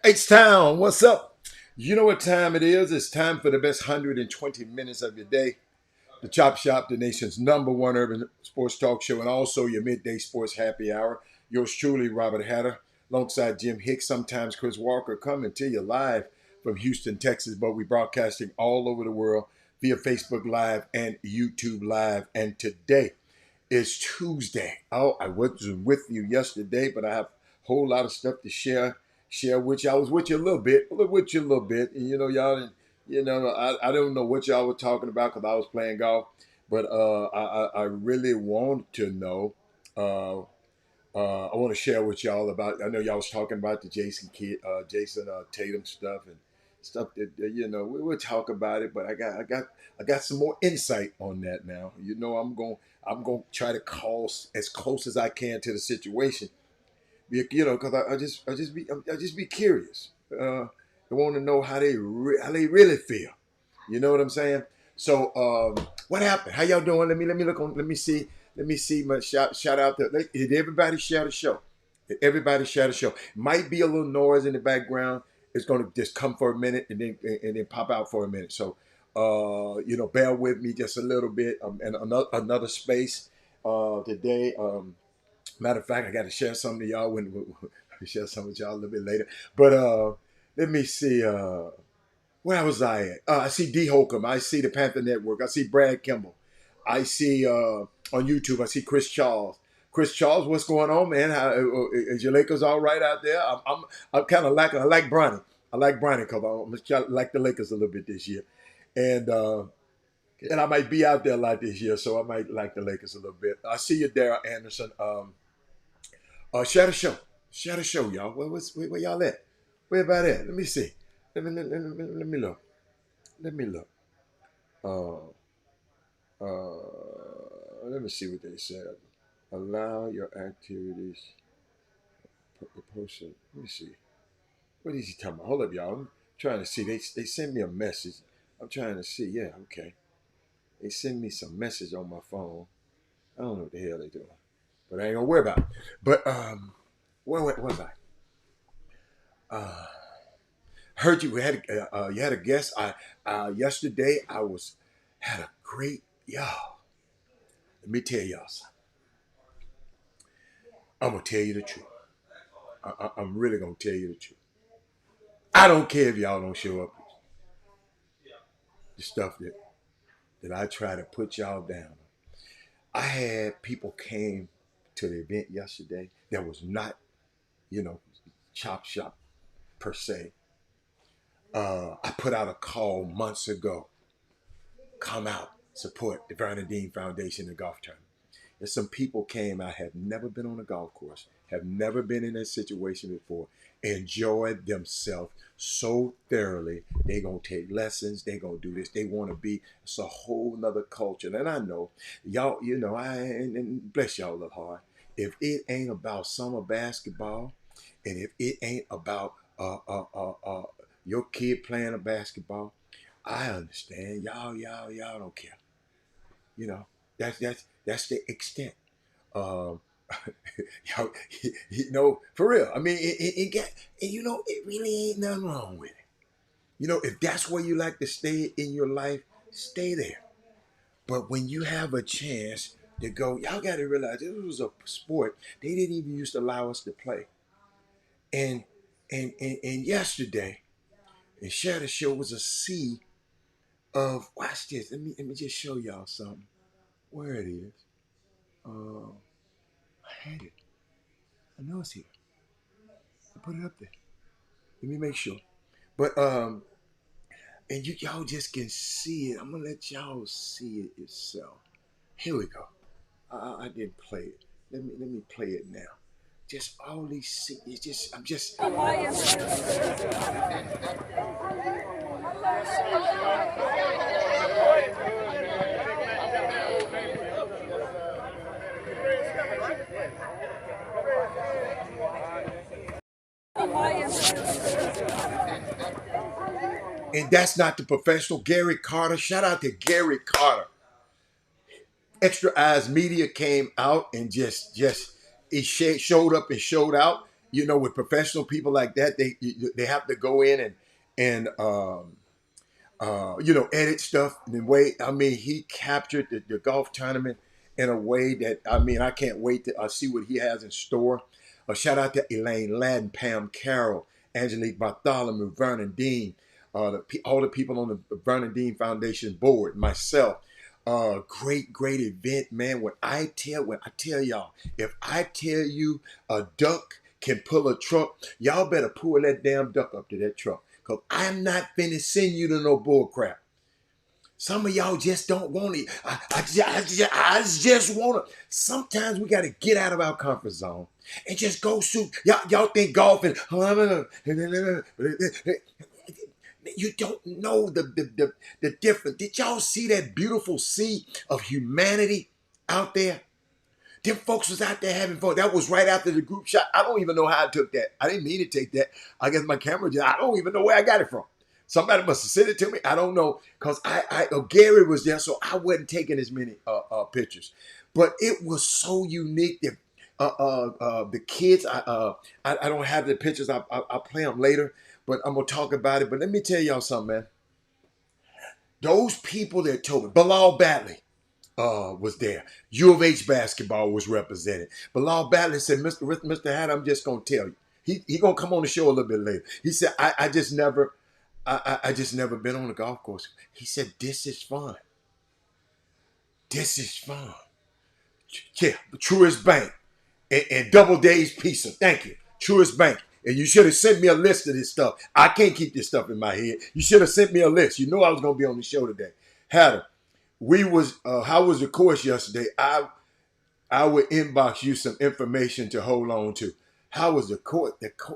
H-Town, what's up? You know what time it is? It's time for the best 120 minutes of your day. The Chop Shop, the nation's number one urban sports talk show, and also your midday sports happy hour. Yours truly, Robert Hatter, alongside Jim Hicks, sometimes Chris Walker, coming to you live from Houston, Texas. But we broadcasting all over the world via Facebook Live and YouTube Live. And today is Tuesday. Oh, I was with you yesterday, but I have a whole lot of stuff to share with you. I was with you a little bit, and y'all didn't. I don't know what y'all were talking about because I was playing golf, but I really want to know. I want to share with y'all about. I know y'all was talking about the Jason Tatum stuff and stuff that we will talk about it. But I got some more insight on that now. I'm going to try to call as close as I can to the situation. Because I just be curious. I want to know how they really feel. You know what I'm saying? So what happened? How y'all doing? Let me look on. Let me see. My shout out to. Did everybody share the show? Did everybody share the show? Might be a little noise in the background. It's gonna just come for a minute and then pop out for a minute. So bear with me just a little bit. And another space today. Matter of fact, I got to share some to y'all when share some with y'all a little bit later. But let me see. Where was I at? I see D Holcomb. I see the Panther Network. I see Brad Kimball. I see on YouTube. I see Chris Charles. Chris Charles, what's going on, man? Is your Lakers all right out there? I'm kind of liking. I like Bronny. I like Bronny because I like the Lakers a little bit this year, and I might be out there a lot this year, so I might like the Lakers a little bit. I see you, Daryl Anderson. Share the show. Share the show, y'all. Where y'all at? Where about at? Let me see. Let me look. Let me look. Uh, let me see what they said. Allow your activities. Person. Let me see. What is he talking about? Hold up, y'all. I'm trying to see. They send me a message. I'm trying to see. Yeah, okay. They send me some message on my phone. I don't know what the hell they doing, but I ain't gonna worry about it. But where was I? Heard you had a guest. I yesterday I had a great y'all. Let me tell y'all something. I'm gonna tell you the truth. I'm really gonna tell you the truth. I don't care if y'all don't show up. The stuff that I try to put y'all down. I had people came to the event yesterday that was not, you know, Chop Shop per se. I put out a call months ago. Come out, support the Vernon Dean Foundation, the golf tournament. And some people came out, have never been on a golf course, have never been in that situation before, enjoyed themselves so thoroughly. They gonna take lessons, they gonna do this, they wanna be, it's a whole nother culture. And I know, y'all, and bless y'all a little hard. If it ain't about summer basketball, and if it ain't about your kid playing a basketball, I understand. Y'all don't care. You know, that's the extent. Um, for real. I mean, it get, and it really ain't nothing wrong with it. If that's where you like to stay in your life, stay there. But when you have a chance to go, y'all got to realize this was a sport they didn't even used to allow us to play. And and yesterday, and share the show was a sea of watch this. Let me just show y'all something. Where it is. Uh, I had it. I know it's here. I put it up there. Let me make sure. But and y'all just can see it. I'm gonna let y'all see it yourself. Here we go. I didn't play it. Let me play it now. Just all these see. It's just I'm just. And that's not the professional Gary Carter. Shout out to Gary Carter. Extra Eyes Media came out and just it showed up and showed out. with professional people like that, they have to go in and edit stuff in a way. I mean, he captured the golf tournament in a way that, I mean, I can't wait to see what he has in store. A shout out to Elaine Ladden, Pam Carroll, Angelique Bartholomew, Vernon Dean, all the people on the Vernon Dean Foundation board, myself. Great event, man. When I tell y'all, if I tell you a duck can pull a truck, y'all better pull that damn duck up to that truck. Because I'm not finna send you to no bull crap. Some of y'all just don't want it. I just want to. Sometimes we got to get out of our comfort zone and just go shoot. Y'all think golfing. You don't know the difference. Did y'all see that beautiful sea of humanity out there? Them folks was out there having fun. That was right after the group shot. I don't even know how I took that. I didn't mean to take that. I guess my camera just, I don't even know where I got it from. Somebody must have sent it to me. I don't know. Because Gary was there, so I wasn't taking as many pictures. But it was so unique that the kids, I don't have the pictures. I'll play them later. But I'm going to talk about it. But let me tell y'all something, man. Those people that told me, Bilal Batley, was there. U of H basketball was represented. Bilal Batley said, Mr. Hatter, I'm just gonna tell you. He gonna come on the show a little bit later. He said, I just never been on a golf course. He said, this is fun. This is fun. Yeah, Truist Bank and Double Days Pizza. Thank you. Truist Bank. And you should have sent me a list of this stuff. I can't keep this stuff in my head. You should have sent me a list. You know I was gonna be on the show today. Hatter. How was the course yesterday? I would inbox you some information to hold on to. How was the course?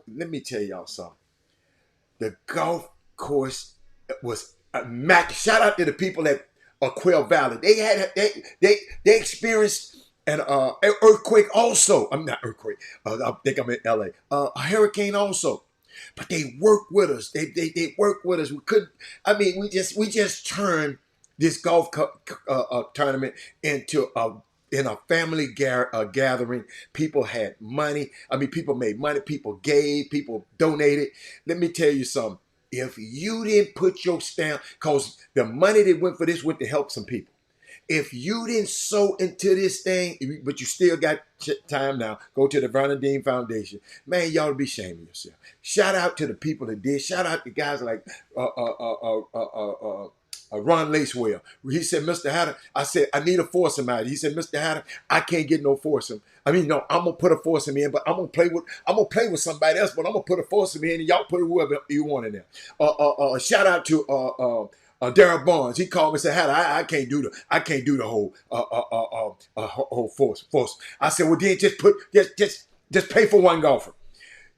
Let me tell y'all something. The golf course was shout out to the people at Quail Valley. They experienced an earthquake also. I'm not earthquake. I think I'm in LA. A hurricane also. But they worked with us. They worked with us. We couldn't. I mean, we just turned this golf tournament into a family gathering. People had money. I mean, people made money. People gave. People donated. Let me tell you something. If you didn't put your stamp, because the money that went for this went to help some people. If you didn't sow into this thing, but you still got time now, go to the Vernon Dean Foundation. Man, y'all be ashamed of yourself. Shout out to the people that did. Shout out to guys like Ron Lacewell. He said, Mr. Hatter, I said, I need a foursome out. He said, Mr. Hatter, I can't get no foursome. I mean, no, I'm gonna put a foursome in, but I'm gonna play with somebody else, but I'm gonna put a foursome in, and y'all put whoever you want in there. Shout out to Darryl Barnes. He called me and said, Hatter, I can't do the whole force. I said, well, then just pay for one golfer.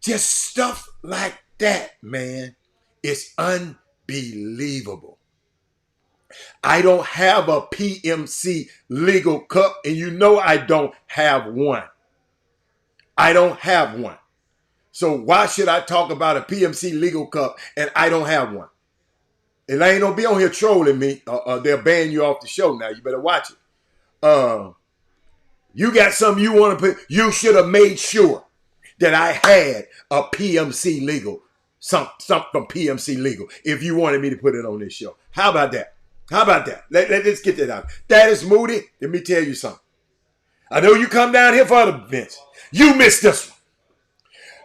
Just stuff like that, man. It's unbelievable. I don't have a PMC legal cup, and you know I don't have one. I don't have one. So why should I talk about a PMC legal cup and I don't have one? And I ain't gonna be on here trolling me. They'll ban you off the show now. You better watch it. You got something you want to put. You should have made sure that I had a PMC legal, something from PMC legal, if you wanted me to put it on this show. How about that? How about that? Let's get that out. That is Moody. Let me tell you something. I know you come down here for other events. You missed this one.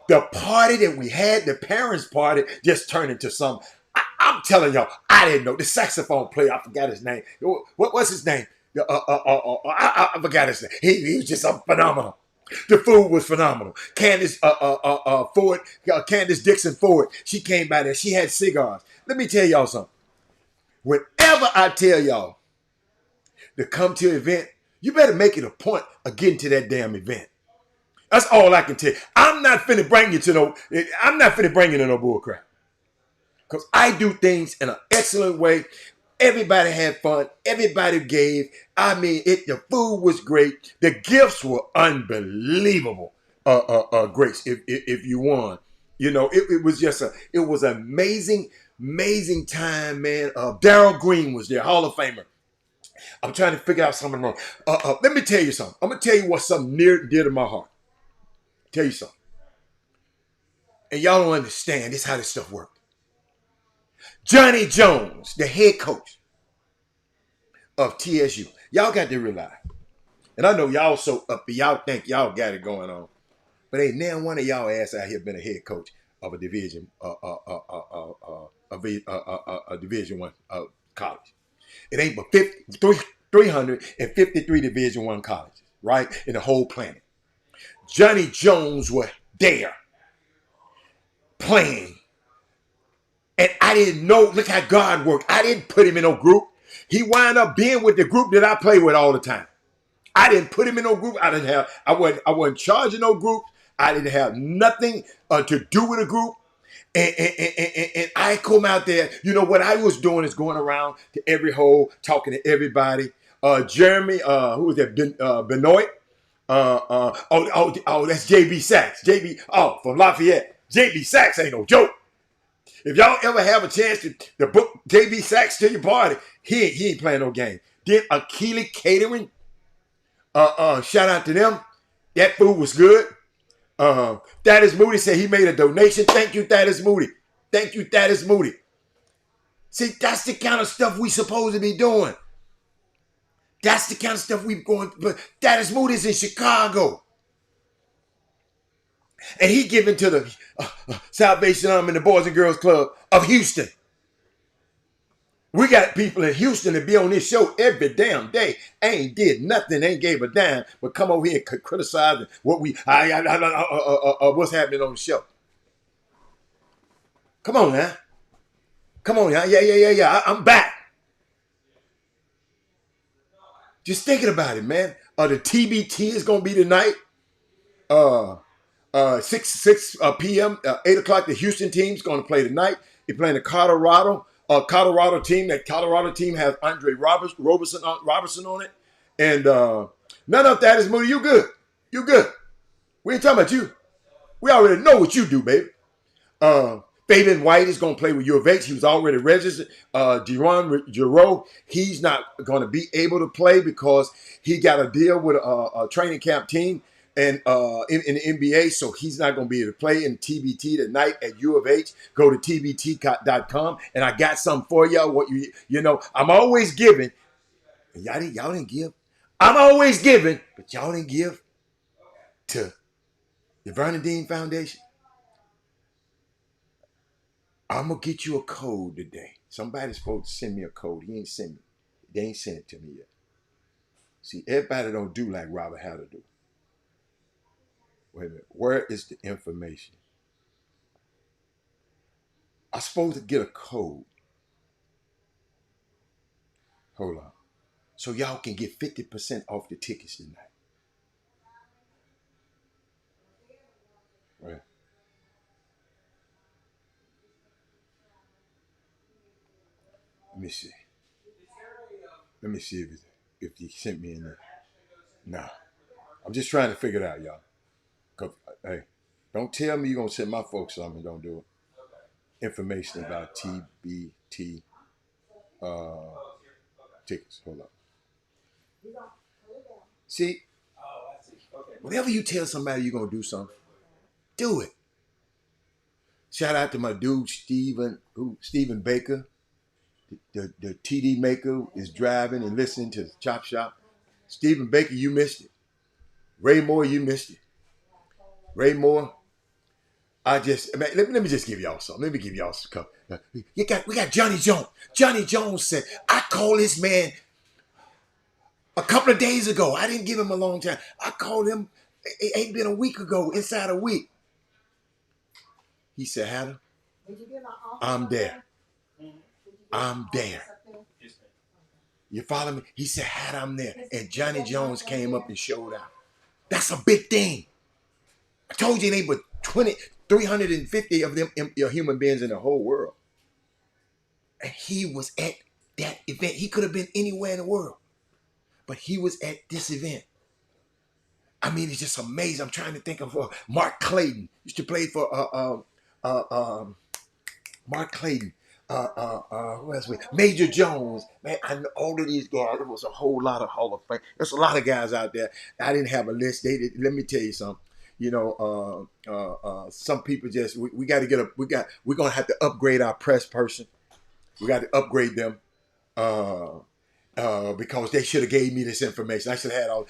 The party that we had, the parents' party, just turned into something. I'm telling y'all, I didn't know. The saxophone player, I forgot his name. What's his name? I forgot his name. He was just phenomenal. The food was phenomenal. Candace Ford, Candace Dixon Ford, she came by there. She had cigars. Let me tell y'all something. Whenever I tell y'all to come to an event, you better make it a point of getting to that damn event. That's all I can tell you. I'm not finna bring you to no bull crap. Because I do things in an excellent way. Everybody had fun. Everybody gave. I mean, the food was great. The gifts were unbelievable. Grace, if you won. You know, it was just it was an amazing time, man. Darryl Green was there, Hall of Famer. I'm trying to figure out something wrong. Let me tell you something. I'm going to tell you what's something near and dear to my heart. Tell you something. And y'all don't understand. This is how this stuff works. Johnny Jones, the head coach of TSU. Y'all got to realize. And I know y'all so up, y'all think y'all got it going on. But ain't now one of y'all ass out here been a head coach of a division, a Division One college. It ain't but 353 Division One colleges, right, in the whole planet. Johnny Jones was there playing, and I didn't know. Look how God worked. I didn't put him in no group. He wound up being with the group that I play with all the time. I didn't put him in no group. I wasn't charging no group. I didn't have nothing to do with a group. And I come out there. You know what I was doing is going around to every hole, talking to everybody. Jeremy, who was that? Benoit. That's JB Sachs. From Lafayette. JB Sachs ain't no joke. If y'all ever have a chance to book JB Sachs to your party, he ain't playing no game. Then Akili Catering. Shout out to them. That food was good. Thaddeus Moody said he made a donation. Thank you, Thaddeus Moody. Thank you, Thaddeus Moody. See, that's the kind of stuff we supposed to be doing. That's the kind of stuff we're going. But Thaddeus Moody's in Chicago, and he giving to the Salvation Army and the Boys and Girls Club of Houston. We got people in Houston that be on this show every damn day. Ain't did nothing, ain't gave a damn, but come over here and criticize what what's happening on the show. Come on now. Come on now. Yeah. I'm back. Just thinking about it, man. The TBT is gonna be tonight. 6 p.m. 8 o'clock. The Houston team's gonna play tonight. They're playing the Colorado team. That Colorado team has Andre Robertson on it. And none of that is Moody. You good. You good. We ain't talking about you. We already know what you do, baby. Fabian White is going to play with U of H. He was already registered. Deron Giroux, he's not going to be able to play because he got a deal with a training camp team and in the NBA, so he's not going to be able to play in TBT tonight at U of H. Go to tbt.com, and I got something for y'all. What you know, I'm always giving. And y'all didn't give. I'm always giving, but y'all didn't give to the Vernon Dean Foundation. I'm going to get you a code today. Somebody's supposed to send me a code. He ain't sent me. They ain't sent it to me yet. See, everybody don't do like Robert Hatter do. Wait a minute. Where is the information? I'm supposed to get a code. Hold on. So y'all can get 50% off the tickets tonight. Right. Let me see. Let me see if he sent me in there. Nah. I'm just trying to figure it out, y'all. Cause, hey, don't tell me you're going to send my folks something and don't do it. Information about TBT tickets. Hold up. See, whenever you tell somebody you're going to do something, do it. Shout out to my dude, Stephen Baker. The TD maker is driving and listening to the Chop Shop. Stephen Baker, you missed it. Ray Moore, you missed it. Ray Moore, let me just give y'all something. Let me give y'all some. We got Johnny Jones. Johnny Jones said, I called this man a couple of days ago. I didn't give him a long time. I called him, it ain't been a week ago, inside a week. He said, Hannah, I'm there. I'm there. You follow me? He said, Hannah, I'm there. And Johnny Jones came up and showed out. That's a big thing. I told you it ain't but 350 of them human beings in the whole world. And he was at that event. He could have been anywhere in the world. But he was at this event. I mean, it's just amazing. I'm trying to think of Mark Clayton. Used to play for Mark Clayton. Who else? Major Jones. Man, I know all of these guys. There was a whole lot of Hall of Fame. There's a lot of guys out there. I didn't have a list. Let me tell you something. Some people just we got to get a we're gonna have to upgrade our press person. We got to upgrade them. Uh, because they should have gave me this information. I should have had all.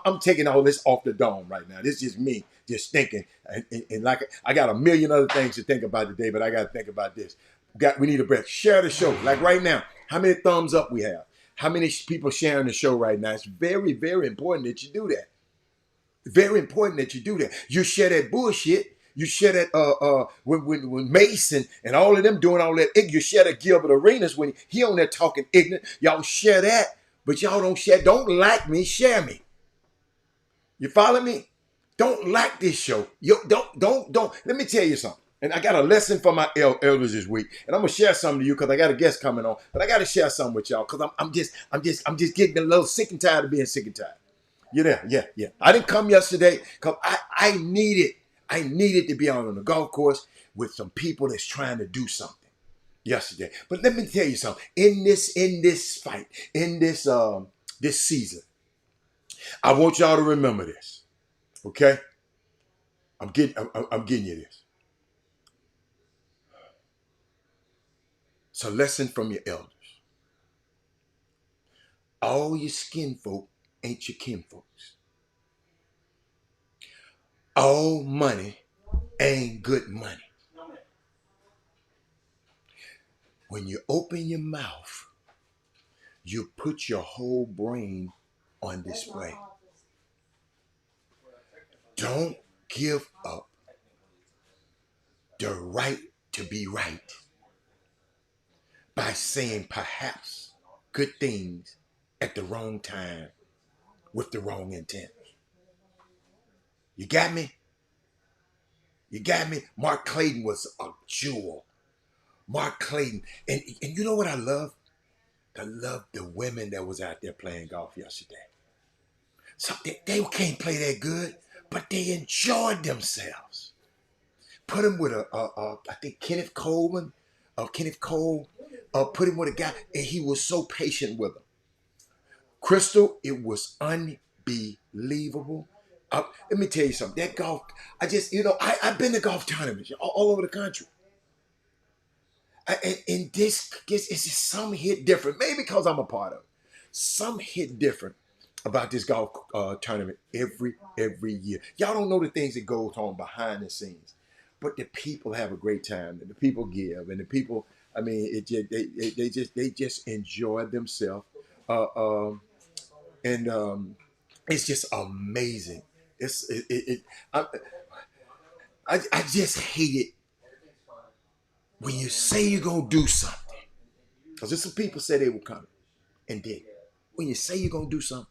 I'm taking all this off the dome right now. This is just me, just thinking, and like I got a million other things to think about today, but I got to think about this. We need a breath. Share the show, like right now. How many thumbs up we have? How many people sharing the show right now? It's very, very important that you do that. Very important that you do that. You share that bullshit. You share that when Mason and all of them doing all that. You share that Gilbert Arenas when he on there talking ignorant. Y'all share that, but y'all don't share. Don't like me. Share me. You follow me? Don't like this show. Don't. Let me tell you something. And I got a lesson for my elders this week, and I'm gonna share something to you because I got a guest coming on. But I got to share something with y'all because I'm just getting a little sick and tired of being sick and tired. You're there, yeah. I didn't come yesterday because I needed to be out on the golf course with some people that's trying to do something yesterday. But let me tell you something. In this fight, this season, I want y'all to remember this. Okay? I'm getting you this. It's a lesson from your elders. All your skin folk ain't your kin folks. All money ain't good money. When you open your mouth, you put your whole brain on display. Don't give up the right to be right by saying perhaps good things at the wrong time with the wrong intent. You got me? You got me? Mark Clayton was a jewel. Mark Clayton. And you know what I love? I love the women that was out there playing golf yesterday. So they can't play that good, but they enjoyed themselves. Put him with I think Kenneth Coleman, Kenneth Cole, put him with a guy, and he was so patient with him. Crystal, it was unbelievable. Let me tell you something. That golf, I've been to golf tournaments all over the country. And this it's just some hit different. Maybe because I'm a part of it. Some hit different about this golf tournament every year. Y'all don't know the things that goes on behind the scenes, but the people have a great time, and the people give, and the people. I mean, they just enjoy themselves, uh, um, and it's just amazing. It's it, it, it I just hate it when you say you're gonna do something, because there's some people say they will come and did. When you say you're gonna do something,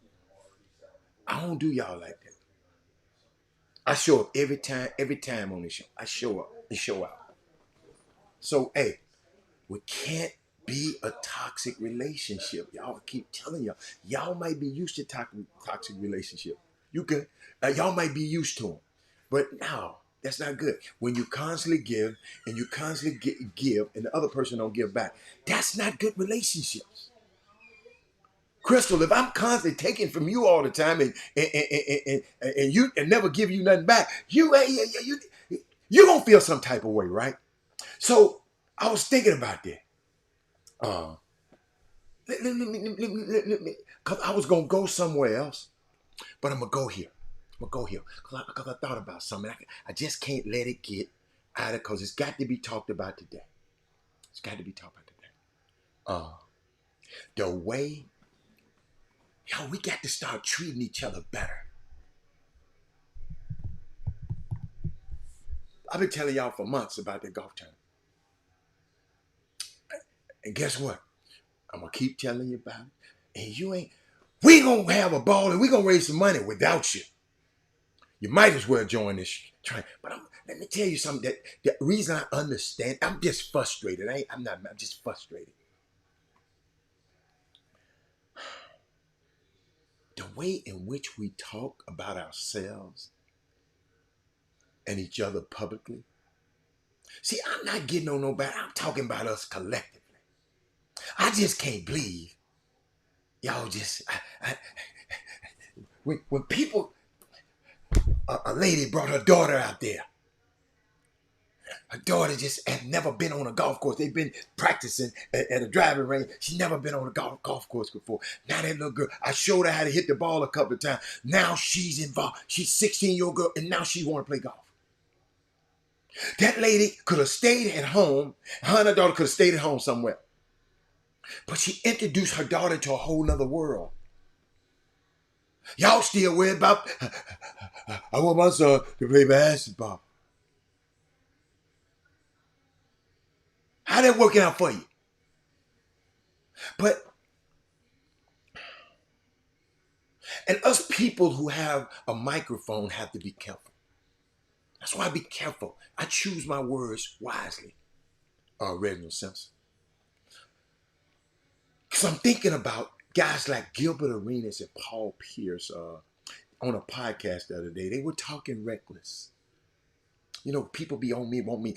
I don't do y'all like that. I show up every time on this show. I show up and show out. So hey, we can't be a toxic relationship. Y'all keep telling y'all. Y'all might be used to toxic relationship. You could, y'all might be used to them, but no, that's not good. When you constantly give and you constantly give, and the other person don't give back, that's not good relationships. Crystal, if I'm constantly taking from you all the time and you and never give you nothing back, you gonna feel some type of way, right? So I was thinking about that. Uh, cause I was gonna go somewhere else, but I'm gonna go here. I'm gonna go here because I thought about something. I just can't let it get out of because it's got to be talked about today. It's got to be talked about today. Uh, the way, we got to start treating each other better. I've been telling y'all for months about the golf tournament. And guess what? I'm going to keep telling you about it. And we going to have a ball and we going to raise some money without you. You might as well join this train. But let me tell you something. That the reason I understand, I'm just frustrated. I'm just frustrated. The way in which we talk about ourselves and each other publicly. See, I'm not getting on nobody. I'm talking about us collectively. I just can't believe y'all just when people a lady brought her daughter out there. Her daughter just had never been on a golf course. They've been practicing at a driving range. She's never been on a golf course before. Now that little girl, I showed her how to hit the ball a couple of times. Now she's involved. She's 16-year-old girl, and now she want to play golf. That lady could have stayed at home. Her and her daughter could have stayed at home somewhere. But she introduced her daughter to a whole nother world. Y'all still worried about, I want my son to play basketball. How that working out for you? But, and us people who have a microphone have to be careful. That's why I be careful. I choose my words wisely. Reginald Simpson. Because I'm thinking about guys like Gilbert Arenas and Paul Pierce on a podcast the other day. They were talking reckless. You know, people be on me, want me,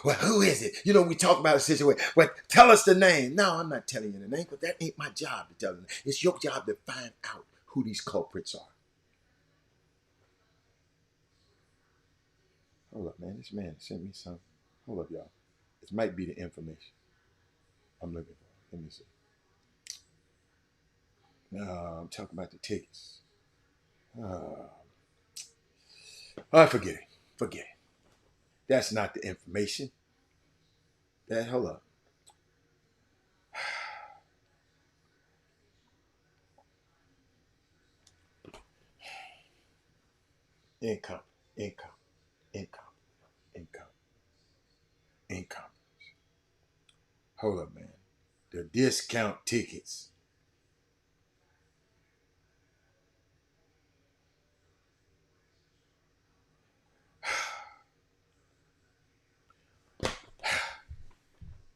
well, who is it? You know, we talk about a situation. Well, tell us the name. No, I'm not telling you the name, but that ain't my job to tell them. It's your job to find out who these culprits are. Hold up, man. This man sent me some. Hold up, y'all. This might be the information I'm looking for. Let me see. No, I'm talking about the tickets. Forget it. Forget it. That's not the information. Hold up. Income. Hold up, man. The discount tickets.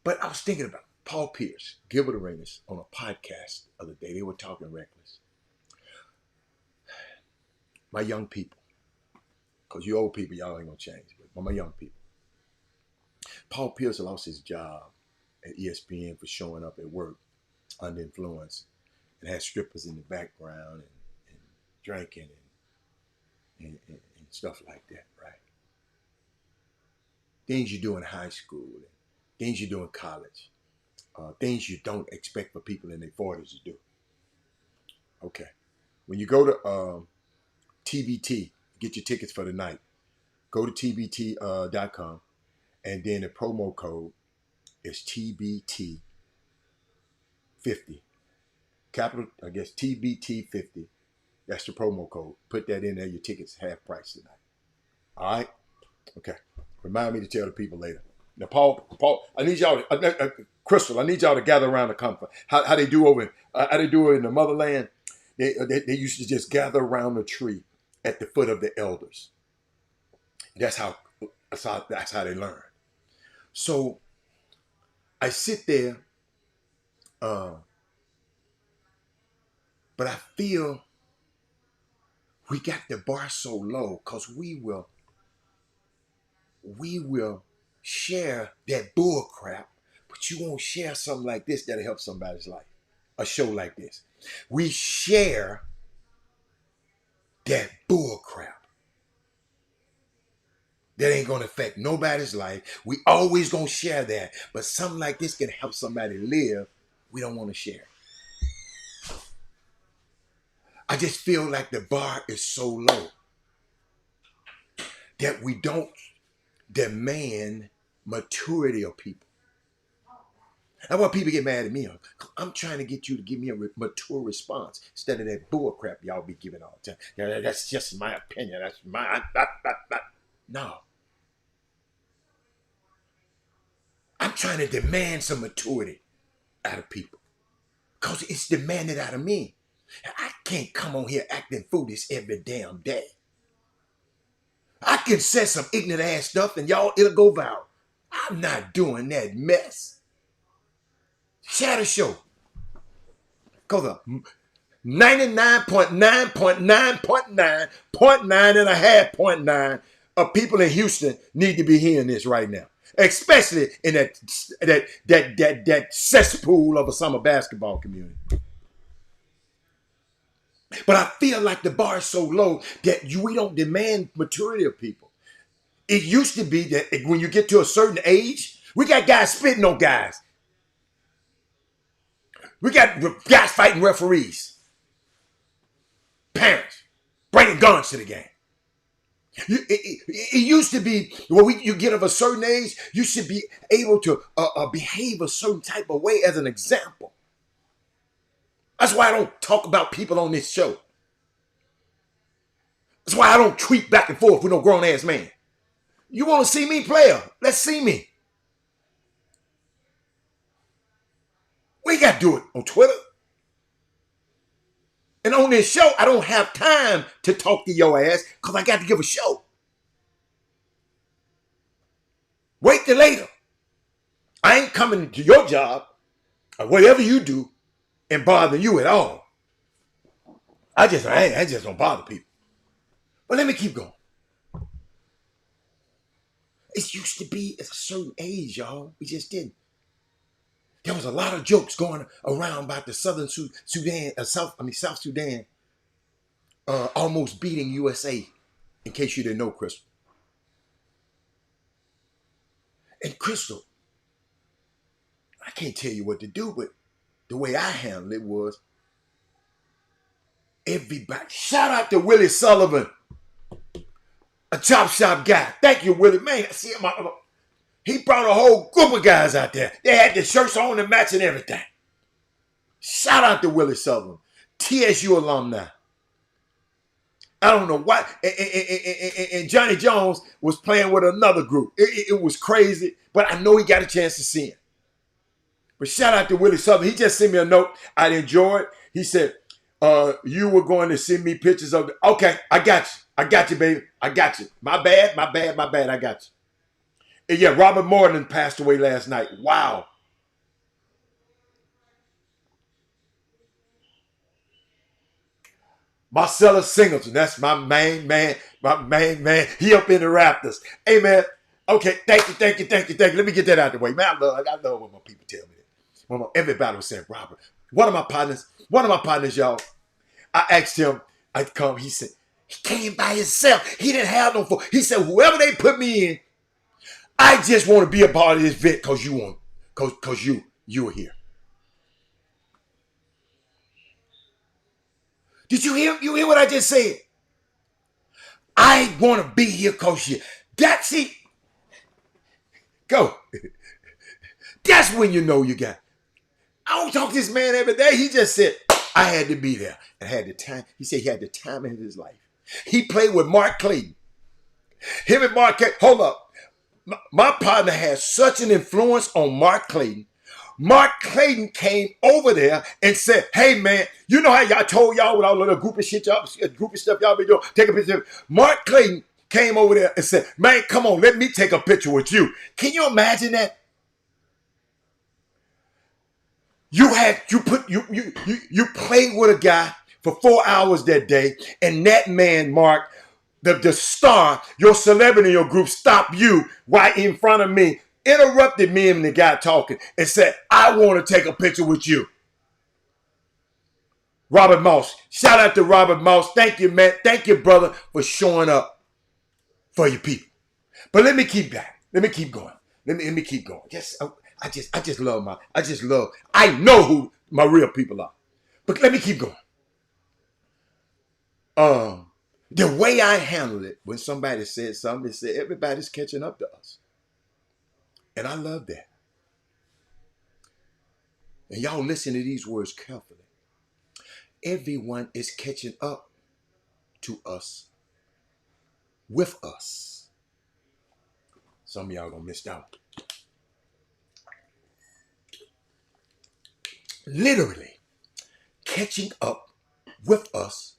But I was thinking about Paul Pierce, Gilbert Arenas on a podcast the other day. They were talking reckless. My young people, because you old people, y'all ain't gonna change, but my young people. Paul Pierce lost his job at ESPN for showing up at work under influence and had strippers in the background and drinking and stuff like that, right? Things you do in high school, and things you do in college, things you don't expect for people in their 40s to do. Okay. When you go to TBT, get your tickets for the night, go to tbt.com, and then the promo code is TBT50. Capital, I guess, TBT50. That's the promo code. Put that in there. Your ticket's half price tonight. All right? Okay. Remind me to tell the people later. Now, Paul, I need y'all, Crystal, I need y'all to gather around the comfort. How they do over, how they do it in the motherland. They used to just gather around the tree at the foot of the elders. That's how they learn. So I sit there, but I feel we got the bar so low because we will share that bull crap, but you won't share something like this that'll help somebody's life. A show like this. We share that bull crap that ain't gonna affect nobody's life. We always gonna share that, but something like this can help somebody live. We don't want to share. I just feel like the bar is so low that we don't demand maturity of people. That's why people get mad at me. I'm trying to get you to give me a mature response instead of that bull crap y'all be giving all the time. Yeah, that's just my opinion. That's my... No. I'm trying to demand some maturity out of people because it's demanded out of me. I can't come on here acting foolish every damn day. I can say some ignorant ass stuff and y'all, it'll go viral. I'm not doing that mess. Share the show. Because 99.9.9.9.9 of people in Houston need to be hearing this right now. Especially in that cesspool of a summer basketball community. But I feel like the bar is so low that we don't demand maturity of people. It used to be that when you get to a certain age, we got guys spitting on guys. We got guys fighting referees, parents, bringing guns to the game. It used to be when you get of a certain age, you should be able to behave a certain type of way as an example. That's why I don't talk about people on this show. That's why I don't tweet back and forth with no grown ass man. You want to see me, player? Let's see me. We got to do it on Twitter. And on this show, I don't have time to talk to your ass because I got to give a show. Wait till later. I ain't coming to your job or whatever you do and bothering you at all. I just don't bother people. But let me keep going. It used to be at a certain age, y'all. We just didn't. There was a lot of jokes going around about the South Sudan almost beating USA, in case you didn't know, Crystal. And Crystal, I can't tell you what to do, but the way I handled it was everybody. Shout out to Willie Sullivan, a Chop Shop guy. Thank you, Willie. Man, I see him. He brought a whole group of guys out there. They had the shirts on and matching everything. Shout out to Willie Sullivan, TSU alumni. I don't know why. And Johnny Jones was playing with another group. It was crazy, but I know he got a chance to see him. But shout out to Willie Sullivan. He just sent me a note. I enjoyed. He said, you were going to send me pictures of okay, I got you. I got you, baby. I got you. My bad. I got you. And yeah, Robert Morton passed away last night. Wow. Marcellus Singleton, that's my main man. He up in the Raptors. Hey, man. Okay, thank you. Let me get that out of the way. Man, I love when my people tell me that. Everybody was saying, Robert, one of my partners, y'all, I asked him, I'd come. He said, he came by himself. He didn't have no phone. He said, whoever they put me in, I just want to be a part of this vet because you were here. Did you hear? You hear what I just said? I want to be here because you. That's it. Go. That's when you know you got. I don't talk to this man every day. He just said, I had to be there. And had the time. He said he had the time in his life. He played with Mark Clayton. Him and Mark Clayton. Hold up. My partner has such an influence on Mark Clayton. Mark Clayton came over there and said, hey, man, you know how y'all told y'all with all the groupie shit, groupie stuff y'all be doing? Take a picture. Mark Clayton came over there and said, man, come on, let me take a picture with you. Can you imagine that? You played with a guy for 4 hours that day, and that man, Mark, the star, your celebrity in your group, stopped you right in front of me, interrupted me and the guy talking, and said, I want to take a picture with you. Robert Moss. Shout out to Robert Moss. Thank you, man. Thank you, brother, for showing up for your people. But let me keep going. Let me keep going. I know who my real people are. But let me keep going. The way I handled it, when somebody said something, they said everybody's catching up to us. And I love that. And y'all listen to these words carefully. Everyone is catching up to us, with us. Some of y'all gonna miss out. Literally catching up with us.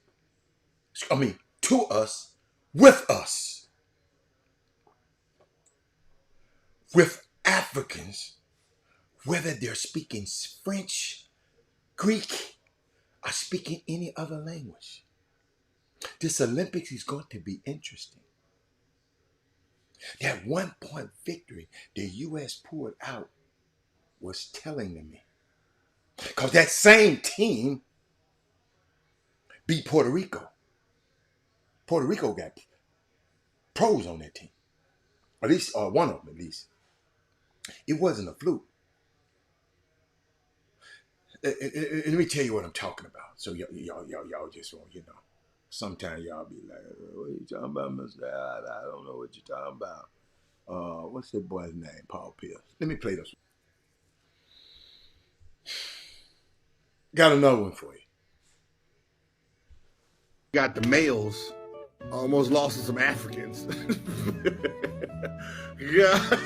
To us, with us. With Africans, whether they're speaking French, Greek, or speaking any other language. This Olympics is going to be interesting. That 1-point victory the U.S. pulled out was telling to me. Because that same team beat Puerto Rico. Puerto Rico got pros on that team. At least one of them, at least. It wasn't a fluke. Let me tell you what I'm talking about. So y'all just won't, Sometimes y'all be like, "What are you talking about, Mister? I don't know what you're talking about." What's that boy's name? Paul Pierce. Let me play this. Got another one for you. Got the males almost lost to some Africans. Yeah,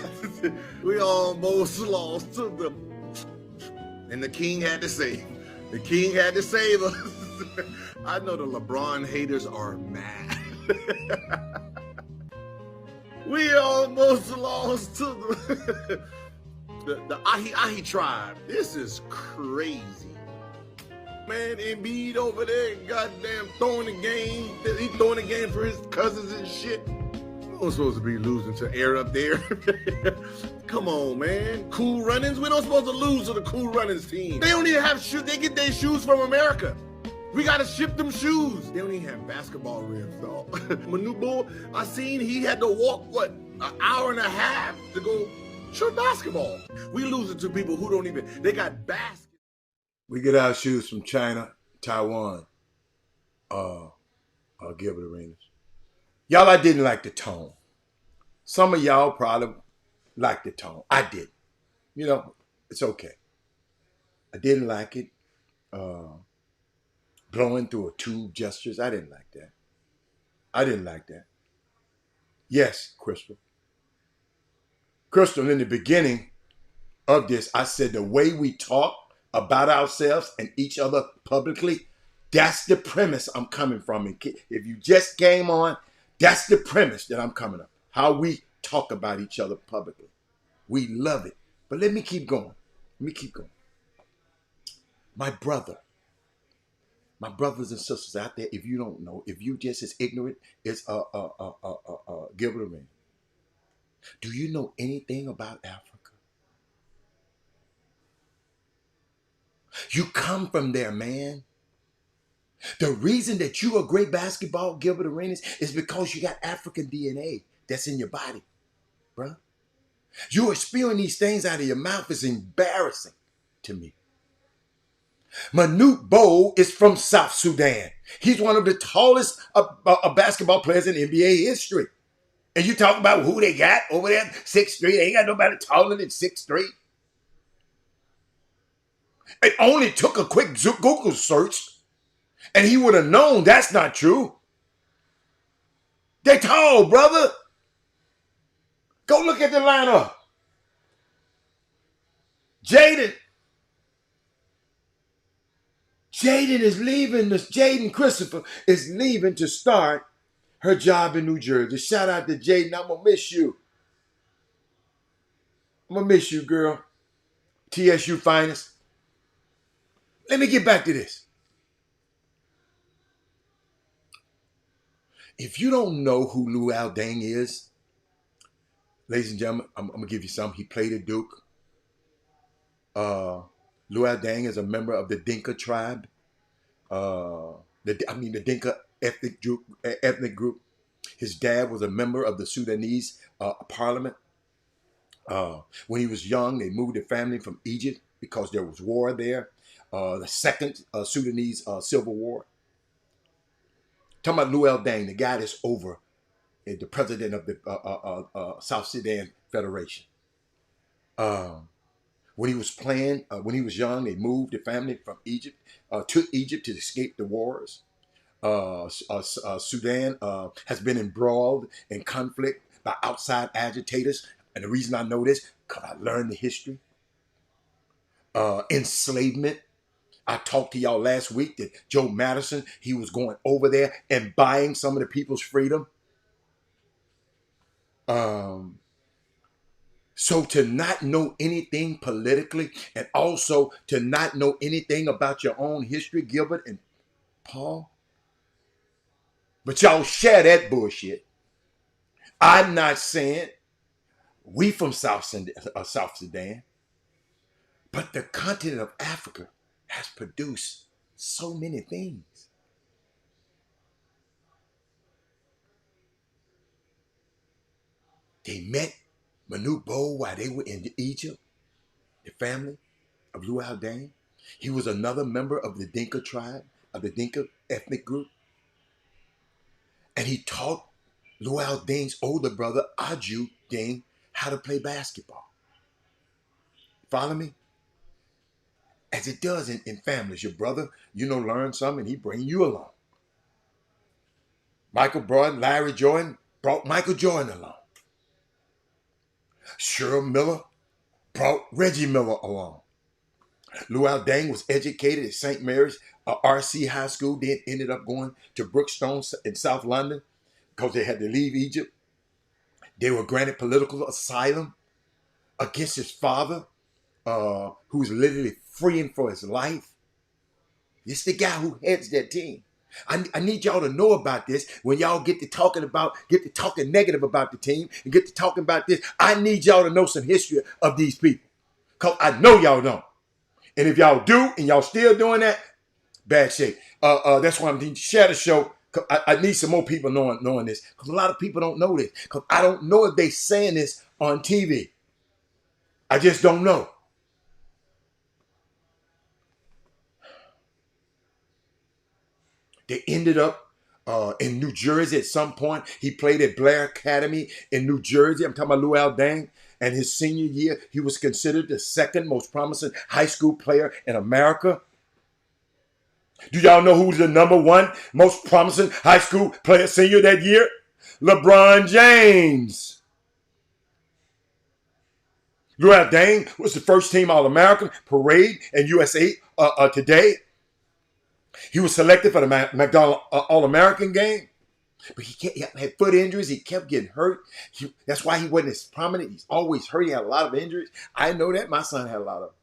we almost lost to them, and the king had to save. The king had to save us. I know the LeBron haters are mad. We almost lost to the Ahi tribe. This is crazy. Man, Embiid over there, goddamn throwing the game. He throwing the game for his cousins and shit. We don't supposed to be losing to air up there. Come on, man. Cool Runnings? We're not supposed to lose to the Cool Runnings team. They don't even have shoes. They get their shoes from America. We gotta ship them shoes. They don't even have basketball rims, though. Manu Bull, I seen he had to walk, what, an hour and a half to go shoot basketball. We losing to people who don't even, they got basketball. We get our shoes from China, Taiwan, Gilbert Arenas. Y'all, I didn't like the tone. Some of y'all probably liked the tone. I didn't. It's okay. I didn't like it. Blowing through a tube gestures. I didn't like that. I didn't like that. Yes, Crystal. Crystal, in the beginning of this, I said the way we talk about ourselves and each other publicly, that's the premise I'm coming from. And if you just came on, that's the premise that I'm coming up. How we talk about each other publicly. We love it. But let me keep going. My brothers and sisters out there, if you don't know, if you just as ignorant as Gilbert Arenas, do you know anything about Africa? You come from there, man. The reason that you a great basketball, Gilbert Arenas, is because you got African DNA that's in your body, bro. You are spewing these things out of your mouth is embarrassing to me. Manute Bol is from South Sudan. He's one of the tallest basketball players in NBA history. And you talk about who they got over there, 6'3". They ain't got nobody taller than 6'3". It only took a quick Google search, and he would have known that's not true. They tall, brother. Go look at the lineup. Jaden is leaving. Jaden Christopher is leaving to start her job in New Jersey. Shout out to Jaden. I'm going to miss you. I'm going to miss you, girl. TSU finest. Let me get back to this. If you don't know who Luol Deng is, ladies and gentlemen, I'm going to give you some. He played at Duke. Luol Deng is a member of the Dinka tribe. The Dinka ethnic group. His dad was a member of the Sudanese parliament. When he was young, they moved the family from Egypt because there was war there. The second Sudanese civil war. Talking about Luol Deng, the guy that's over the president of the South Sudan Federation. When he was young, they moved the family from Egypt to Egypt to escape the wars. Sudan has been embroiled in conflict by outside agitators. And the reason I know this, because I learned the history. Enslavement. I talked to y'all last week that Joe Madison, he was going over there and buying some of the people's freedom. So to not know anything politically and also to not know anything about your own history, Gilbert and Paul, but y'all share that bullshit. I'm not saying we from South Sudan, but the continent of Africa has produced so many things. They met Manute Bol while they were in Egypt, the family of Luau Dane. He was another member of the Dinka tribe, of the Dinka ethnic group. And he taught Luau Dane's older brother, Aju Dane, how to play basketball. Follow me? As it does in families. Your brother, learn something and he bring you along. Michael Jordan, Larry Jordan brought Michael Jordan along. Cheryl Miller brought Reggie Miller along. Luau Dane was educated at St. Mary's RC High School, then ended up going to Brookstone in South London because they had to leave Egypt. They were granted political asylum against his father, who was literally fleeing for his life. It's the guy who heads that team. I need y'all to know about this when y'all get to talking negative about the team and get to talking about this. I need y'all to know some history of these people because I know y'all don't. And if y'all do and y'all still doing that, bad shape. That's why I'm need to share the show. I need some more people knowing this because a lot of people don't know this because I don't know if they saying this on TV. I just don't know. They ended up in New Jersey at some point. He played at Blair Academy in New Jersey. I'm talking about Luau Dane. And his senior year, he was considered the second most promising high school player in America. Do y'all know who's the number one most promising high school player senior that year? LeBron James. Luau Dane was the first team All-American parade in USA Today. He was selected for the McDonald All-American game. But he had foot injuries. He kept getting hurt. That's why he wasn't as prominent. He's always hurt. He had a lot of injuries. I know that. My son had a lot of them.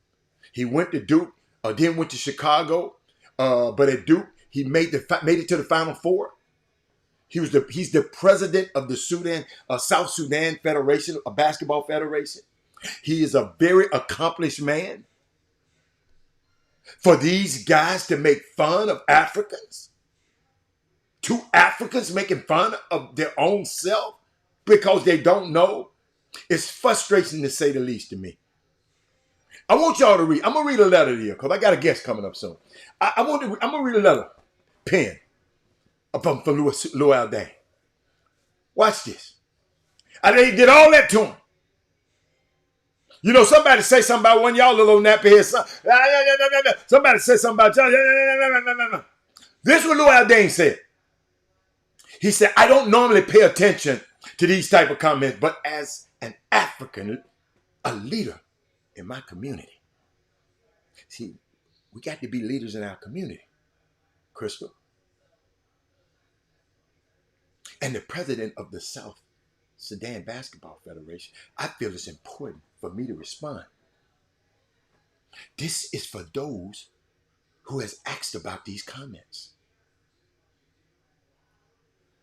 He went to Duke, then went to Chicago. But at Duke, he made it to the Final Four. He's the president of the South Sudan Federation, a basketball federation. He is a very accomplished man. For these guys to make fun of Africans, two Africans making fun of their own self because they don't know, it's frustrating to say the least to me. I want y'all to read. I'm gonna read a letter here because I got a guest coming up soon. I'm gonna read a letter, pen from Luau Dane. Watch this. They did all that to him. Somebody say something about one of y'all little nappy head. Somebody say something about y'all. This is what Luau Dane said. He said, I don't normally pay attention to these type of comments, but as an African, a leader in my community. See, we got to be leaders in our community, Crystal. And the president of the South Sudan Basketball Federation, I feel it's important for me to respond. This is for those who has asked about these comments.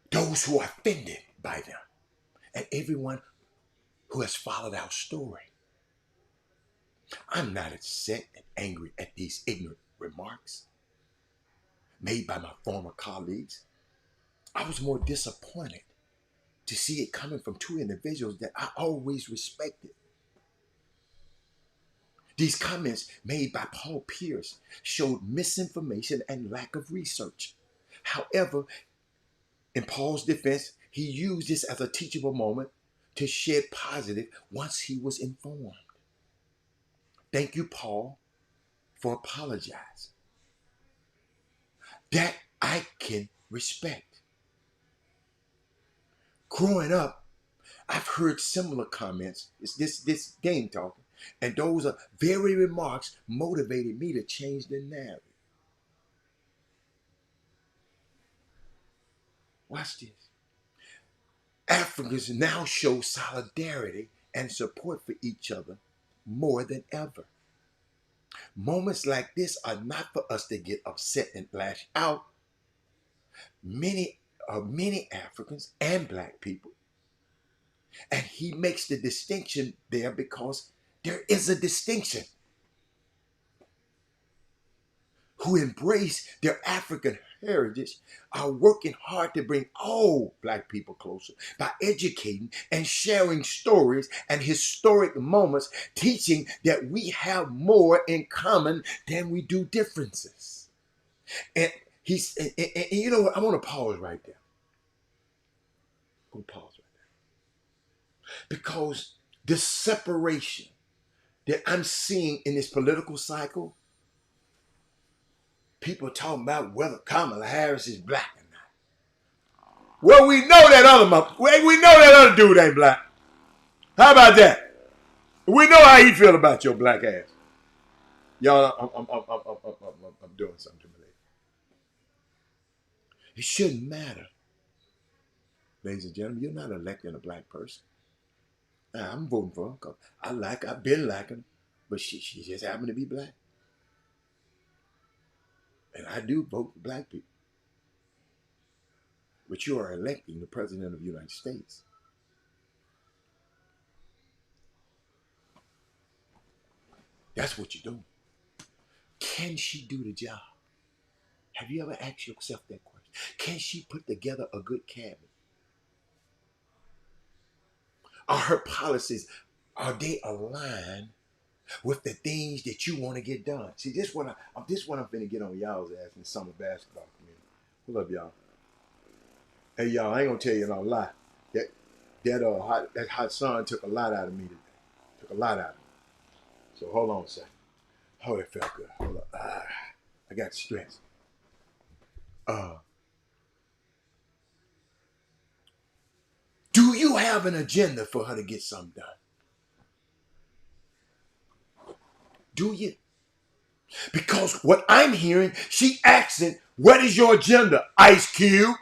Those who are offended by them. And everyone who has followed our story. I'm not upset and angry at these ignorant remarks made by my former colleagues. I was more disappointed to see it coming from two individuals that I always respected. These comments made by Paul Pierce showed misinformation and lack of research. However, in Paul's defense, he used this as a teachable moment to shed positive once he was informed. Thank you, Paul, for apologizing. That I can respect. Growing up, I've heard similar comments. It's this game talking. And those are very remarks motivated me to change the narrative. Watch this. Africans now show solidarity and support for each other more than ever. Moments like this are not for us to get upset and lash out. Many Africans and black people. And he makes the distinction there because there is a distinction. who embrace their African heritage are working hard to bring all Black people closer by educating and sharing stories and historic moments, teaching that we have more in common than we do differences. And and you know what? I want to pause right there. I'm gonna pause right there. Because the separation that I'm seeing in this political cycle, people talking about whether Kamala Harris is black or not. Well, we know that we know that other dude ain't black. How about that? We know how he feel about your black ass. Y'all, I'm doing something to me. It shouldn't matter, ladies and gentlemen. You're not electing a black person. I'm voting for her because I've been liking her, but she just happened to be black. And I do vote for black people. But you are electing the president of the United States. That's what you're doing. Can she do the job? Have you ever asked yourself that question? Can she put together a good cabinet? Are her policies, are they aligned with the things that you want to get done? See, this is what I'm finna get on y'all's ass in the summer basketball community. Hold up, y'all. Hey, y'all, I ain't gonna tell you no lie. That hot sun took a lot out of me today. Took a lot out of me. So hold on a second. Oh, it felt good. Hold up. I got stressed. Do you have an agenda for her to get something done? Do you? Because what I'm hearing, she asking, what is your agenda, Ice Cube?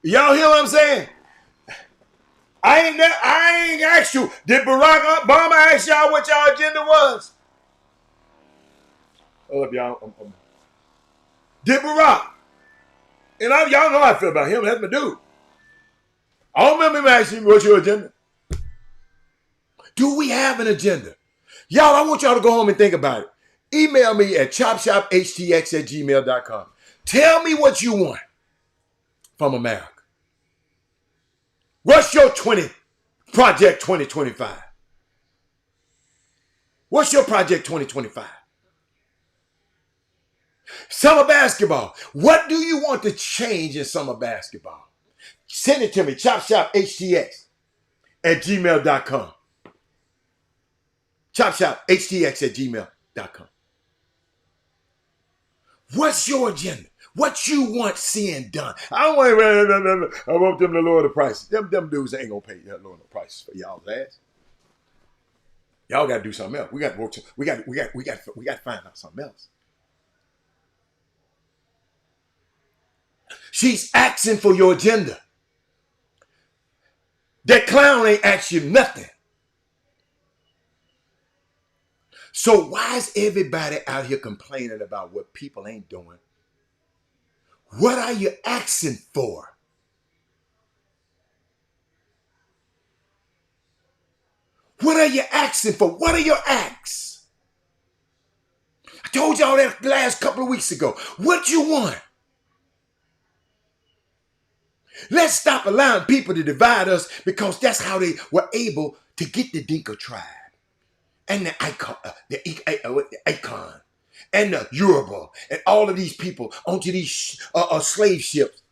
Y'all hear what I'm saying? I ain't asked you. Did Barack Obama ask y'all what y'all agenda was? Hold up, y'all. Did Barack? And y'all know how I feel about him. That's my dude. I don't remember him asking me what's your agenda. Do we have an agenda? Y'all, I want y'all to go home and think about it. Email me at chopshophtx@gmail.com. Tell me what you want from America. What's your Project 2025? What's your Project 2025? Summer basketball. What do you want to change in summer basketball? Send it to me, chopshophtx@gmail.com. Chopshophtx@gmail.com. What's your agenda? What you want seeing done? I want them to lower the prices. Them dudes ain't gonna pay lower the prices for y'all's ass. Y'all gotta do something else. We got to work. We got to find out something else. She's asking for your agenda. That clown ain't asked you nothing. So why is everybody out here complaining about what people ain't doing? What are you asking for? What are you asking for? What are your acts? I told y'all that last couple of weeks ago. What you want? Let's stop allowing people to divide us because that's how they were able to get the Dinka tribe and the Icon and the Yoruba and all of these people onto these slave ships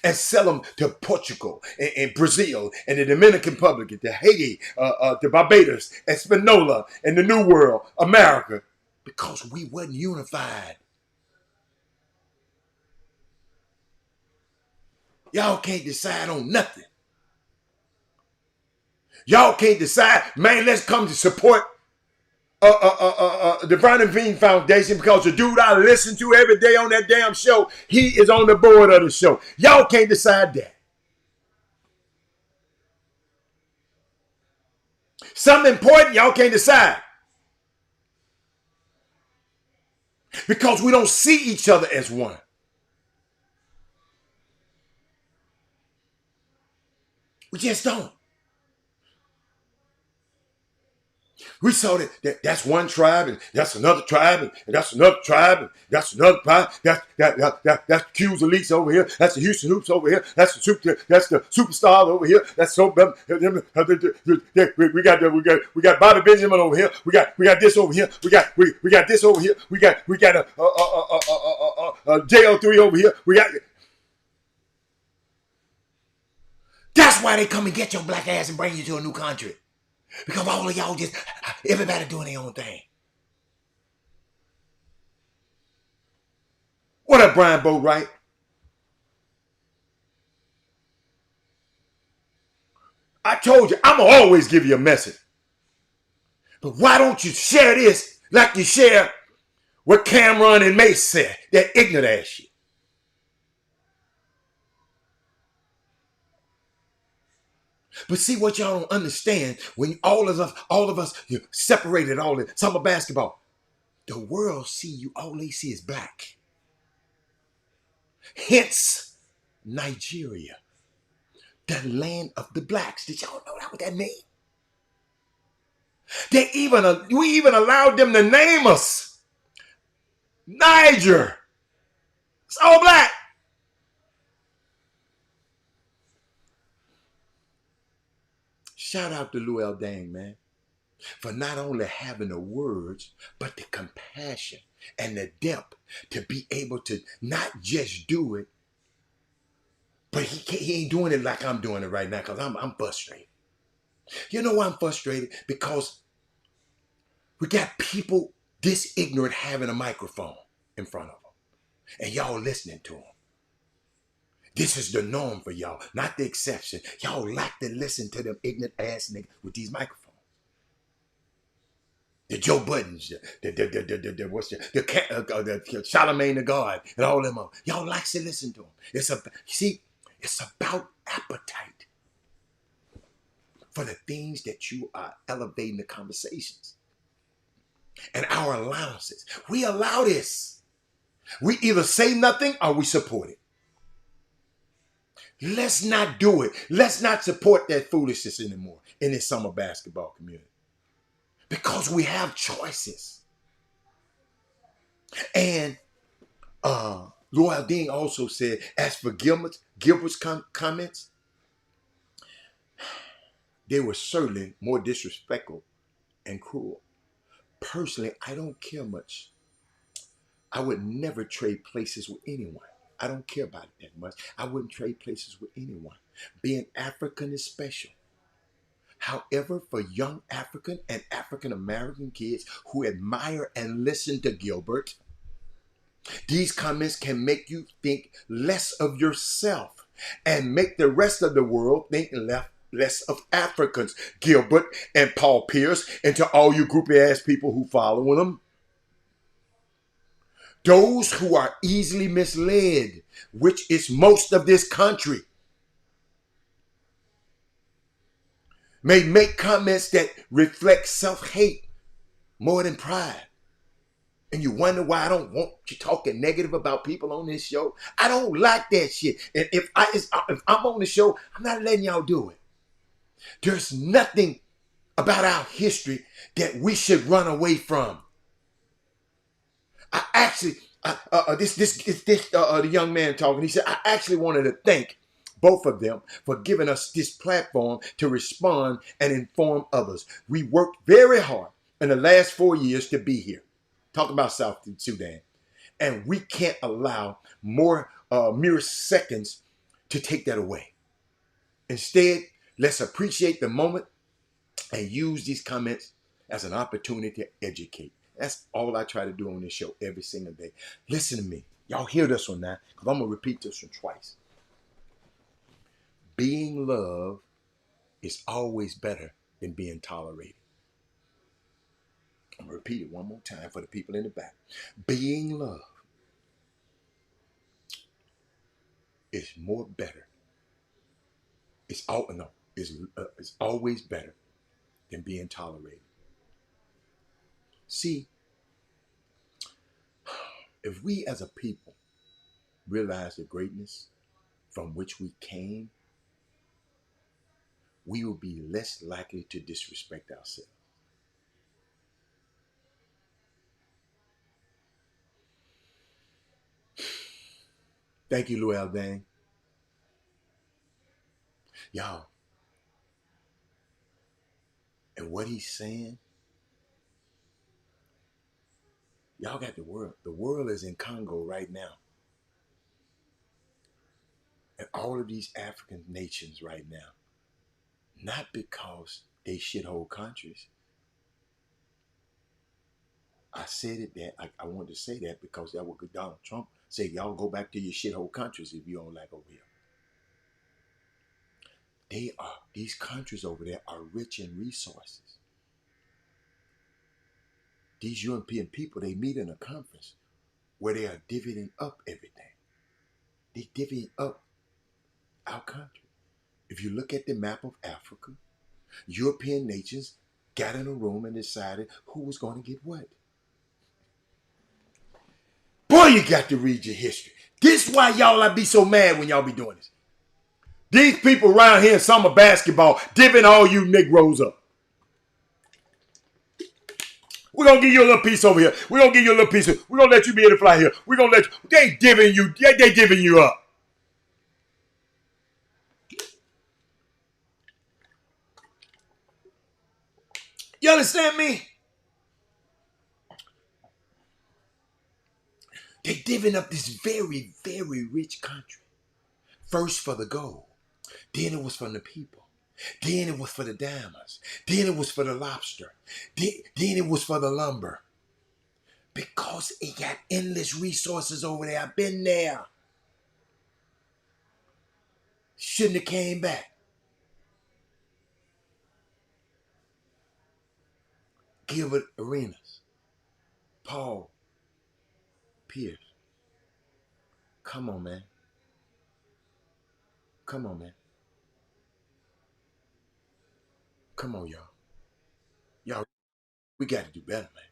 and sell them to Portugal and Brazil and the Dominican Republic, to Haiti, to Barbados, Espanola, and the New World, America, because we wasn't unified. Y'all can't decide on nothing. Y'all can't decide, man, let's come to support the Vernon Veen Foundation because the dude I listen to every day on that damn show, he is on the board of the show. Y'all can't decide that. Something important, y'all can't decide. Because we don't see each other as one. We just don't. We saw that's one tribe, and that's another tribe, and that's another tribe, and that's another tribe. That's the Q's Elites over here. That's the Houston Hoops over here. That's the Superstars over here. That's so we got Bobby Benjamin over here. We got this over here. We got this over here. We got a JO3 over here. We got. That's why they come and get your black ass and bring you to a new country. Because all of y'all just, everybody doing their own thing. What up, Brian Boatwright? I told you, I'm going to always give you a message. But why don't you share this like you share what Cameron and Mace said, that ignorant ass shit. But see what y'all don't understand, when all of us you separated all the summer basketball, the world see you, all they see is black. Hence, Nigeria, the land of the blacks. Did y'all know that what that means? We even allowed them to name us Niger. It's all black. Shout out to Lou Dang, man, for not only having the words, but the compassion and the depth to be able to not just do it, but he ain't doing it like I'm doing it right now, because I'm frustrated. You know why I'm frustrated? Because we got people this ignorant having a microphone in front of them, and y'all listening to them. This is the norm for y'all, not the exception. Y'all like to listen to them ignorant ass niggas with these microphones. The Joe Buttons, the Charlemagne the God, and all them. Y'all likes to listen to them. It's about appetite for the things that you are elevating the conversations and our allowances. We allow this. We either say nothing or we support it. Let's not do it. Let's not support that foolishness anymore in this summer basketball community, because we have choices. And Royal Dean also said, as for Gilbert's comments, they were certainly more disrespectful and cruel. Personally, I don't care much. I would never trade places with anyone. I don't care about it that much. I wouldn't trade places with anyone. Being African is special. However, for young African and African American kids who admire and listen to Gilbert, these comments can make you think less of yourself and make the rest of the world think less of Africans. Gilbert and Paul Pierce, and to all you groupie ass people who follow them. Those who are easily misled, which is most of this country, may make comments that reflect self-hate more than pride. And you wonder why I don't want you talking negative about people on this show. I don't like that shit. And if I'm on the show, I'm not letting y'all do it. There's nothing about our history that we should run away from. I actually, the young man talking, he said, I actually wanted to thank both of them for giving us this platform to respond and inform others. We worked very hard in the last 4 years to be here. Talk about South Sudan. And we can't allow more mere seconds to take that away. Instead, let's appreciate the moment and use these comments as an opportunity to educate. That's all I try to do on this show every single day. Listen to me. Y'all hear this one now, because I'm going to repeat this one twice. Being loved is always better than being tolerated. I'm going to repeat it one more time for the people in the back. Being loved is more better. It's always better than being tolerated. See, if we as a people realize the greatness from which we came, we will be less likely to disrespect ourselves. Thank you, Lou Alvin. Y'all, and what he's saying, y'all got the world. The world is in Congo right now. And all of these African nations right now, not because they shithole countries. I said it that I wanted to say that because that what Donald Trump said. Y'all go back to your shithole countries if you don't like over here. These countries over there are rich in resources. These European people, they meet in a conference where they are divvying up everything. They divvying up our country. If you look at the map of Africa, European nations got in a room and decided who was going to get what. Boy, you got to read your history. This is why y'all be so mad when y'all be doing this. These people around here in summer basketball divvying all you Negroes up. We're going to give you a little piece over here. We're going to give you a little piece. We're going to let you be able to fly here. We're going to let you. They divvying you. They divvying you up. You understand me? They divvying up this very, very rich country. First for the gold. Then it was from the people. Then it was for the diamonds. Then it was for the lobster. Then it was for the lumber. Because it got endless resources over there. I've been there. Shouldn't have came back. Gilbert Arenas. Paul Pierce. Come on, man. Come on, man. Come on, y'all. Y'all, we got to do better, man.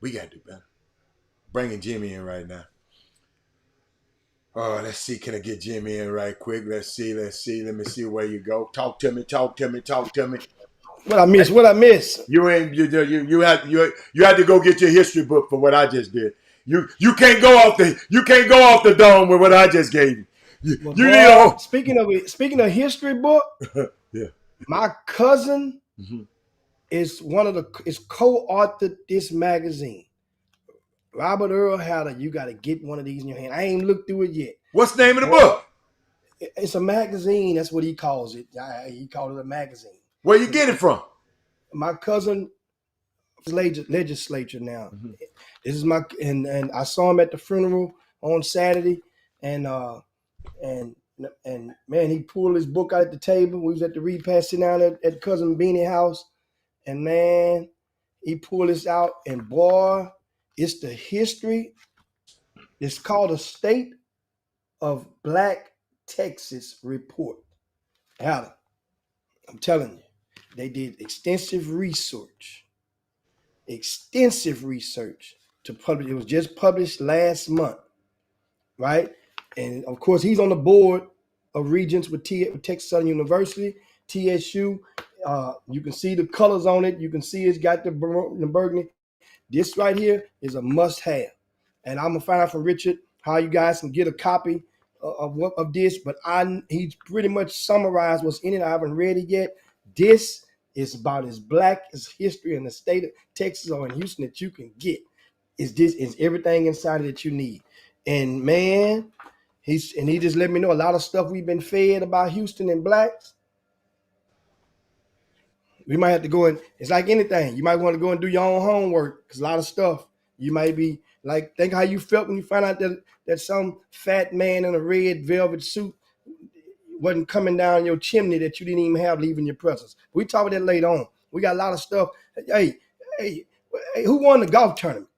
We got to do better. Bringing Jimmy in right now. Oh, let's see. Can I get Jimmy in right quick? Let's see. Let me see where you go. Talk to me. What I miss? What I miss? You had to go get your history book for what I just did. You can't go off the dome with what I just gave you. Well, You boy, need speaking of history book, yeah. my cousin Mm-hmm. is co-authored this magazine. Robert Earl Hatter, you got to get one of these in your hand. I ain't looked through it yet. What's the name of the Boy, book? it's a magazine. That's what he calls it. He called it a magazine. Where you get it from? My cousin legislature now. Mm-hmm. This is and I saw him at the funeral on Saturday, and man, he pulled his book out at the table. We was at the repast sitting down at cousin Beanie house, and man, he pulled this out, and boy, it's the history. It's called a State of Black Texas Report. Alan, I'm telling you, they did extensive research to publish. It was just published last month, right? And of course, he's on the board of regents with Texas Southern University, TSU. You can see the colors on it. You can see it's got the burgundy. This right here is a must-have. And I'm gonna find out from Richard how you guys can get a copy of this. But he's pretty much summarized what's in it. I haven't read it yet. This is about as black as history in the state of Texas or in Houston that you can get. Is everything inside of it that you need. And man, he just let me know a lot of stuff we've been fed about Houston and blacks. We might have to go and it's like anything. You might want to go and do your own homework because a lot of stuff you might be like, think how you felt when you found out that some fat man in a red velvet suit wasn't coming down your chimney that you didn't even have leaving your presence. We talk about that later on. We got a lot of stuff. Hey, who won the golf tournament?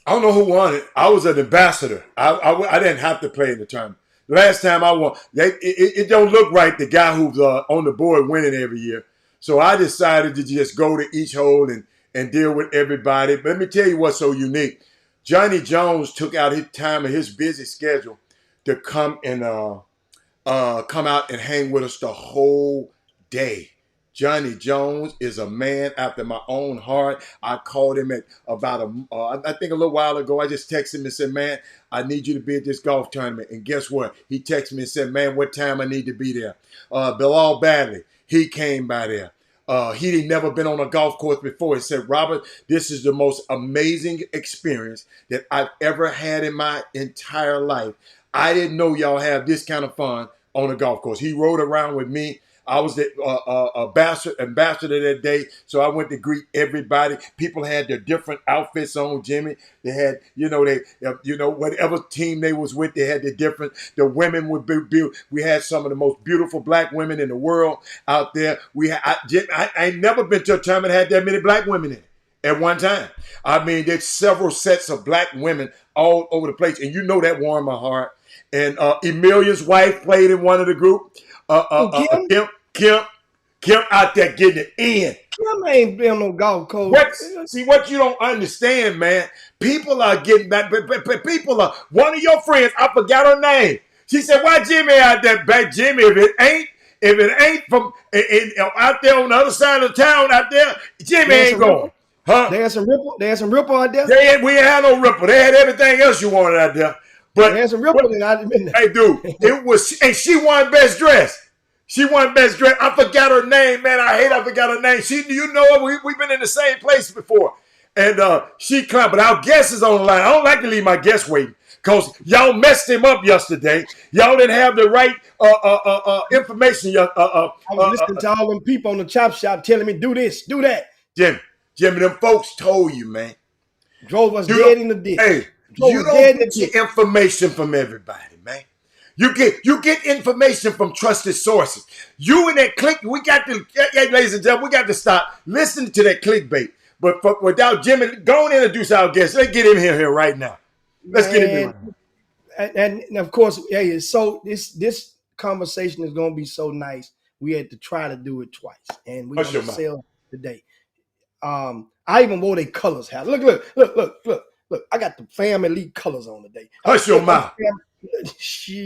I don't know who won it. I was an ambassador. I didn't have to play in the tournament. Last time I won, it don't look right. The guy who's on the board winning every year. So I decided to just go to each hole and deal with everybody. But let me tell you what's so unique. Johnny Jones took out his time of his busy schedule to come out and hang with us the whole day. Johnny Jones is a man after my own heart. I called him at about I think a little while ago. I just texted him and said, man, I need you to be at this golf tournament. And guess what? He texted me and said, man, what time I need to be there? Bilal Badley, he came by there. He'd never been on a golf course before. He said, Robert, this is the most amazing experience that I've ever had in my entire life. I didn't know y'all have this kind of fun on a golf course. He rode around with me. I was the ambassador that day, so I went to greet everybody. People had their different outfits on, Jimmy. They had, whatever team they was with, they had the different. The women would be. We had some of the most beautiful black women in the world out there. I ain't never been to a tournament that had that many black women in it at one time. I mean, there's several sets of black women all over the place, and that warmed my heart. And Emilia's wife played in one of the group. Kim out there getting it in. Kim ain't been on golf course. What you don't understand, man. People are getting back. But people are. One of your friends, I forgot her name. She said, "Why Jimmy out there, back Jimmy? If it ain't from out there on the other side of town out there, Jimmy ain't going." Huh? They had some ripple out there. We ain't had no ripple. They had everything else you wanted out there. But they had some ripple in out there. Hey, dude, it was, and she won best dress. She won best dress. I forgot her name, man. I forgot her name. We've been in the same place before. And she climbed, but our guest is on the line. I don't like to leave my guest waiting because y'all messed him up yesterday. Y'all didn't have the right information. I was listening to all them people on the Chop Shop telling me, do this, do that. Jimmy, them folks told you, man. Drove us dead in the ditch. Hey, you don't get your information from everybody, man. You get information from trusted sources. You and that click, ladies and gentlemen, we got to stop listening to that clickbait. But without Jimmy, go and introduce our guest. Let's get him here right now. Let's get him here. And of course, hey, so this conversation is going to be so nice. We had to try to do it twice, and we're going to sell today. I even wore their colors hat. Look. I got the family elite colors on today. Hush your mouth.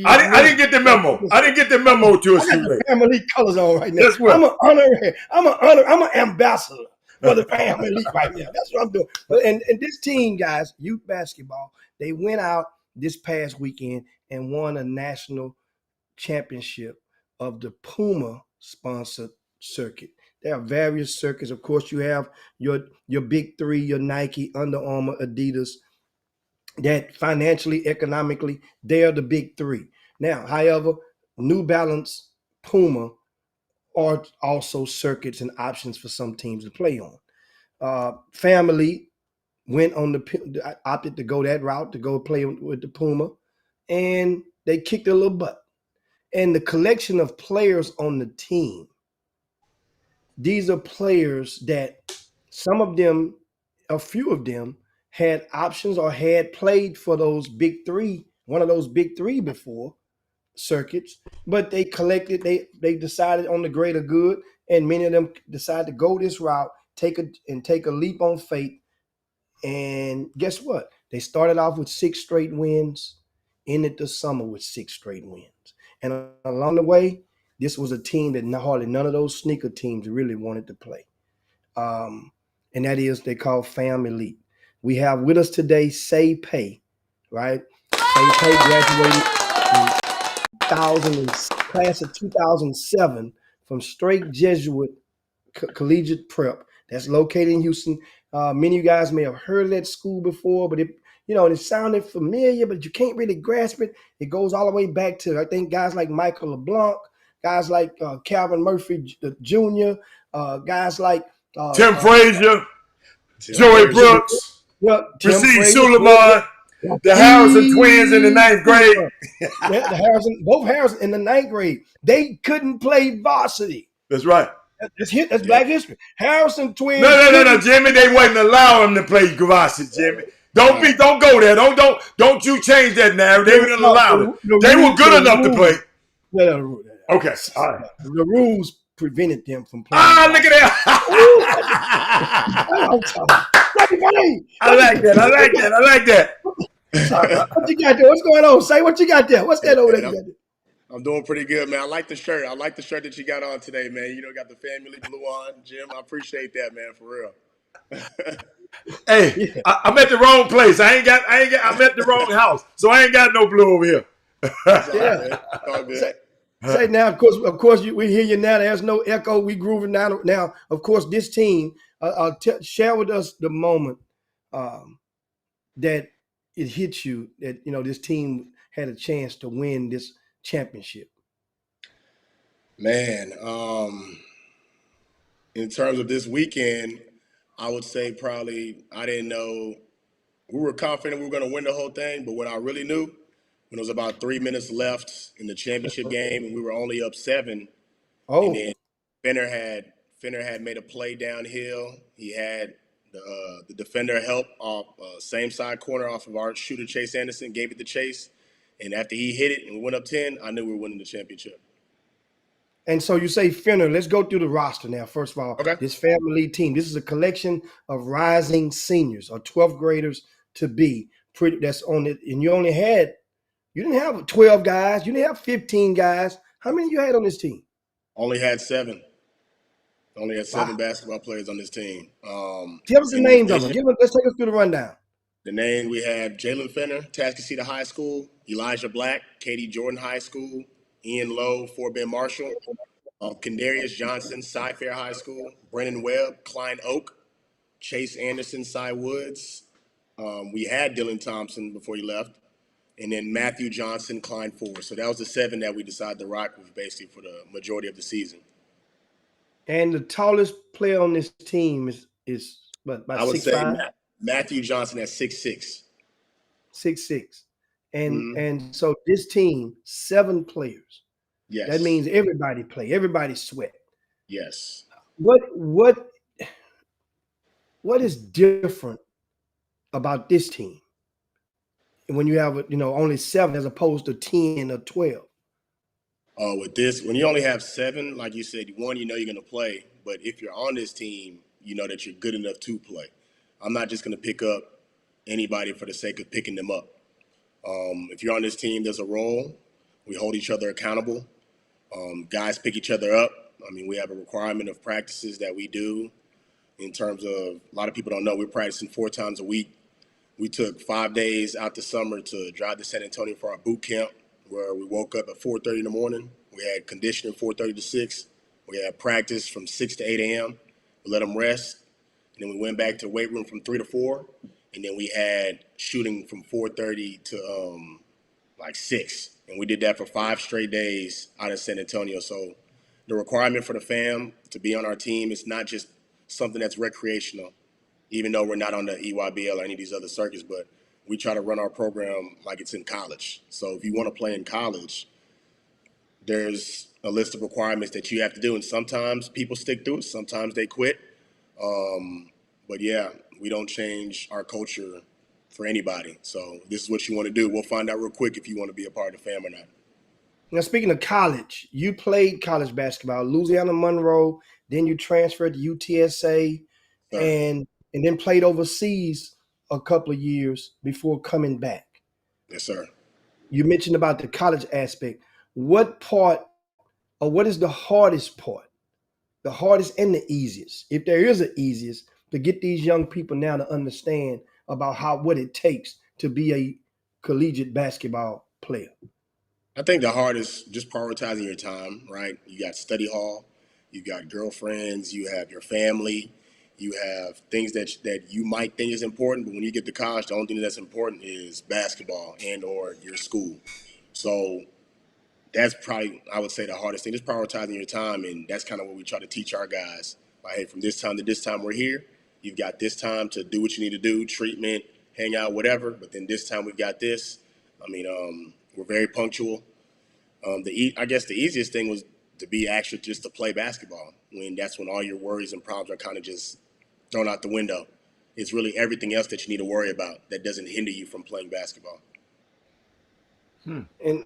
I didn't get the memo. I didn't get the memo to us. I got the family elite colors on right now. That's what. I'm an ambassador for the family elite right now. That's what I'm doing. And this team, guys, youth basketball, they went out this past weekend and won a national championship of the Puma sponsored circuit. There are various circuits. Of course, you have your big three, your Nike, Under Armour, Adidas, that financially, economically, they are the big three. Now, however, New Balance, Puma are also circuits and options for some teams to play on. Family went on opted to go that route, to go play with the Puma, and they kicked a little butt. And the collection of players on the team, these are players that some of them, a few of them, had options or had played for those big three, one of those big three before circuits, but they collected, they decided on the greater good, and many of them decided to go this route, take a leap on faith. And guess what? They started off with 6 straight wins, ended the summer with 6 straight wins. And along the way, this was a team that hardly none of those sneaker teams really wanted to play. And that is, they call Fam Elite. We have with us today Say Pay, right? Say Pay graduated in class of 2007 from Straight Jesuit Collegiate Prep. That's located in Houston. Many of you guys may have heard of that school before, but it sounded familiar, but you can't really grasp it. It goes all the way back to, I think, guys like Michael LeBlanc, guys like Calvin Murphy Jr., guys like Tim Frazier, Joey Brooks, Rasheed Suleiman, the Harrison twins in the 9th grade. Both Harrison in the 9th grade. They couldn't play varsity. That's right. That's Black history. Harrison twins. No, Jimmy. They wouldn't allow him to play varsity, Jimmy. Don't go there. Don't you change that narrative. They wouldn't allow it. They were good enough to play. Okay. All right. The rules prevented them from playing. Look at that. I like that. What you got there? What's going on? Say what you got there. What's that over there? I'm doing pretty good, man. I like the shirt. I like the shirt that you got on today, man. You know, got the family blue on, Jim. I appreciate that, man, for real. Hey, Yeah. I'm at the wrong place. I'm at the wrong house, so I ain't got no blue over here. It's all Yeah. good. It's all Say, good. say now, of course, we hear you now. There's no echo. We grooving now. Now, of course, this team. Share with us the moment um, that it hit you that this team had a chance to win this championship. Man, in terms of this weekend, I would say probably I didn't know we were confident we were going to win the whole thing, but what I really knew when it was about 3 minutes left in the championship game and we were only up seven, and Oh, then Fenner had Fenner had made a play downhill. He had the defender help off same side corner off of our shooter Chase Anderson, gave it to Chase, and after he hit it and we went up 10, I knew we were winning the championship. and so you say Fenner. Let's go through the roster now. First of all, Okay. this family team. This is a collection of rising seniors or 12th graders to be. Pretty. That's on it. And you didn't have 12 guys. You didn't have 15 guys. How many you had on this team? Only had seven. Only had Wow. seven basketball players on this team. Give us the In names of them. addition, Let's take us through the rundown. the name we have Jalen Fenner, Tascasita High School, Elijah Black, Katie Jordan High School, Ian Lowe, Fort Bend Marshall, Kendarius Johnson, Cy Fair High School, Brennan Webb, Klein Oak, Chase Anderson, Cy Woods. We had Dylan Thompson before he left, and then Matthew Johnson, Klein Forest. So that was the seven that we decided to rock with basically for the majority of the season. And the tallest player on this team is what, about I would six say five, Matthew Johnson at 6'6". 6'6", and Mm-hmm. and so this team 7 players. That Yes, means everybody play, everybody sweat. yes. What is different about this team when you have only 7 as opposed to 10 or 12? With this, when you only have seven, like you said, one, you know you're going to play. But if you're on this team, you know that you're good enough to play. I'm not just going to pick up anybody for the sake of picking them up. If you're on this team, there's a role. We hold each other accountable. Guys pick each other up. I mean, we have a requirement of practices that we do in terms of a lot of people don't know we're practicing 4 times a week. We took 5 days out the summer to drive to San Antonio for our boot camp, where we woke up at 4:30 in the morning. We had conditioning 4:30 to 6. We had practice from 6 to 8 a.m. We let them rest, and then we went back to the weight room from 3 to 4, and then we had shooting from 4:30 to like 6, and we did that for 5 straight days out of San Antonio. So the requirement for the fam to be on our team is not just something that's recreational, even though we're not on the EYBL or any of these other circuits, but we try to run our program like it's in college. So if you want to play in college, there's a list of requirements that you have to do, and sometimes people stick through it, sometimes they quit. But yeah, we don't change our culture for anybody. So this is what you want to do. We'll find out real quick if you want to be a part of the fam or not. Now, speaking of college, you played college basketball, Louisiana Monroe, then you transferred to UTSA, Sir. and then played overseas a couple of years before coming back. Yes, sir. You mentioned about the college aspect. What part, or what is the hardest part, the hardest and the easiest, if there is an easiest, to get these young people now to understand about what it takes to be a collegiate basketball player? I think the hardest just prioritizing your time, right? You got study hall, you got girlfriends, you have your family, you have things that you might think is important, but when you get to college, the only thing that's important is basketball and or your school. So that's probably I would say the hardest thing, just prioritizing your time, and that's kind of what we try to teach our guys. Like, hey, from this time to this time we're here. You've got this time to do what you need to do, treatment, hang out, whatever. But then this time we've got this. I mean, we're very punctual. I guess the easiest thing was to be actually just to play basketball. When that's when all your worries and problems are kind of just thrown out the window. It's really everything else that you need to worry about that doesn't hinder you from playing basketball. And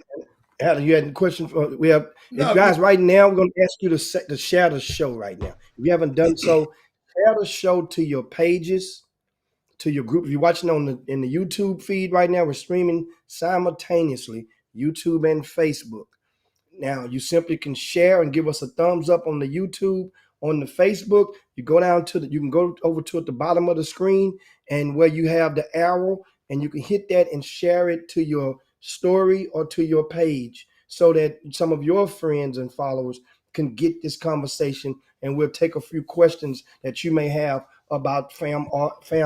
Adam, you had a question for we have if No, guys right now. I'm going to ask you to share the show right now. If you haven't done so, share the show to your pages, to your group. If you're watching in the YouTube feed right now, we're streaming simultaneously YouTube and Facebook. Now you simply can share and give us a thumbs up on the YouTube, on the Facebook. You go down to you can go over to at the bottom of the screen and where you have the arrow, and you can hit that and share it to your story or to your page so that some of your friends and followers can get this conversation, and we'll take a few questions that you may have about Fam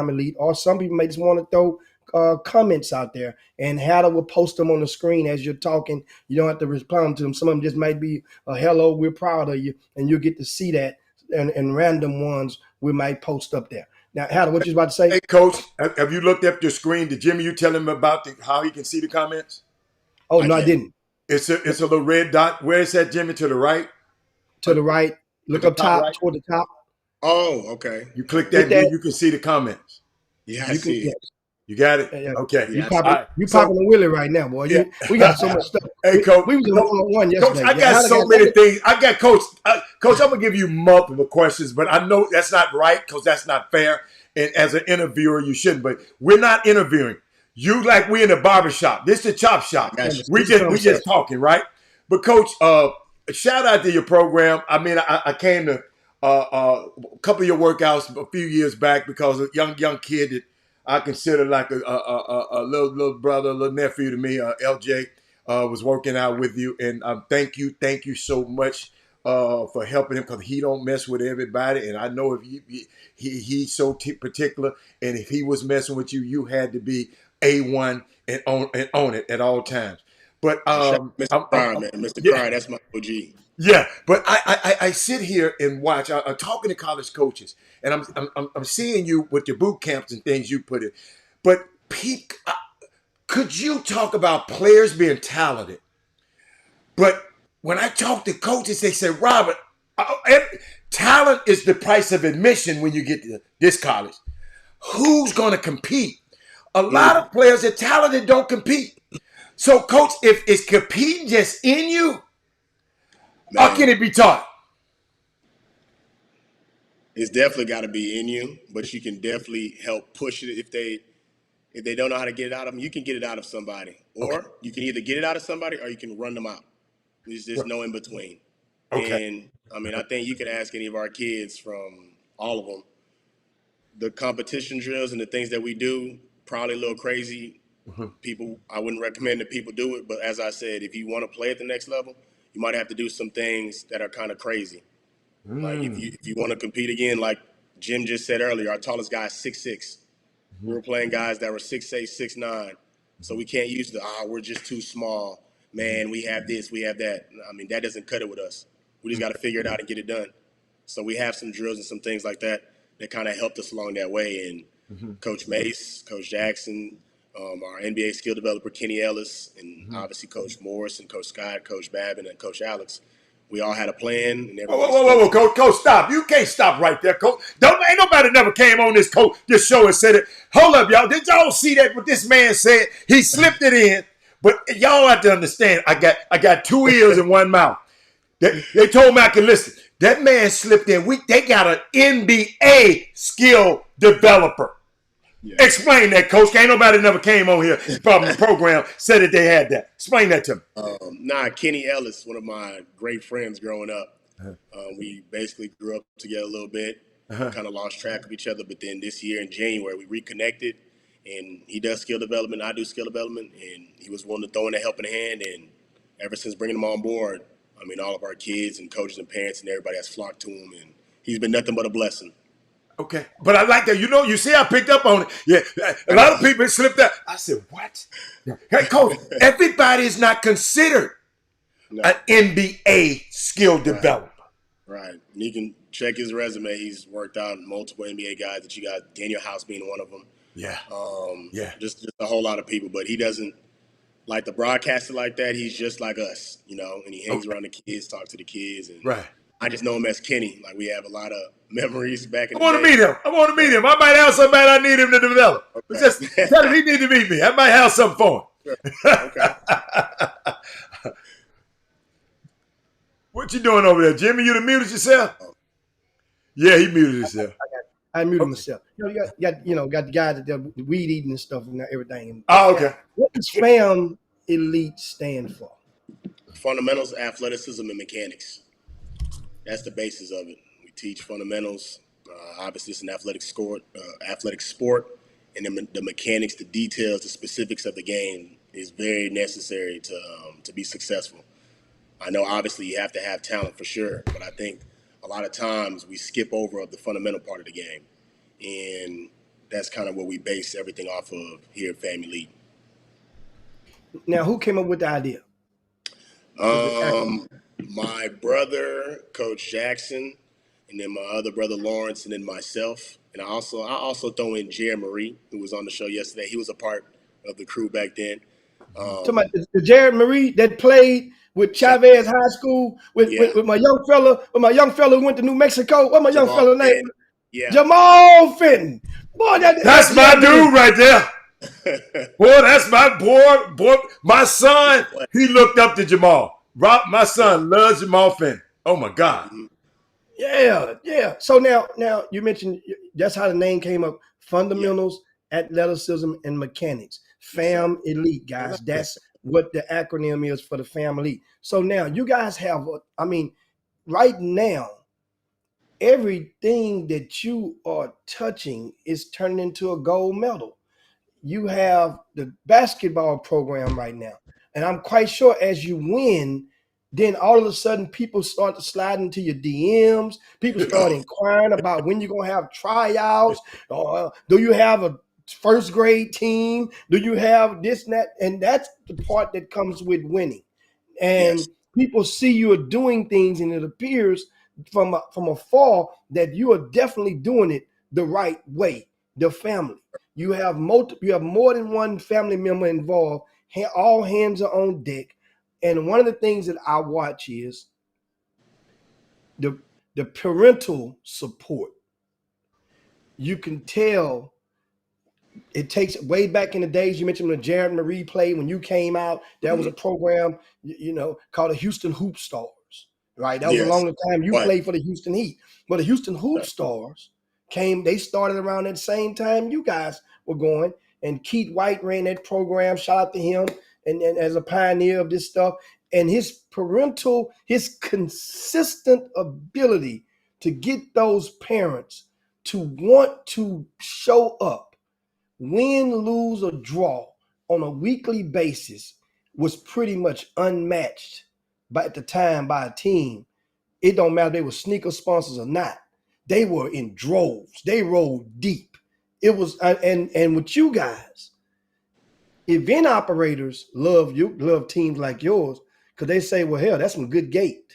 Elite, or some people may just want to throw comments out there, and Hatter will post them on the screen as you're talking. You don't have to respond to them. Some of them just might be a hello, we're proud of you, and you'll get to see that, and random ones we might post up there. Now, Hatter, what you about to say? Hey, Coach, have you looked up your screen? Did Jimmy, you tell him about how he can see the comments? Oh, I no, I can't. didn't. It's a little red dot. Where is that, Jimmy? To the right? To the right, look At the up top, right? toward the top. Oh, okay. You click Hit that, that. you can see the comments. Yeah, I You can, see yeah, it. You got it? yeah. Okay. You Yeah, popping, All right. you So, popping a willy right now, boy. yeah. We got so much stuff. Hey, Coach. We was in one Coach, yesterday. I got Hatter so many things. I got Coach. Coach, I'm gonna give you multiple questions, but I know that's not right because that's not fair. And as an interviewer, you shouldn't. But we're not interviewing. You like we in a barbershop. This is a chop I shop. got you. We just talking, right? But Coach, shout out to your program. I mean, I came to a couple of your workouts a few years back because a young kid that I consider like a little brother, a little nephew to me, LJ, was working out with you, and thank you so much for helping him because he don't mess with everybody, and I know if he's so particular, and if he was messing with you, you had to be A1 and own it at all times. But Shout out Mr. Cry, man. Mr. yeah. Cry, that's my OG. Yeah, but I sit here and watch. I'm talking to college coaches, and I'm seeing you with your boot camps and things you put in. But Pete, could you talk about players being talented? But when I talk to coaches, they say, Robert, talent is the price of admission when you get to this college. Who's going to compete? A lot of players that are talented don't compete. So, coach, if is competing just in you, Man, or can it be taught? it's definitely got to be in you, but you can definitely help push it if they don't know how to get it out of them. You can get it out of somebody, Okay. or you can either get it out of somebody or you can run them out. There's no in between. Okay. And I mean, I think you could ask any of our kids from all of them. The competition drills and the things that we do, probably a little crazy. People, I wouldn't recommend that people do it, but as I said, if you want to play at the next level, you might have to do some things that are kind of crazy. Like if you want to compete again, like Jim just said earlier, our tallest guy is 6'6". We were playing guys that were 6'8", 6'9". So we can't use we're just too small. Man, we have this, we have that. I mean, that doesn't cut it with us. We just got to figure it out and get it done. So we have some drills and some things like that kind of helped us along that way. And Coach Mace, Coach Jackson, our NBA skill developer Kenny Ellis, and obviously Coach Morris and Coach Scott, Coach Babin, and Coach Alex. We all had a plan. And Whoa, Coach, stop. You can't stop right there, Coach. Ain't nobody never came on this show and said it. Hold up, y'all. Did y'all see that what this man said? He slipped it in. But y'all have to understand, I got two ears and one mouth. They told me I can listen. That man slipped in. They got an NBA skill developer. Yeah. Explain that, Coach. Ain't nobody never came on here from the program said that they had that. Explain that to me. Kenny Ellis, one of my great friends growing up. We basically grew up together a little bit. Kind of lost track of each other, but then this year in January we reconnected, and he does skill development. I do skill development, and he was willing to throw in a helping hand. And ever since bringing him on board, I mean, all of our kids and coaches and parents and everybody has flocked to him, and he's been nothing but a blessing. Okay. But I like that. You see, I picked up on it. Yeah. A lot of people slipped up. I said, what? Hey, Coach, everybody is not considered an NBA skill developer. Right. And you can check his resume. He's worked out multiple NBA guys that you got, Daniel House being one of them. Yeah. Just a whole lot of people. But he doesn't like the broadcaster like that. He's just like us, and he hangs around the kids, talk to the kids. And right. I just know him as Kenny. Like, we have a lot of memories back in the day. I want to meet him. I might have somebody I need him to develop. Okay. Just tell him he need to meet me. I might have something for him. Sure. Okay. What you doing over there, Jimmy? You done muted yourself? Yeah, he muted himself. I muted myself. You got the guy that does weed eating and stuff and everything. Oh, okay. What does Fam Elite stand for? Fundamentals, athleticism, and mechanics. That's the basis of it. We teach fundamentals. Obviously, it's an athletic sport, and the mechanics, the details, the specifics of the game is very necessary to be successful. I know obviously you have to have talent for sure, but I think a lot of times we skip over the fundamental part of the game, and that's kind of what we base everything off of here at Family League. Now, who came up with the idea of the acronym? My brother, Coach Jackson, and then my other brother Lawrence, and then myself. And I also throw in Jerry Marie, who was on the show yesterday. He was a part of the crew back then. Talking about the Jared Marie that played with Chop, Chavez High School with, yeah, with my young fella, who went to New Mexico. What my young Jamal fella name? Fenton. Yeah. Jamal Fenton. Boy, That's my dude right there. Boy, that's my boy. My son, he looked up to Jamal. My son loves Jamal Fenton. Oh my God. Yeah. So now you mentioned that's how the name came up. Fundamentals, athleticism, and mechanics. Fam Elite, guys. That's what the acronym is for the Fam Elite. So now you guys have, right now, everything that you are touching is turning into a gold medal. You have the basketball program right now. And I'm quite sure as you win, then all of a sudden people start to slide into your DMs. People start inquiring about when you're going to have tryouts. Do you have a first grade team? Do you have this and that? And that's the part that comes with winning. And Yes. people see you are doing things, and it appears from afar that you are definitely doing it the right way. The family. You have more than one family member involved. All hands are on deck. And one of the things that I watch is the parental support. You can tell it takes way back in the days. You mentioned the Jared Marie play when you came out. There was a program, called the Houston Hoop Stars. Right, that was a Yes. long time you Right. played for the Houston Heat. But the Houston Hoop Stars they started around that same time you guys were going. And Keith White ran that program. Shout out to him and as a pioneer of this stuff. And his consistent ability to get those parents to want to show up, win, lose, or draw on a weekly basis was pretty much unmatched at the time by a team. It don't matter if they were sneaker sponsors or not. They were in droves. They rolled deep. It was and with you guys, event operators love teams like yours because they say, well, hell, that's some good gate.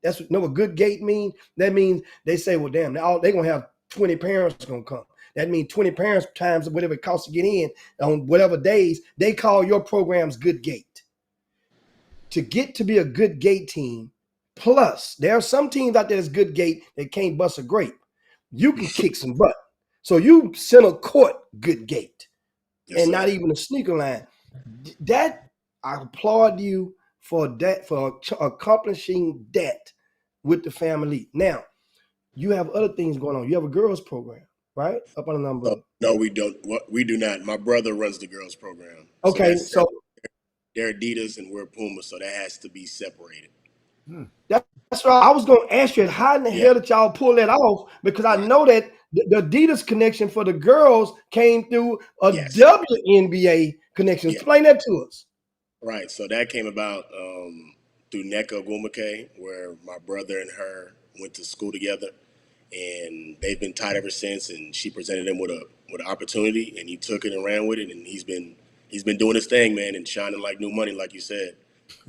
That's what good gate means. That means they say, well, damn, they're gonna have 20 parents gonna come. That means 20 parents times whatever it costs to get in on whatever days. They call your programs good gate. To get to be a good gate team, plus there are some teams out there that's good gate that can't bust a grape. You can kick some butt. So you center court good gate. Yes, and sir. not even a sneaker line. That I applaud you for that, for accomplishing that with the family. Now, you have other things going on. You have a girls program, right? Up on the number. No, we don't. We do not. My brother runs the girls program. Okay, so they're Adidas and we're Puma, so that has to be separated. That's right. I was going to ask you how in the hell did y'all pull that off? Because I know that the Adidas connection for the girls came through a WNBA connection. Explain that to us. Right. So that came about through Nneka Ogwumike, where my brother and her went to school together, and they've been tight ever since. And she presented him with an opportunity, and he took it and ran with it, and he's been doing his thing, man, and shining like new money, like you said.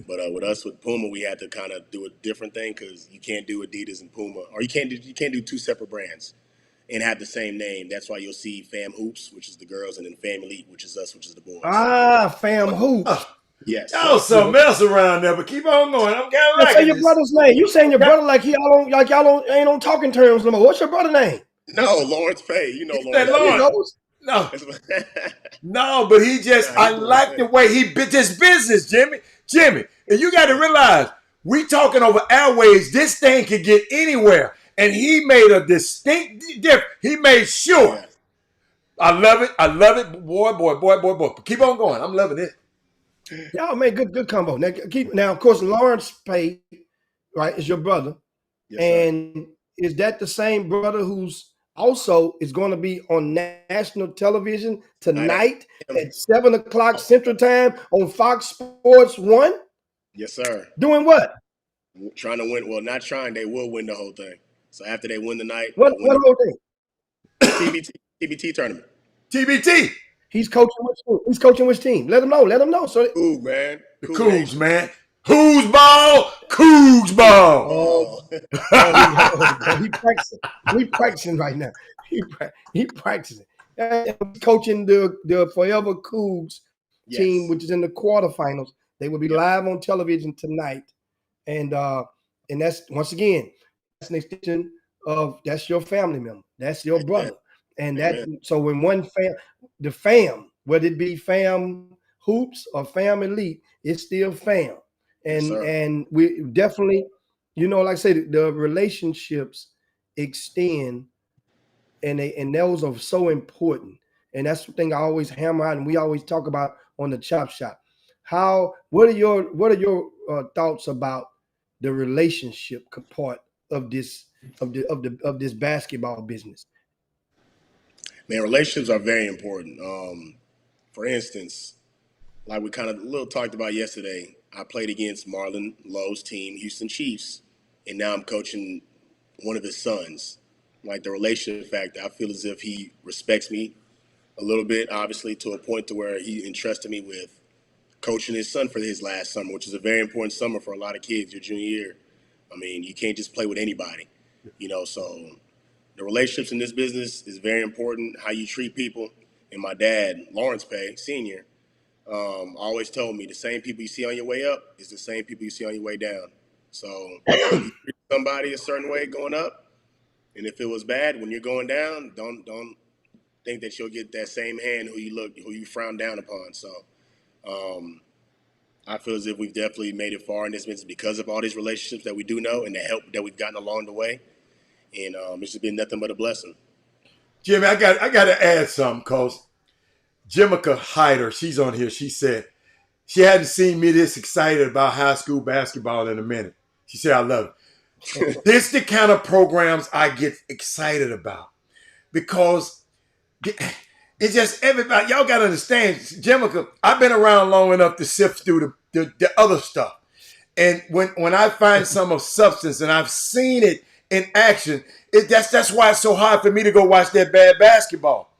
But with Puma, we had to kind of do a different thing because you can't do Adidas and Puma, or you can't do two separate brands and have the same name. That's why you'll see Fam Hoops, which is the girls, and then Fam Elite, which is us, which is the boys. Fam Hoops. Yes. Y'all some mess around there, but keep on going. I'm kind of like say your brother's name. You saying your brother like y'all ain't on talking terms no more. What's your brother's name? No, Lawrence Pay. You know Lawrence. No, but he just, I like the way he bit this business, Jimmy. And you got to realize, we talking over airways, this thing could get anywhere. And he made a distinct difference. He made sure. Yeah. I love it. Boy. Keep on going. I'm loving it. Yeah, man, good combo. Now, of course, Lawrence Pay, right, is your brother, Yes, sir. and is that the same brother who's also is going to be on national television Night at tonight 8 p.m. at 7 o'clock Central Time on Fox Sports One? Yes, sir. Doing what? Trying to win. Well, not trying. They will win the whole thing. So after they win the night, What they'll win what whole thing? the TBT tournament. TBT. He's coaching which team? He's coaching which team? Let him know. Let him know. So Cool, man. The Cool Cougs, Nation. man. Who's ball? Cougs Cool ball. oh, ball. he practicing. He practicing right now. He practicing. He's coaching the Forever Cougs team, Yes. which is in the quarterfinals. They will be Yep. live on television tonight, and that's once again that's an extension of that's your family member, that's your Amen. brother, and that Amen. so when the fam, whether it be fam hoops or fam elite, it's still fam, Yes, and sir. and we definitely, like I said, the relationships extend, and those are so important. And that's the thing I always hammer out, and we always talk about on the Chop Shop. What are your thoughts about the relationship part of this basketball business? Man, relationships are very important. For instance, like we kind of a little talked about yesterday, I played against Marlon Lowe's team, Houston Chiefs, and now I'm coaching one of his sons. Like the relationship factor, I feel as if he respects me a little bit, obviously, to a point to where he entrusted me with coaching his son for his last summer, which is a very important summer for a lot of kids, your junior year. I mean, you can't just play with anybody, so the relationships in this business is very important, how you treat people. And my dad, Lawrence Pay, senior, always told me the same people you see on your way up is the same people you see on your way down. So if you treat somebody a certain way going up, and if it was bad when you're going down, don't think that you'll get that same hand who you frown down upon. So um, I feel as if we've definitely made it far in this business because of all these relationships that we do know and the help that we've gotten along the way. And it's just been nothing but a blessing. Jimmy, I got to add something because Jimica Hyder, she's on here. She said she hadn't seen me this excited about high school basketball in a minute. She said, I love it. This the kind of programs I get excited about because it's just everybody. Y'all got to understand, Jimica, I've been around long enough to sift through the other stuff. And when I find some of substance and I've seen it in action, that's why it's so hard for me to go watch that bad basketball.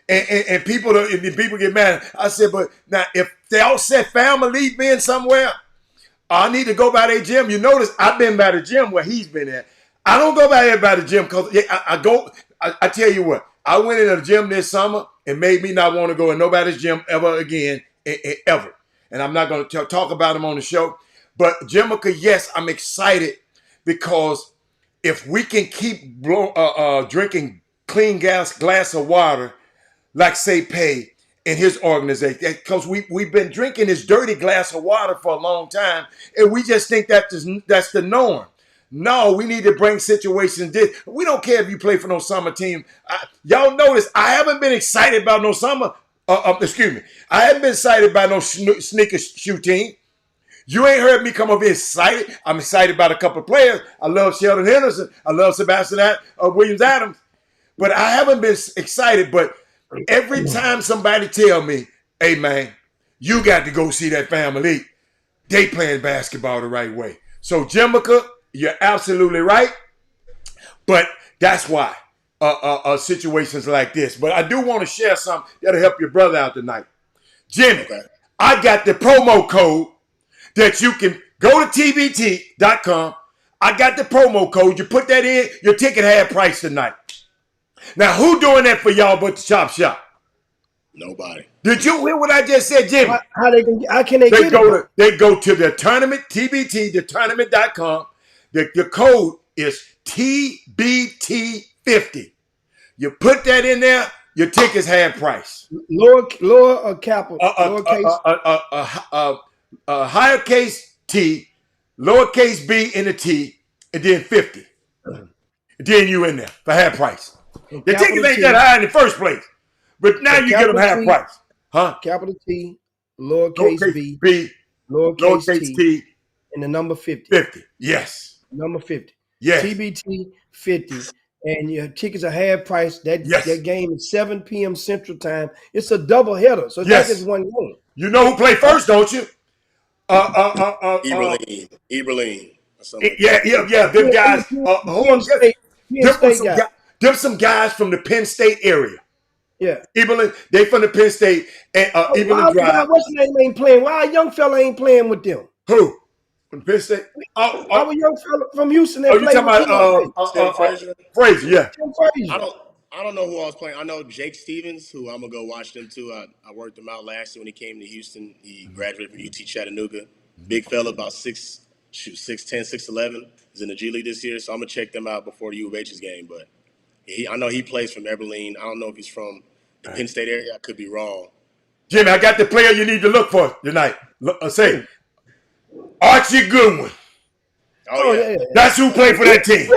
And people get mad. I said, but now if they all said family being somewhere, I need to go by their gym. You notice I've been by the gym where he's been at. I don't go by everybody's gym because I go. I tell you what, I went into the gym this summer and made me not want to go in nobody's gym ever again, ever. And I'm not going to talk about him on the show. But Jimica, yes, I'm excited because if we can keep drinking clean glass of water like say Pay in his organization, because we've been drinking this dirty glass of water for a long time, and we just think that's the norm. No, we need to bring situations. We don't care if you play for no summer team. Y'all notice I haven't been excited about no summer. Excuse me, I haven't been excited by no sneaker shoe team. You ain't heard me come up here excited. I'm excited about a couple of players. I love Sheldon Henderson. I love Sebastian Williams Adams. But I haven't been excited. But every time somebody tell me, hey, man, you got to go see that family, they playing basketball the right way. So, Jimica, you're absolutely right. But that's why situations like this. But I do want to share something that'll help your brother out tonight. Jimmy, Okay. I got the promo code that you can go to tbt.com. I got the promo code. You put that in, your ticket half price tonight. Now, who doing that for y'all but the Chop Shop? Nobody. Did you hear what I just said, Jimmy? How can they get it? They go to the tournament, TBT, the tournament.com. The code is TBT50. You put that in there, your ticket's half price. Lower or capital? Lowercase. Higher case T, lowercase b in the T, and then 50. And then you in there for half price. The tickets ain't that high in the first place, but now you get them half price. Huh? Capital T, lowercase lowercase b, b, lowercase lowercase t, t, and the number 50. 50. Yes. Number 50. Yes. TBT 50. And your tickets are half price. That Yes. game is 7 p.m. Central Time. It's a double header. So it's not just Yes. one game. You know who played Right? first, don't you? Uh, uh, uh, uh, uh, Eberlein, or something like yeah, that. yeah, yeah. Them guys. Who Penn was this? State, Penn Them was State some guy. guys. Them some guys from the Penn State area. Yeah. Evelyn, they from the Penn State and Why Evelyn the guy, Drive. what's his name ain't playing? Why a young fella ain't playing with them? Who? From Penn State? Oh, Our oh, young fella from Houston that oh, you played talking with about TJ. Tim Frazier. Fraser? Yeah. Tim I Frazier. don't I don't know who I was playing. I know Jake Stevens, who I'm gonna go watch them too. I worked him out last year when he came to Houston. He graduated from UT Chattanooga. Big fella, about 6'10", 6'11". He's in the G League this year, so I'm gonna check them out before the U of H's game. But I know he plays from Eberlean. I don't know if he's from the Penn State area. I could be wrong. Jimmy, I got the player you need to look for tonight. Say Archie Goodwin. Oh yeah. That's who played for that team.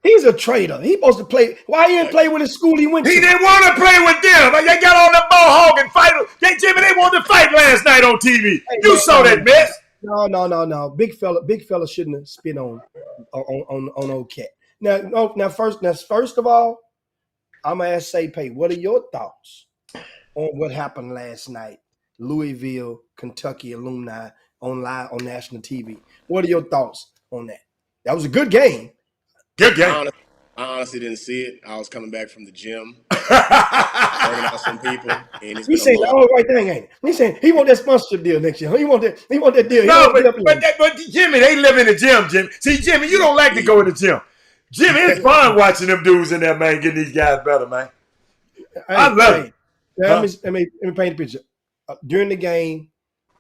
He's a traitor. He's supposed to play. Why he didn't play with his school he went He to? didn't want to play with them. They got on the ball hog and fight. Jimmy, they wanted to fight last night on TV. Hey, You man, saw that mess. No. Big fella shouldn't have spit on old cat. Now first of all, I'm gonna ask Say what are your thoughts on what happened last night? Louisville, Kentucky alumni on national TV. What are your thoughts on that? That was a good game. Good game. I honestly didn't see it. I was coming back from the gym, working out some people, and it's He been a saying the long. all right thing, ain't it? He saying he want that sponsorship deal next year. He want that deal. No, but Jimmy, they live in the gym, Jimmy. See, Jimmy, you don't like to go in the gym. Jimmy, it's fun watching them dudes in there, man, getting these guys better, man. I love it. Let me paint a picture. During the game,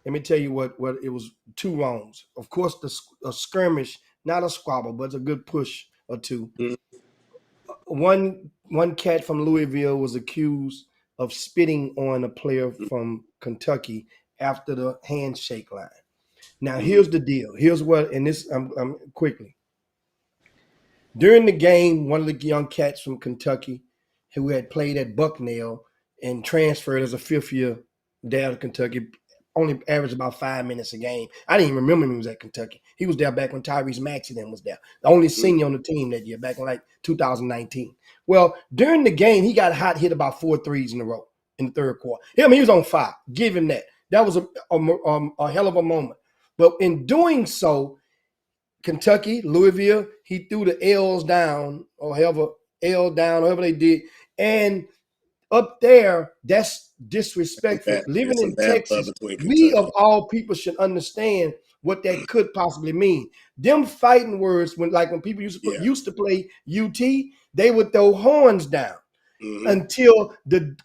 let me tell you what it was two wrongs. Of course, a skirmish, not a squabble, but it's a good push or two. Mhm. One cat from Louisville was accused of spitting on a player from Kentucky after the handshake line. Now, here's the deal. Here's what, and this I'm quickly. During the game, one of the young cats from Kentucky who had played at Bucknell and transferred as a fifth year down to Kentucky, only averaged about 5 minutes a game. I didn't even remember him was at Kentucky. He was there back when Tyrese Maxey then was there. The only senior on the team that year, back in like 2019. Well, during the game, he got hot, hit about 4 threes in a row in the third quarter. He was on fire. Give him that. That was a hell of a moment. But in doing so, Kentucky, Louisville, he threw the L's down, or however they did. And up there, that's disrespectful. Living There's some in bad blood Texas, between we of Kentucky. all people should understand what that could possibly mean. Them fighting words, when people used to play UT, they would throw horns down until the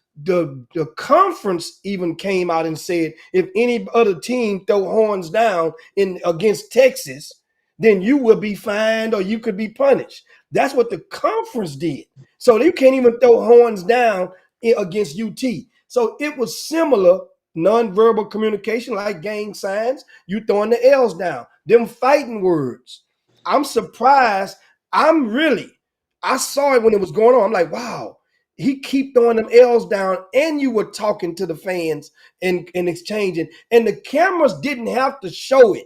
conference even came out and said, if any other team throw horns down against Texas, then you will be fined or you could be punished. That's what the conference did. So you can't even throw horns down against UT. So it was similar nonverbal communication, like gang signs. You throwing the L's down. Them fighting words. I'm surprised. I saw it when it was going on. I'm like, wow. He keep throwing them L's down, and you were talking to the fans and exchanging. And the cameras didn't have to show it.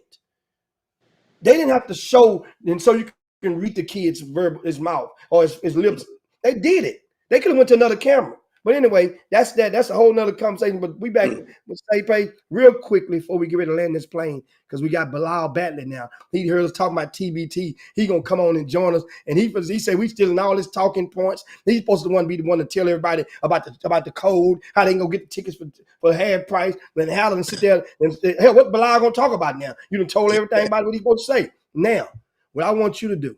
They didn't have to show, and so you can read the kid's his mouth or his lips. They did it. They could have went to another camera. But anyway, that's that. That's a whole nother conversation. But we back with Stay real quickly before we get ready to land this plane, because we got Bilal Batley now. He heard us talking about TBT. He gonna come on and join us. And he said we still in all his talking points. He's supposed to be the one to tell everybody about the code, how they can go get the tickets for half price. Then Hallen sit there and say, hell, what Bilal gonna talk about now? You done told everything about what he's supposed to say. Now, what I want you to do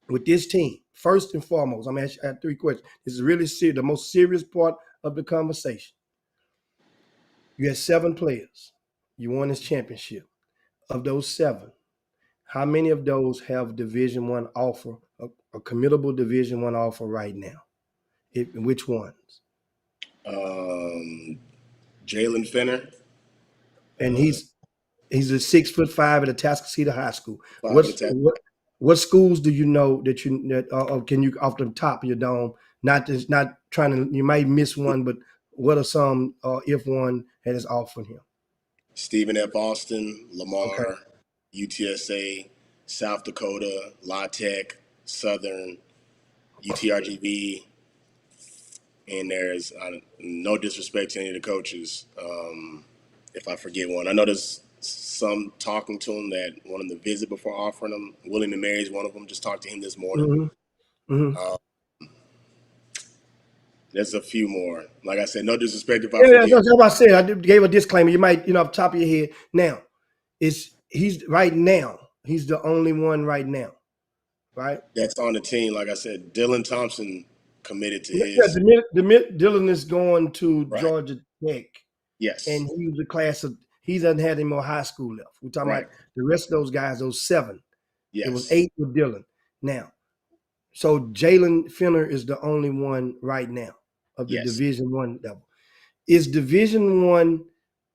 with this team, first and foremost, I'm going to ask you 3 questions. This is really serious, the most serious part of the conversation. You had 7 players. You won this championship. Of those 7, how many of those have Division I offer, a committable Division I offer right now? Which ones? Jalen Fenner. And he's a 6'5" at Atascocita High School. What schools do you know that can you off the top of your dome? Not trying to, you might miss one, but what are some if one has offered him? Stephen F. Austin, Okay. Lamar, UTSA, South Dakota, La Tech, Southern, UTRGV, and there's no disrespect to any of the coaches. If I forget one, I know there's some talking to him that wanted to visit before offering him. William and Mary's one of them. Just talked to him this morning. Mm-hmm. Mm-hmm. There's a few more. Like I said, no disrespect if I Yeah, forget. that's what I said. Gave a disclaimer. You might, off the top of your head. Now, he's right now. He's the only one right now, right? That's on the team. Like I said, Dylan Thompson committed to Yeah, his Dylan is going to right. Georgia Tech, Yes. and he was a class of. He doesn't have any more high school left. We're talking Right. about the rest of those guys. Those 7. It was Yes. 8 with Dylan. Now, so Jalen Finner is the only one right now of the Yes. Division One level. Is Division One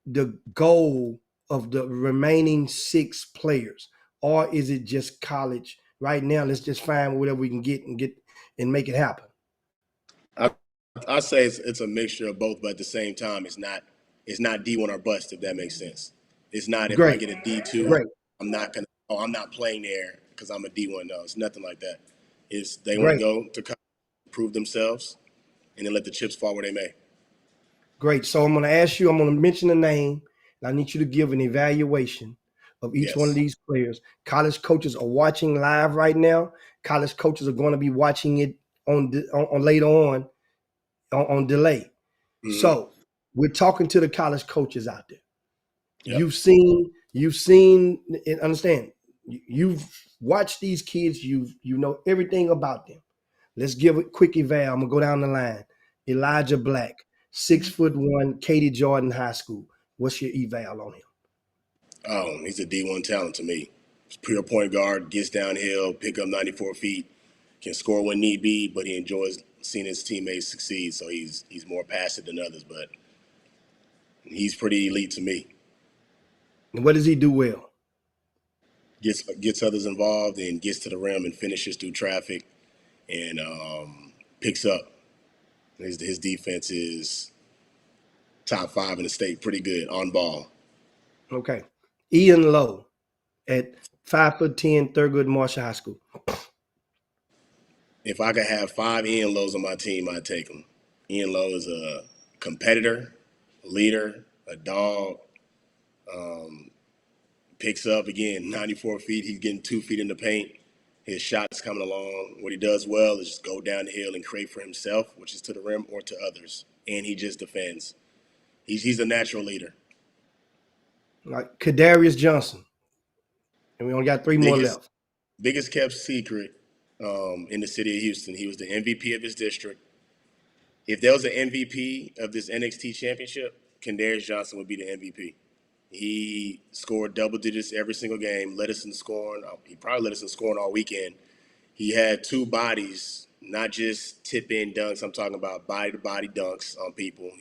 the goal of the remaining 6 players, or is it just college right now? Let's just find whatever we can get and make it happen. I I say it's a mixture of both, but at the same time, it's not D1 or bust if that makes sense. It's not if I Great, get a D2, great, I'm not playing there because I'm a D1. No, it's nothing like that. It's they want to great, go to college, prove themselves, and then let the chips fall where they may. great. So I'm going to ask you. I'm going to mention a name, and I need you to give an evaluation of each one of Yes. these players. College coaches are watching live right now. College coaches are going to be watching it on later on delay. Hmm. So we're talking to the college coaches out there. Yep. You've seen and understand. You've watched these kids. You know everything about them. Let's give a quick eval. I'm gonna go down the line. Elijah Black, 6'1", Katy Jordan High School. What's your eval on him? Oh, he's a D1 talent to me. He's pure point guard, gets downhill, pick up 94 feet, can score when need be, but he enjoys seeing his teammates succeed. So he's more passive than others, but he's pretty elite to me. And what does he do well? Gets others involved and gets to the rim and finishes through traffic and picks up. His defense is top 5 in the state, pretty good on ball. Okay. Ian Lowe at 5'10", Thurgood Marshall High School. If I could have 5 Ian Lowe's on my team, I'd take him. Ian Lowe is a competitor, a leader, a dog. Picks up again, 94 feet. He's getting 2 feet in the paint. His shot's coming along. What he does well is just go down the hill and create for himself, which is to the rim or to others. And he just defends. He's a natural leader. Like Kadarius Johnson. And we only got 3 more Biggest left. biggest kept secret in the city of Houston. He was the MVP of his district. If there was an MVP of this NXT championship, Kadarius Johnson would be the MVP. He scored double digits every single game, led us in scoring. He probably led us in scoring all weekend. He had 2 bodies, not just tip in dunks. I'm talking about body to body dunks on people.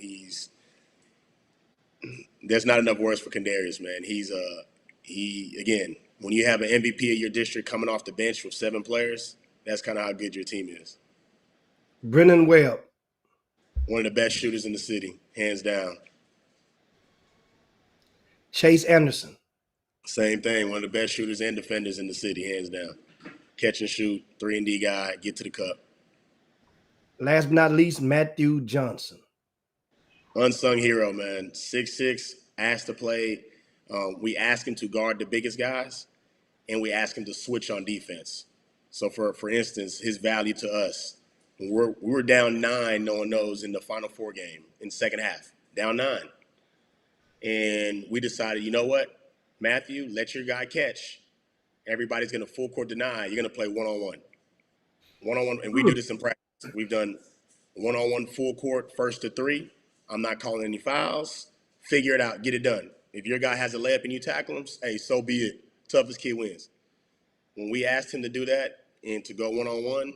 There's not enough words for Kadarius, man. He again, when you have an MVP of your district coming off the bench with 7 players, that's kind of how good your team is. Brennan Webb. One of the best shooters in the city, hands down. Chase Anderson. Same thing, one of the best shooters and defenders in the city, hands down. Catch and shoot, 3-and-D guy, get to the cup. Last but not least, Matthew Johnson. Unsung hero, man. 6'6", asked to play. We ask him to guard the biggest guys, and we ask him to switch on defense. So, for instance, his value to us, we were down 9, no one knows, in the Final Four game in the second half, down 9. And we decided, you know what, Matthew, let your guy catch. Everybody's going to full court deny. You're going to play one-on-one. One-on-one, and we do this in practice. We've done one-on-one full court, 1st to 3. I'm not calling any fouls. Figure it out. Get it done. If your guy has a layup and you tackle him, hey, so be it. Toughest kid wins. When we asked him to do that and to go one-on-one,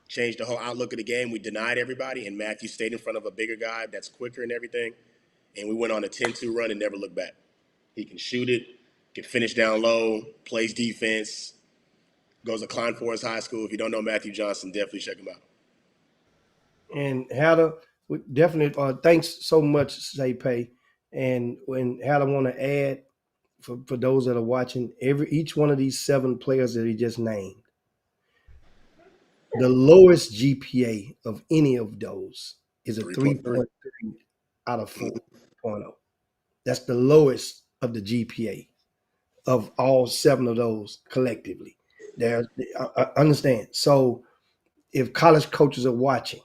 change the whole outlook of the game, we denied everybody, and Matthew stayed in front of a bigger guy that's quicker and everything, and we went on a 10-2 run and never looked back. He can shoot it, can finish down low, plays defense, goes to Klein Forest High School. If you don't know Matthew Johnson, definitely check him out. And Hatter, definitely thanks so much, Say Pay. And Hal, I want to add for those that are watching, each one of these 7 players that he just named, the lowest GPA of any of those is a 3.3. 3.3 out of 4.0. That's the lowest of the GPA of all 7 of those collectively. There, I understand. So if college coaches are watching,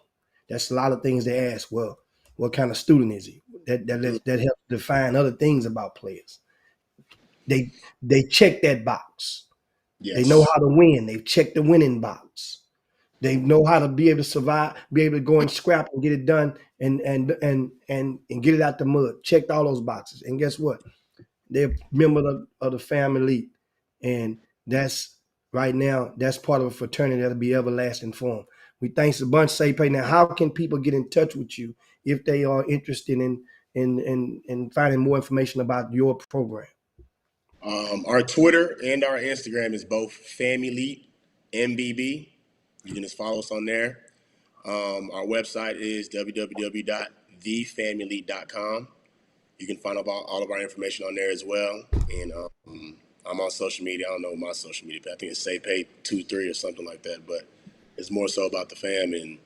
that's a lot of things they ask. Well, what kind of student is he? That helps define other things about players. They they check that box. They know Yes. how to win. They've checked the winning box. They know how to be able to survive, be able to go and scrap and get it done and get it out the mud. Checked all those boxes. And guess what? They're a member of the family elite. And that's right now, that's part of a fraternity that'll be everlasting for them. We thanks a bunch, say pay. Now, how can people get in touch with you if they are interested in finding more information about your program? Our Twitter and our Instagram is both Family MBB. You can just follow us on there. Our website is www.thefamily.com. You can find all of our information on there as well. And I'm on social media. I don't know my social media. I think it's SayPay23 or something like that. But it's more so about the fam. And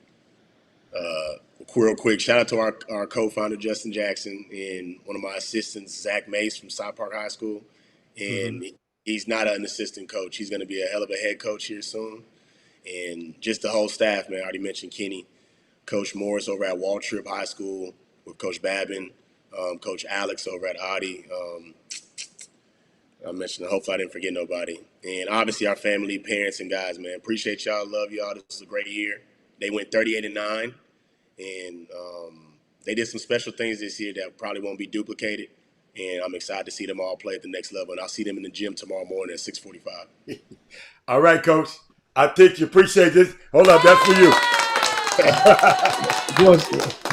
real quick, shout out to our co-founder, Justin Jackson, and one of my assistants, Zach Mace from South Park High School. And he's not an assistant coach. He's going to be a hell of a head coach here soon. And just the whole staff, man. I already mentioned Kenny, Coach Morris over at Waltrip High School with Coach Babin, Coach Alex over at Audi. I mentioned, hopefully I didn't forget nobody. And obviously our family, parents, and guys, man. Appreciate y'all. Love y'all. This is a great year. They went 38-9, and they did some special things this year that probably won't be duplicated. And I'm excited to see them all play at the next level. And I'll see them in the gym tomorrow morning at 6:45. All right, Coach. I think you appreciate this. Hold up, that's for you.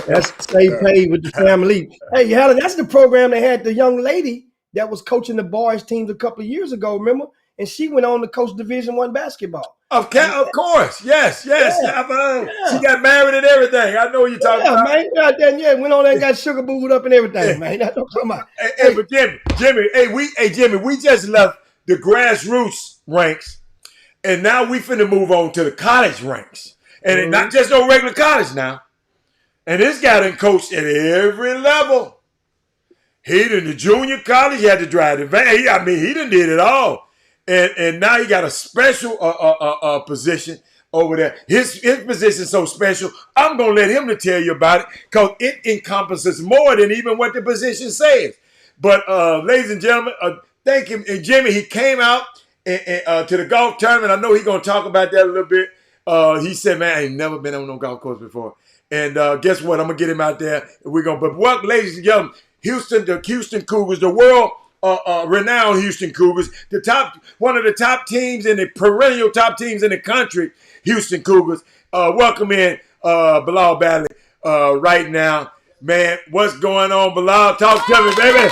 That's stay paid with the family. Hey, Helen, that's the program they had the young lady that was coaching the boys teams a couple of years ago, remember? And she went on to coach Division I basketball. Of course. Yes. Yeah, She got married and everything. I know what you're talking about. man. Went on there and got sugar booed up and everything, man. That's what I'm talking about. Hey, but Jimmy, we just left the grassroots ranks, and now we finna move on to the college ranks. And it not just no regular college now. And this guy done coached at every level. He did the junior college, he had to drive the van. He done did it all. And now he got a special position over there. His position is so special. I'm gonna let him to tell you about it because it encompasses more than even what the position says. But ladies and gentlemen, thank him. And Jimmy, he came out to the golf tournament. I know he's gonna talk about that a little bit. He said, "Man, I ain't never been on no golf course before." And guess what? I'm gonna get him out there. And we're gonna. But what, ladies and gentlemen, the Houston Cougars, the world renowned Houston Cougars, one of the top teams in the perennial top teams in the country, Houston Cougars. Welcome in Bilal Badley right now, man. What's going on, Bilal? Talk to me, baby.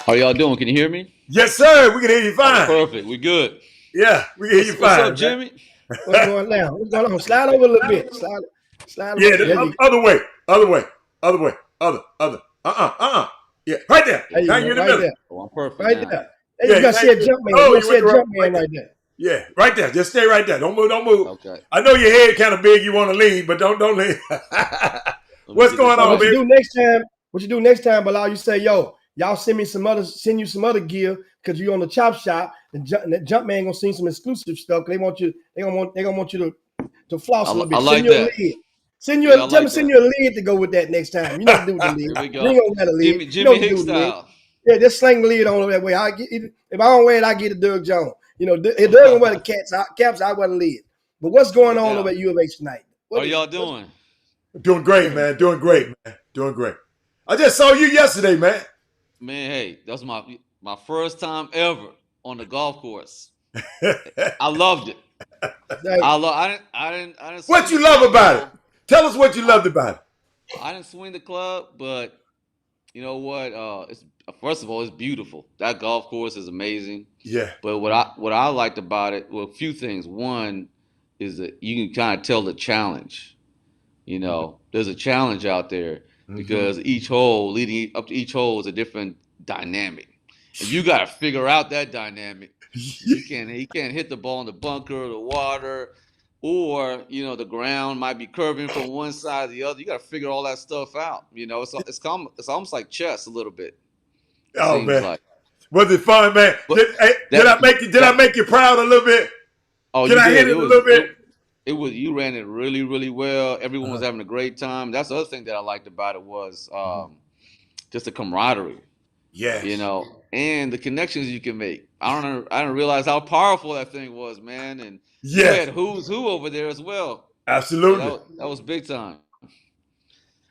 How y'all doing? Can you hear me? Yes, sir. We can hear you fine. Perfect. We good. Yeah, we can hear you fine. What's up, Jimmy? What's going on? What's going on? Slide over a little bit. Slide Yeah, over. other way. Yeah, right there. There you Hang go, you in the right middle. there. Oh, I'm perfect. Right now. there. Yeah, You got to see a jump man. You got to see a jump man right there. Yeah, right there. Just stay right there. Don't move. Okay. I know your head kind of big. You want to lean, but don't lean. What's going on, What you baby? do next time, Bilal, you say, yo, y'all send you some other gear because you're on the Chop Shop. The jump man gonna send some exclusive stuff. They want you. They gonna want you to floss a little bit. I like send you that. a lid. Send you Yeah, a I like send that. you a lid to go with that next time. You know what to do with the lid. Here we go. You ain't gonna wear the lid. Jimmy Hicks style. Yeah, just sling the lid on that way. If I don't wear it, I get a Doug Jones. You know, Doug don't wear the caps. I wear the lid. But what's going on over at U of H tonight? How y'all doing? Doing great, man. Doing great. I just saw you yesterday, man. Man, hey, that was my first time ever on the golf course. I loved it. I didn't. What you love about it? Tell us what you loved about it. I didn't swing the club, but you know what? It's first of all, it's beautiful. That golf course is amazing. Yeah. But what I liked about it, well, a few things. One is that you can kind of tell the challenge. You know, there's a challenge out there. Mm-hmm. because each hole leading up to each hole is a different dynamic, and you got to figure out that dynamic. You can't hit the ball in the bunker, the water, or the ground might be curving from one side to the other. You got to figure all that stuff out. It's almost like chess a little bit. It Oh seems man, like, was it fun, man? but Did that I make you? Did I that make you proud a little bit? oh, Can you I hit did. it a little bit? It was you ran it really really well. Everyone was Uh-huh. having a great time. That's the other thing that I liked about it was Mhm. just the camaraderie, Yes. and the connections you can make. I don't realize how powerful that thing was, man. And you Yes. had who's who over there as well. Yeah, that Absolutely. was that was big time.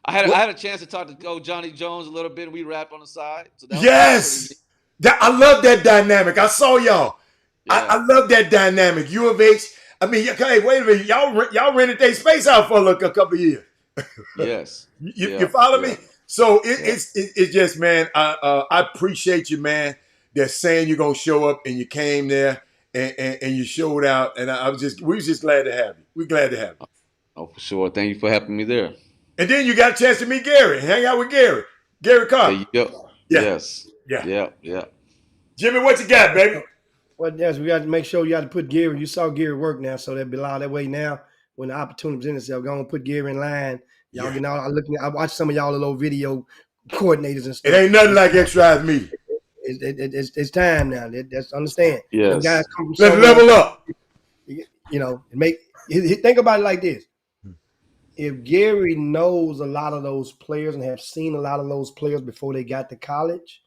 I had a chance to talk to Johnny Jones a little bit, and we rapped on the side, so that was pretty neat. Yes. I love that dynamic. I saw y'all. I Yeah. love that dynamic. U of H. I mean, hey, wait a minute. Y'all rented their space out for a couple of years. Yes. You Yeah. follow me? Yeah. So Yeah. it's just, man. I appreciate you, man. They're saying you're gonna show up, and you came there, and you showed out, and we was just glad to have you. We're glad to have you. Oh, for sure. Thank you for having me there. And then you got a chance to meet Gary, hang out with Gary There Carter. you go. Yeah, Yes. yeah. Yeah. Yeah. Jimmy, what you got, baby? Well, yes, we got to make sure you got to put Gary. You saw Gary work now, so that'd be allowed that way now. When the opportunity presents itself, go and put Gary in line. Y'all Yeah. get out. I watched some of y'all little video coordinators and It stuff. ain't nothing like extra eyes meeting. It's time now. That's understand. Them guys Yes. come from Let's somewhere. level up. Think about it like this: if Gary knows a lot of those players and have seen a lot of those players before they got to college,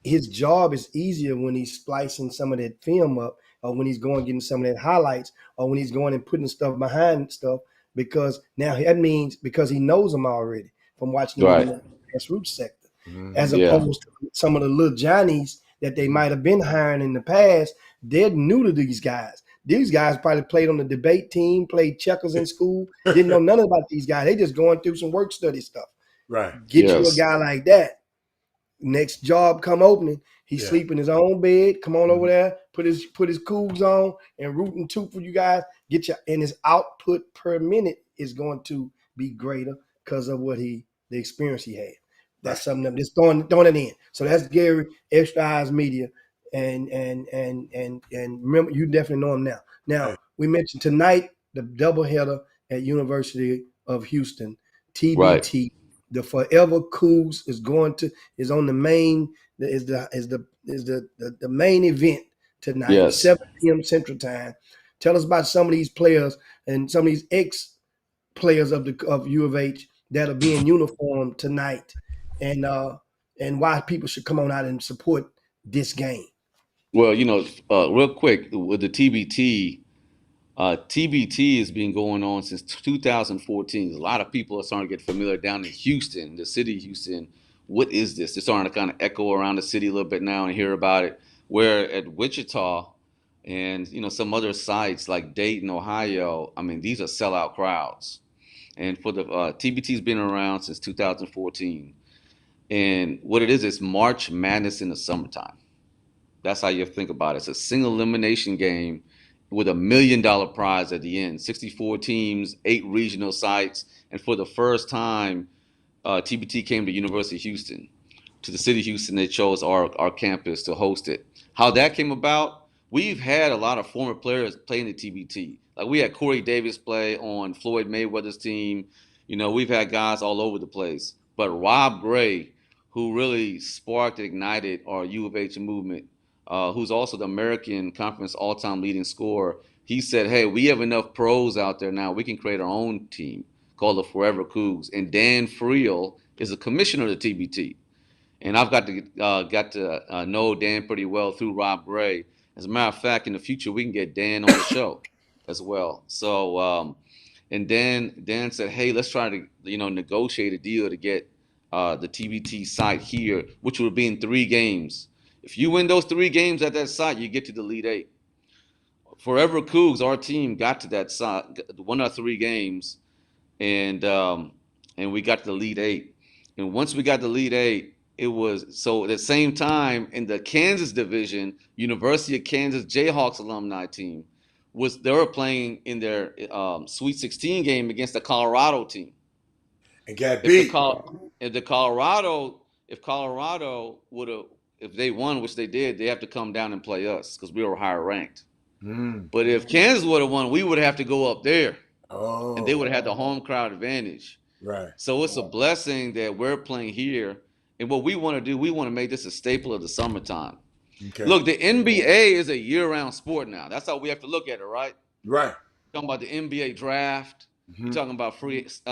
his job is easier when he's splicing some of that film up, or when he's going getting some of that highlights, or when he's going and putting stuff behind stuff, because now that means because he knows them already from watching them in Right. the grassroots sector, as Mm-hmm. Yeah. opposed to some of the little Johnnies that they Mm-hmm. might have been hiring in the past. They're new to these guys. These guys probably played on the debate team, played checkers in school, didn't know nothing about these guys. They just going through some work study stuff. Right. Get you a Yes. guy like that. Next job come opening, he Yeah. sleep in his own bed. Come on over Mhm. there, put his cougs on, and root and toot for you guys. Get your and his output per minute is going to be greater because of the experience he had. Right. That's something that just throwing it in. So that's Gary Extra Eyes Media, and remember, you definitely know him now. Hey. Now we mentioned tonight the doubleheader at University of Houston, Right. TBT. The Forever Cougs is on the main is the main event tonight, Yes. 7 p.m. Central Time. Tell us about some of these players and some of these ex players of U of H that are being uniformed tonight, and uh and why people should come on out and support this game. Well, real quick with the TBT has been going on since 2014. A lot of people are starting to get familiar down in Houston, the city of Houston. What is this? They're starting to kind of echo around the city a little bit now and hear about it. Where at Wichita and some other sites like Dayton, Ohio, I mean these are sellout crowds. And for the TBT's been around since 2014. And what it is March Madness in the summertime. That's how you think about it. It's a single elimination game with $1 million prize at the end. 64 teams, 8 regional sites, and for the first time, TBT came to University of Houston, to the city of Houston. They chose our campus to host it. How that came about? We've had a lot of former players playing the TBT. Like we had Corey Davis play on Floyd Mayweather's team. We've had guys all over the place. But Rob Gray, who really sparked and ignited our U of H movement, who's also the American Conference all-time leading scorer, he said, "Hey, we have enough pros out there now. We can create our own team called the Forever Cougs." And Dan Friel is a commissioner of the TBT, and I've got to know Dan pretty well through Rob Gray. As a matter of fact, in the future, we can get Dan on the show as well. So, and Dan said, "Hey, let's try to negotiate a deal to get the TBT site here, which will be in 3 games. If you win those 3 games at that site, you get to the Elite Eight. Forever Cougs, our team got to that site, won our 3 games, and we got to the Elite Eight. And once we got the Elite Eight, it was so at the same time in the Kansas division, University of Kansas Jayhawks alumni team they were playing in their Sweet 16 game against the Colorado team. And got If the beat. Col if the Colorado if Colorado would have if they won, which they did, they have to come down and play us because we were higher ranked. Mm. But if Kansas would have won, we would have to go up there, and they Oh, would have had the home crowd advantage. right. So it's a blessing that we're playing here. And what we want to do, we want to make this a staple of the summertime. Okay. Look, the NBA is a year-round sport now. That's how we have to look at it, right? Right. Talking about the NBA draft. You're Hmm. talking about the Free agent.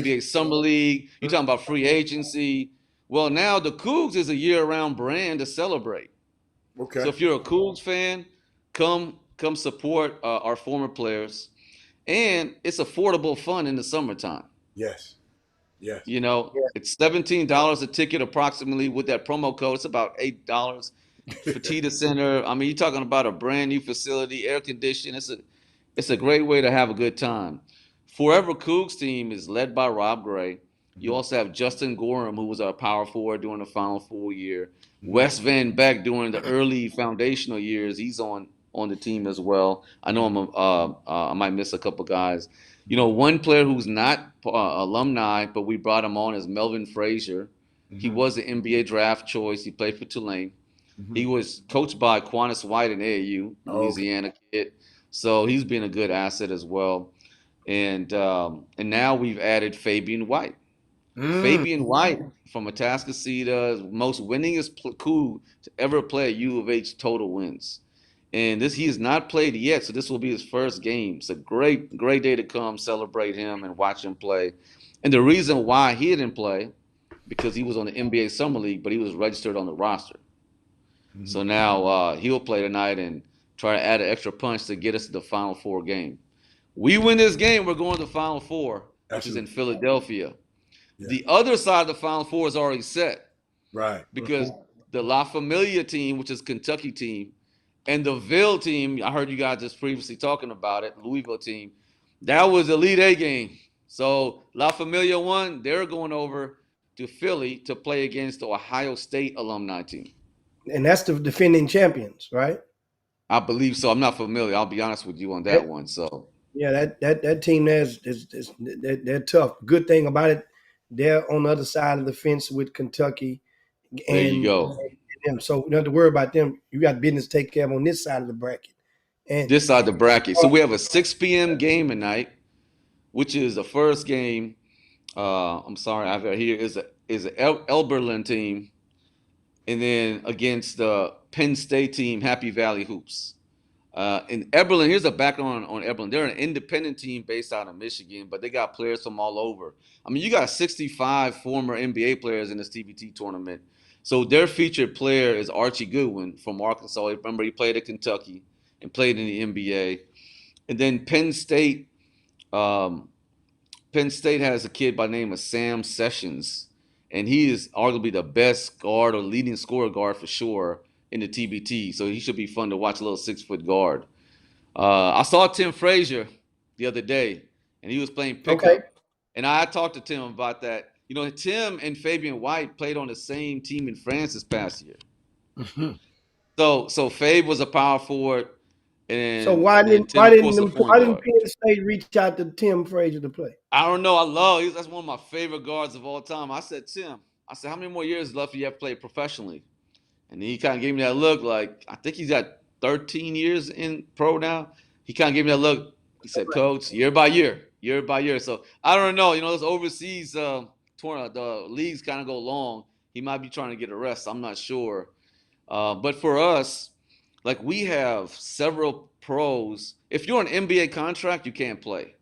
NBA summer league. You're talking about free agency. Well, now the Cougs is a year-round brand to celebrate. Okay. So if you're a Cougs fan, come support our former players, and it's affordable fun in the summertime. Yes. Yes. You know, Yeah. it's $17 a ticket approximately with that promo code. It's about $8 for Tita Center. I mean, you're talking about a brand new facility, air conditioned. It's a great way to have a good time. Forever Cougs team is led by Rob Gray. You Hmm. also have Justin Gorham, who was our power forward during the final 4 year. Hmm. Wes Van Beck during the early foundational years. He's on the team as well. I know I might miss a couple guys. You know, one player who's not alumni, but we brought him on is Melvin Frazier. He Hmm. was an NBA draft choice. He played for Tulane. Hmm. He was coached by Quantas White in AAU, Okay. Louisiana kid. So he's been a good asset as well. And now we've added Fabian White. Mm. Fabian White from Atascocita, most winningest coup to ever play at U of H total wins. And he has not played yet, so this will be his first game. It's a great day to come celebrate him and watch him play. And the reason why he didn't play because he was on the NBA Summer League, but he was registered on the roster. Hmm. So now he'll play tonight and try to add an extra punch to get us to the Final Four game. We win this game, we're going to the Final Four, which is in Absolutely. Philadelphia. Yeah. The other side of the Final Four is already set Right. because the La Familia team, which is Kentucky team, and the Ville team, I heard you guys just previously talking about it, Louisville team, that was Elite Eight game. So La Familia won, they're going over to Philly to play against the Ohio State alumni team. And that's the defending champions, right? I believe so. I'm not familiar. I'll be honest with you on that That, one. So yeah, that team there is they're tough. Good thing about it, they're on the other side of the fence with Kentucky there you and go. them. So you don't have to worry about them. You got business to take care of on this side of the bracket. And This side of the bracket. So we have a 6 p.m. game tonight, which is the first game. I'm sorry, I've got here is a Elberlin team, and then against the Penn State team, Happy Valley Hoops. In Eberlin, here's a background on Eberlin. They're an independent team based out of Michigan, but they got players from all over. I mean, you got 65 former NBA players in this TBT tournament. So their featured player is Archie Goodwin from Arkansas. Remember, he played at Kentucky and played in the NBA. And then um, Penn State has a kid by the name of Sam Sessions, and he is arguably the best guard or leading scorer guard for sure in the TBT. So he should be fun to watch, a little 6 foot guard. I saw Tim Frazier the other day, and he was playing okay, pickup. And I talked to Tim about that. You know, Tim and Fabian White played on the same team in France this past year. Mhm. So Fabe was a power forward, so and then Tim, of course, a point why didn't guard. Penn State reach out to Tim Frazier to play? I don't know. That's one of my favorite guards of all time. I said, Tim, I said, how many more years left do you have to play professionally? And he kind of gave me that look like, I think he's got 13 years in pro now. He kind of gave me that look. He said, Coach, year by year, year by year. So I don't know. You know, those overseas tournament, the leagues kind of go long. He might be trying to get a rest. I'm not sure. But for us, like we have several pros. If you're on an NBA contract, you can't play.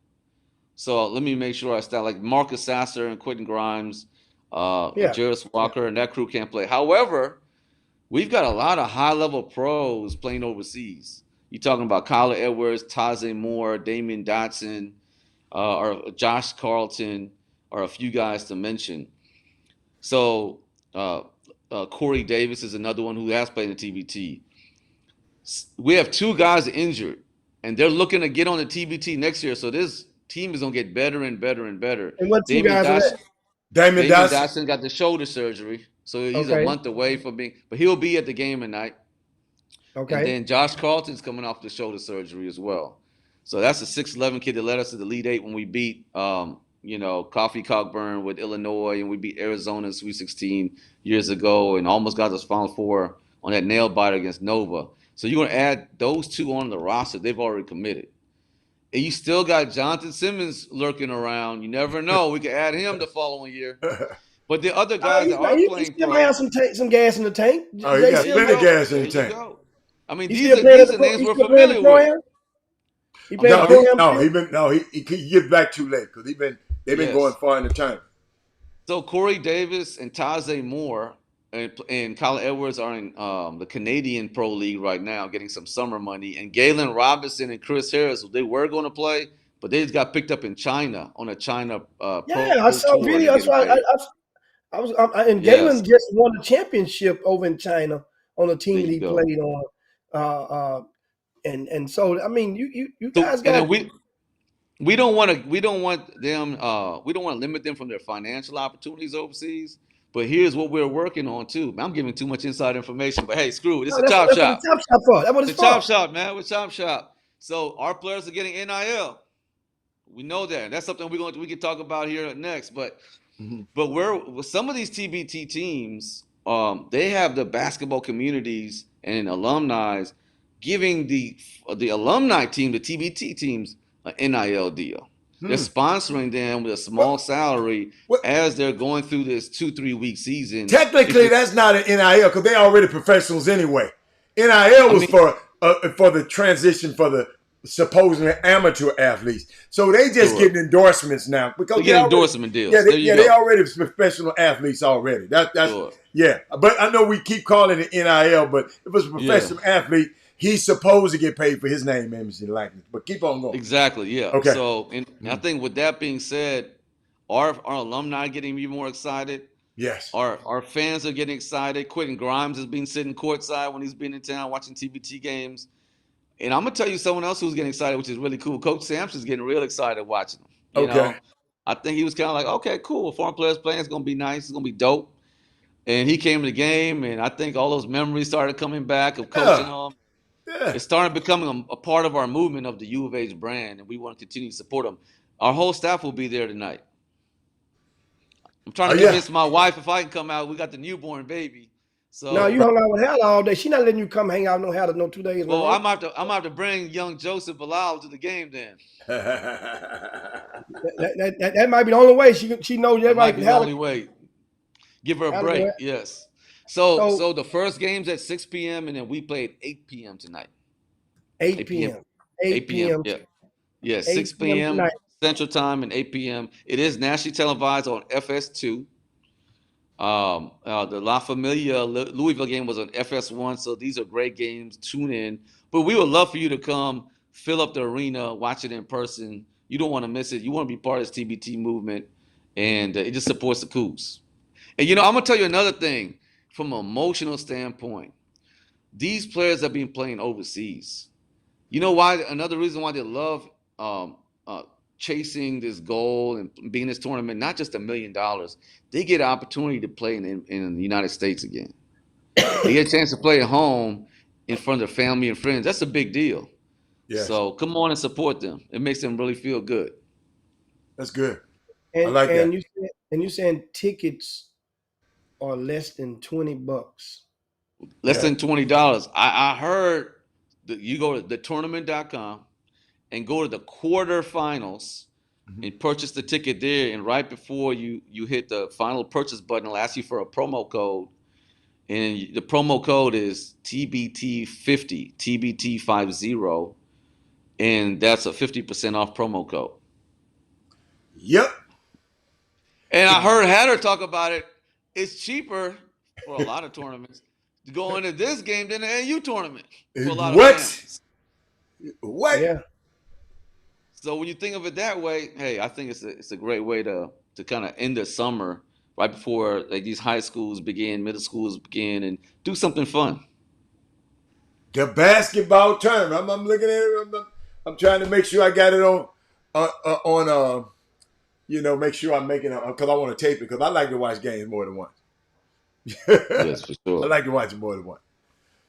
So let me make sure I start like Marcus Sasser and Quentin Grimes, Yeah, Jarris yeah. Walker, and that crew can't play. However, we've got a lot of high level pros playing overseas. You're talking about Kyler Edwards, Taze Moore, Damian Dotson, or Josh Carlton, or a few guys to mention. So uh, Corey Davis is another one who has played in the TBT. We have two guys injured, and they're looking to get on the TBT next year. So this team is gonna get better and better and better. And what two Damian guys are Dotson, that? Damon Damian Dotson. Dotson got the shoulder surgery, so he's a Okay, month away from being, but he'll be at the game tonight. And okay. then Josh Carlton's coming off the shoulder surgery as well. So that's a 6'11" kid that led us to the Elite Eight when we beat Coffee Cockburn with Illinois, and we beat Arizona in Sweet 16 years ago, and almost got to the Final Four on that nail biter against Nova. So you're gonna add those two on the roster; they've already committed, and you still got Jonathan Simmons lurking around. You never know; we could add him the following year. But the other guys that are He playing still pro, have some gas in the tank. Oh, he Jay got there you still plenty of go. gas in There the you tank. go. I mean, he these still are playing these at are the names he we're still playing the familiar pro with. am. He playing the No, pro am still. he get back too late because they've been going Yes. far in the tournament. So Corey Davis and Tajay Moore and Kyle Edwards are in the Canadian Pro League right now, getting some summer money. And Galen Robinson and Chris Harris, they were going to play, but they just got picked up in China on a China pro Yeah, I saw tour, and they're video. That's getting why paid. and Yes, Galen just won the championship over in China on the there team that you he go. played on. And so I mean, you So guys and got then we don't want to limit them from their financial opportunities overseas. But here's what we're working on too. I'm giving too much inside information, but hey, screw it. It's no. a chop That's what the shop. top shot for. That's what it's The chop for. shop, man. With chop shop. So our players are getting NIL. We know that. That's something we can talk about here next. But Mhm. but we're with some of these TBT teams, they have the basketball communities and alumni giving the alumni team, the TBT teams, an NIL deal. They're Hmm. sponsoring them with a small What? salary What? as they're going through this 2-3 week season. If Technically, you, that's not an NIL because they already professionals anyway. NIL I was mean, for the transition for the supposedly amateur athletes. So they just sure, getting endorsements now they because get endorsement deals. There you they go. already professional athletes already. That's Sure, yeah. But I know we keep calling it NIL, but if it's a yeah. professional athlete, he's supposed to get paid for his name, image, and likeness. But keep on going. Exactly, yeah. Okay. So, and I Mhm. think with that being said, our alumni are getting even more excited. Yes. Our fans are getting excited. Quentin Grimes has been sitting courtside when he's been in town watching TBT games. And I'm gonna tell you someone else who's getting excited, which is really cool. Coach Sampson's getting real excited watching them. Okay. I think he was kind of like, okay, cool. Foreign players playing, it's gonna be nice. It's gonna be dope. And he came to the game, and I think all those memories started coming back of coaching Yeah. them. Yeah. It started becoming a part of our movement of the U of H brand, and we want to continue to support them. Our whole staff will be there tonight. I'm trying Oh to yeah. convince my wife if I can come out. We got the newborn baby, Now so you hung out with Hella all day. She not letting you come hang out with no Hella no 2 days in a well, row. I'm gonna have to bring young Joseph Bilal to the game then. That might be the only way she knows That might everybody. be the only way. Give her a Hella go break. ahead. Yes. So So so the first game's at 6 p.m. and then we play at 8 p.m. tonight. 8 8 p.m. p.m. 8 8 p.m. p.m. Yeah. Yeah. 8 p.m. 6 p.m. tonight. Central Time and 8 p.m. It is nationally televised on FS2. The La Familia Louisville game was on FS1, so these are great games. Tune in. But we would love for you to come, fill up the arena, watch it in person. You don't want to miss it. You want to be part of this TBT movement, and it just supports the Cougs. And I'm gonna tell you another thing from an emotional standpoint. These players have been playing overseas. You know why? Another reason why they love um, uh, chasing this goal and being in this tournament, not just $1 million, they get an opportunity to play in the United States again. They get a chance to play at home in front of their family and friends. That's a big deal. Yes. So come on and support them. It makes them really feel good. That's good. I And like that. you saying tickets are less than $20. Less Yeah. than $20. I heard that you go to thetournament.com and go to the quarterfinals Mhm. and purchase the ticket there. And right before you hit the final purchase button, it'll ask you for a promo code. And the promo code is TBT50, TBT50, and that's a 50% off promo code. Yep. And I heard Hatter talk about it. It's cheaper for a lot of tournaments to go into this game than the AU tournament for a lot of What? families. What? Yeah. So when you think of it that way, hey, I think it's a great way to kind of end the summer right before like these high schools begin, middle schools begin, and do something fun. The basketball tournament. I'm looking at it. I'm trying to make sure I got it on make sure I'm making it because I want to tape it because I like to watch games more than once. Yes, for I sure. like to watch it more than once.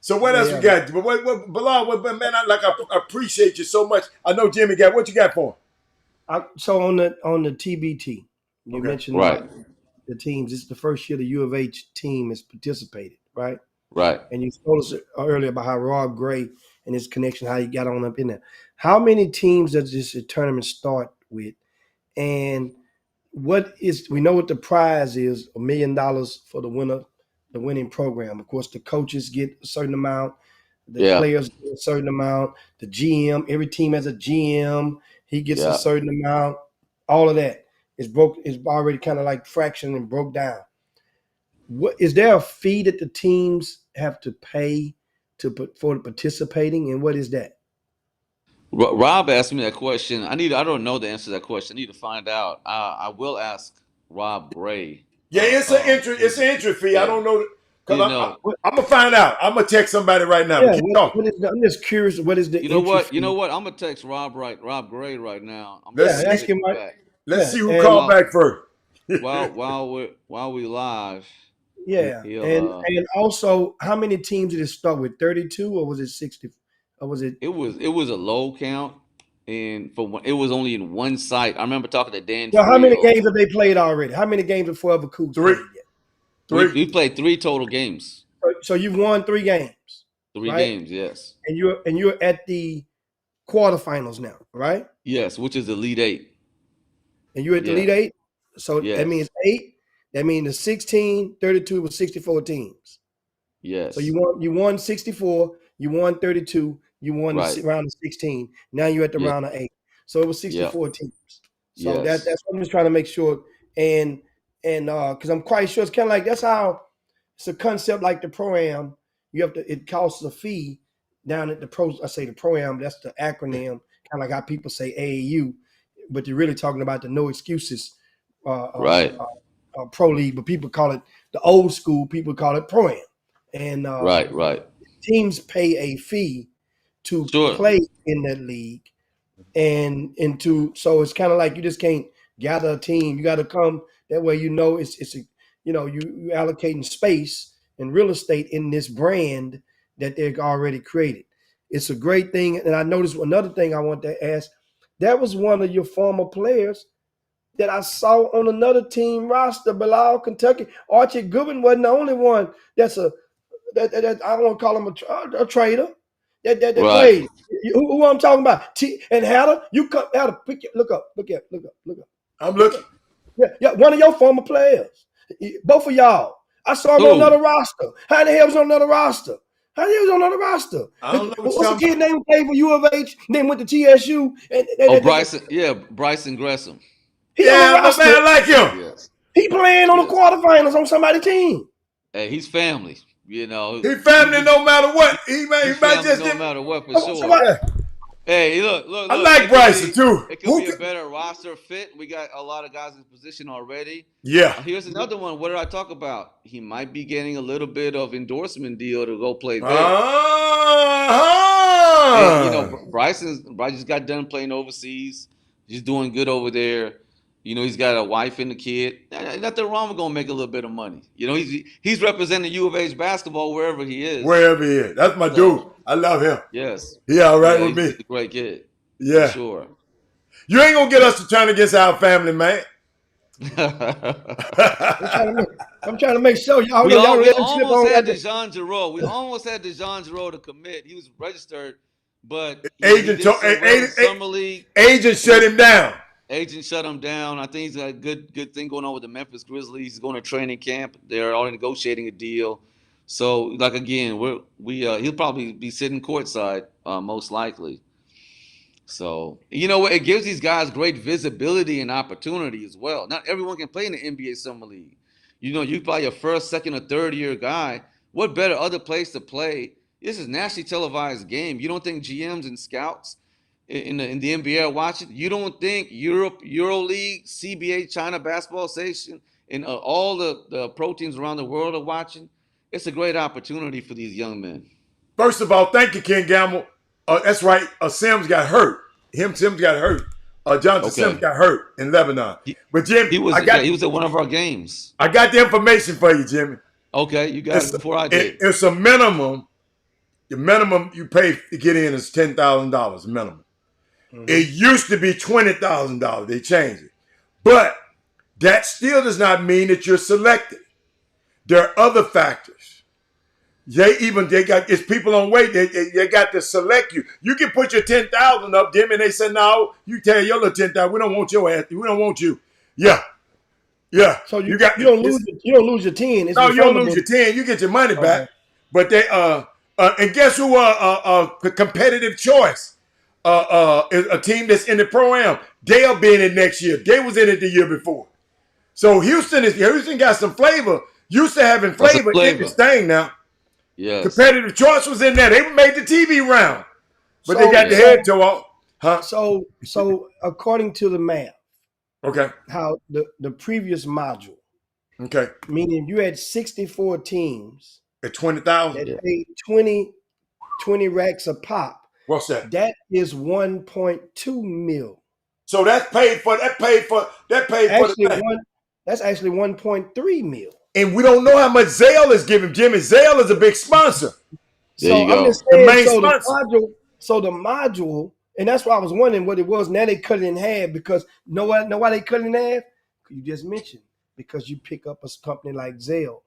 So what else we Yeah. got? But Bilal, man, I appreciate you so much. I know Jimmy got what you got for him. So on the TBT, you Okay. mentioned Right, the teams. This is the first year the U of H team has participated, right? right. And you told us earlier about how Rob Gray and his connection, how he got on up in there. How many teams does this tournament start with? And what is we know what the prize is $1 million for the winner, the winning program. Of course, the coaches get a certain amount, the Yeah, players get a certain amount, the GM, every team has a GM, he gets a yeah. certain amount, all of that is already kind of like fractioned and broke down. What is there a fee that the teams have to pay to put for participating, and what is that? Rob asked me that question. I don't know the answer to that question. I need to find out. I will ask Rob Gray. Yeah, it's an entry. It's His, an entry fee. I yeah, don't know because you know, What, I'm gonna find out. I'm gonna text somebody right now. But yeah, keep talking. what is I'm just curious. What is the you know entry what, you know fee? what. I'm gonna text Rob Gray right now. I'm gonna Let's Yeah, see if he ask see. hit him. me Right. back. Let's Yeah, see who and called While back first. while we live, yeah, he'll and also, how many teams did it start with? 32, or was it 60? Or was it? it was a low count, and it was only in one site. I remember talking to Dan Well, how many Friel. games have they played already? How many games have Forever Coots Three, played yet? We three. we played three total games, So you've won 3 games, three right? games. Yes, And you're at the quarterfinals now, right? yes, which is the lead eight. And you're at the lead Yes, eight. So that means yes, eight. That means the 16, 32 was 64 teams. So you yes. won 64, you won 32, you won the Right. round of 16. Now you're at the Yeah. round of eight. So it was Yeah. 64 teams. So Yes. that's what I'm just trying to make sure. And because I'm quite sure it's kind of like that's how it's a concept like the pro am. You have to it costs a fee down at the pro. I say the pro am. That's the acronym, kind of like how people say AAU, but you're really talking about the no excuses uh, uh, Right. uh, pro league. But people call it the old school. People call it pro am, and Right. Right. teams pay a fee to Sure. play in that league, and into so it's kind of like you just can't gather a team. You got to come that way. It's a you allocating space and real estate in this brand that they've already created. It's a great thing. And I noticed another thing I want to ask. That was one of your former players that I saw on another team roster, Bilal, Kentucky. Archie Goodwin wasn't the only one. That I don't want to call him a trader. That Right. played. Who I'm talking about? And Hatter, you come Hatter, look up, I'm look looking. up. Yeah, one of your former players. Both of y'all. I saw him on Who? another roster. How the hell was on another roster? How the hell was on another roster? I don't know what you're What's the talking kid name who played for U of H? Then went to TSU. Oh, Bryson. Yeah, Bryson Gresham. He on the Yeah, my roster. man, I like him. Yes. He playing on the Yes. quarterfinals on somebody's team. Hey, he's family. You know, He family no matter what. he's He might family just no didn't. matter what for So sure. what? Yeah. Hey, look, I look. like Bryson too. It could Who? be a better roster fit. We got a lot of guys in position already. Yeah. Here's another one. What did I talk about? He might be getting a little bit of endorsement deal to go play there. And Uh-huh. Bryson just got done playing overseas. He's doing good over there. He's got a wife and a kid. Nothing wrong with gonna make a little bit of money. He's representing U of H basketball wherever he is. Wherever he is. That's my dude. So I love him. yes, He all right yeah, with me. he's a great kid for Yeah. sure. You ain't gonna get us to turn against our family, man. I'm trying to make sure y'all we know y'all all don't we let him slip almost on had that. DeJon Jarreau. We almost had DeJon Jarreau to commit. He was registered, but he agent, did so well in summer league. agent And shut him down. agent shut him down. I think he's got a good thing going on with the Memphis Grizzlies. He's going to training camp. They're already negotiating a deal. So, like again, he'll probably be sitting courtside most likely. So it gives these guys great visibility and opportunity as well. Not everyone can play in the NBA summer league. You probably a first, second, or third year guy. What better other place to play? This is nationally televised game. You don't think GMs and scouts in the NBA are watching? You don't think Europe, EuroLeague, CBA, China Basketball Association, and all the pro teams around the world are watching? It's a great opportunity for these young men. First of all, thank you, Ken Gamble. That's right. Sims got hurt. Sims got hurt. Jonathan Sims Okay. got hurt in Lebanon. He, But Jimmy, he was yeah, he was at one of our games. I got the information for you, Jimmy. Okay, you got it before I did. It's a minimum. The minimum you pay to get in is $10,000 minimum. It used to be $20,000. They changed it. But that still does not mean that you're selected. There are other factors. They got it's people on wait. They got to select you. You can put your 10,000 up, Jim, and they said, no, you tell your little 10,000, we don't want your ass. We don't want you. Yeah. Yeah. So You got you don't lose your 10. It's no, you don't lose refundable. your 10. You get your money back. Okay. But they and guess who competitive choice is a team that's in the pro-am. They'll be in it next year. They was in it the year before. So Houston got some flavor. Used to having That's a flavor in flavor. this thing now. Yes. Competitive choice was in there. They made the TV round. But they got the Yeah. head toe off. Huh? So according to the math, Okay. how the previous module, Okay. meaning you had 64 teams At 20,000. that Yeah. paid 20 racks a pop. What's that? That is 1.2 mil. So that's paid for the Actually, thing. that's actually 1.3 mil. And we don't know how much Zale is giving Jimmy. Zale is a big sponsor. There So you I'm go. just The saying, main sponsor. the module, and that's why I was wondering what it was. Now they cut it in half because know why they cut it in half? You just mentioned because you pick up a company like Zelle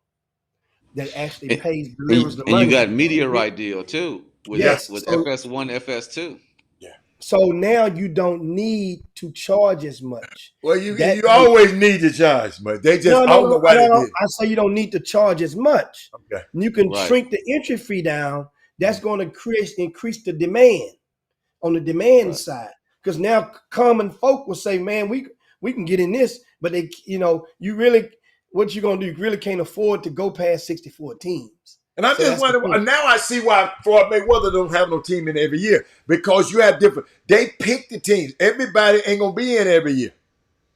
that actually delivers the And you money. got media right deal too with Yes. with So, FS1, FS2. Yeah. so now you don't need to charge as much. Well, you always need to charge, but they just I don't know why they did. I say you don't need to charge as much. Okay. You can Right. shrink the entry fee down. That's going to increase the demand on the demand side. Because now common folk will say, man, we can get in this, but they, you really, what you gonna do? You really can't afford to go past 64 teams. And I just wonder, now I see why Floyd Mayweather don't have no team in every year. Because you have different, they pick the teams. Everybody ain't gonna be in every year.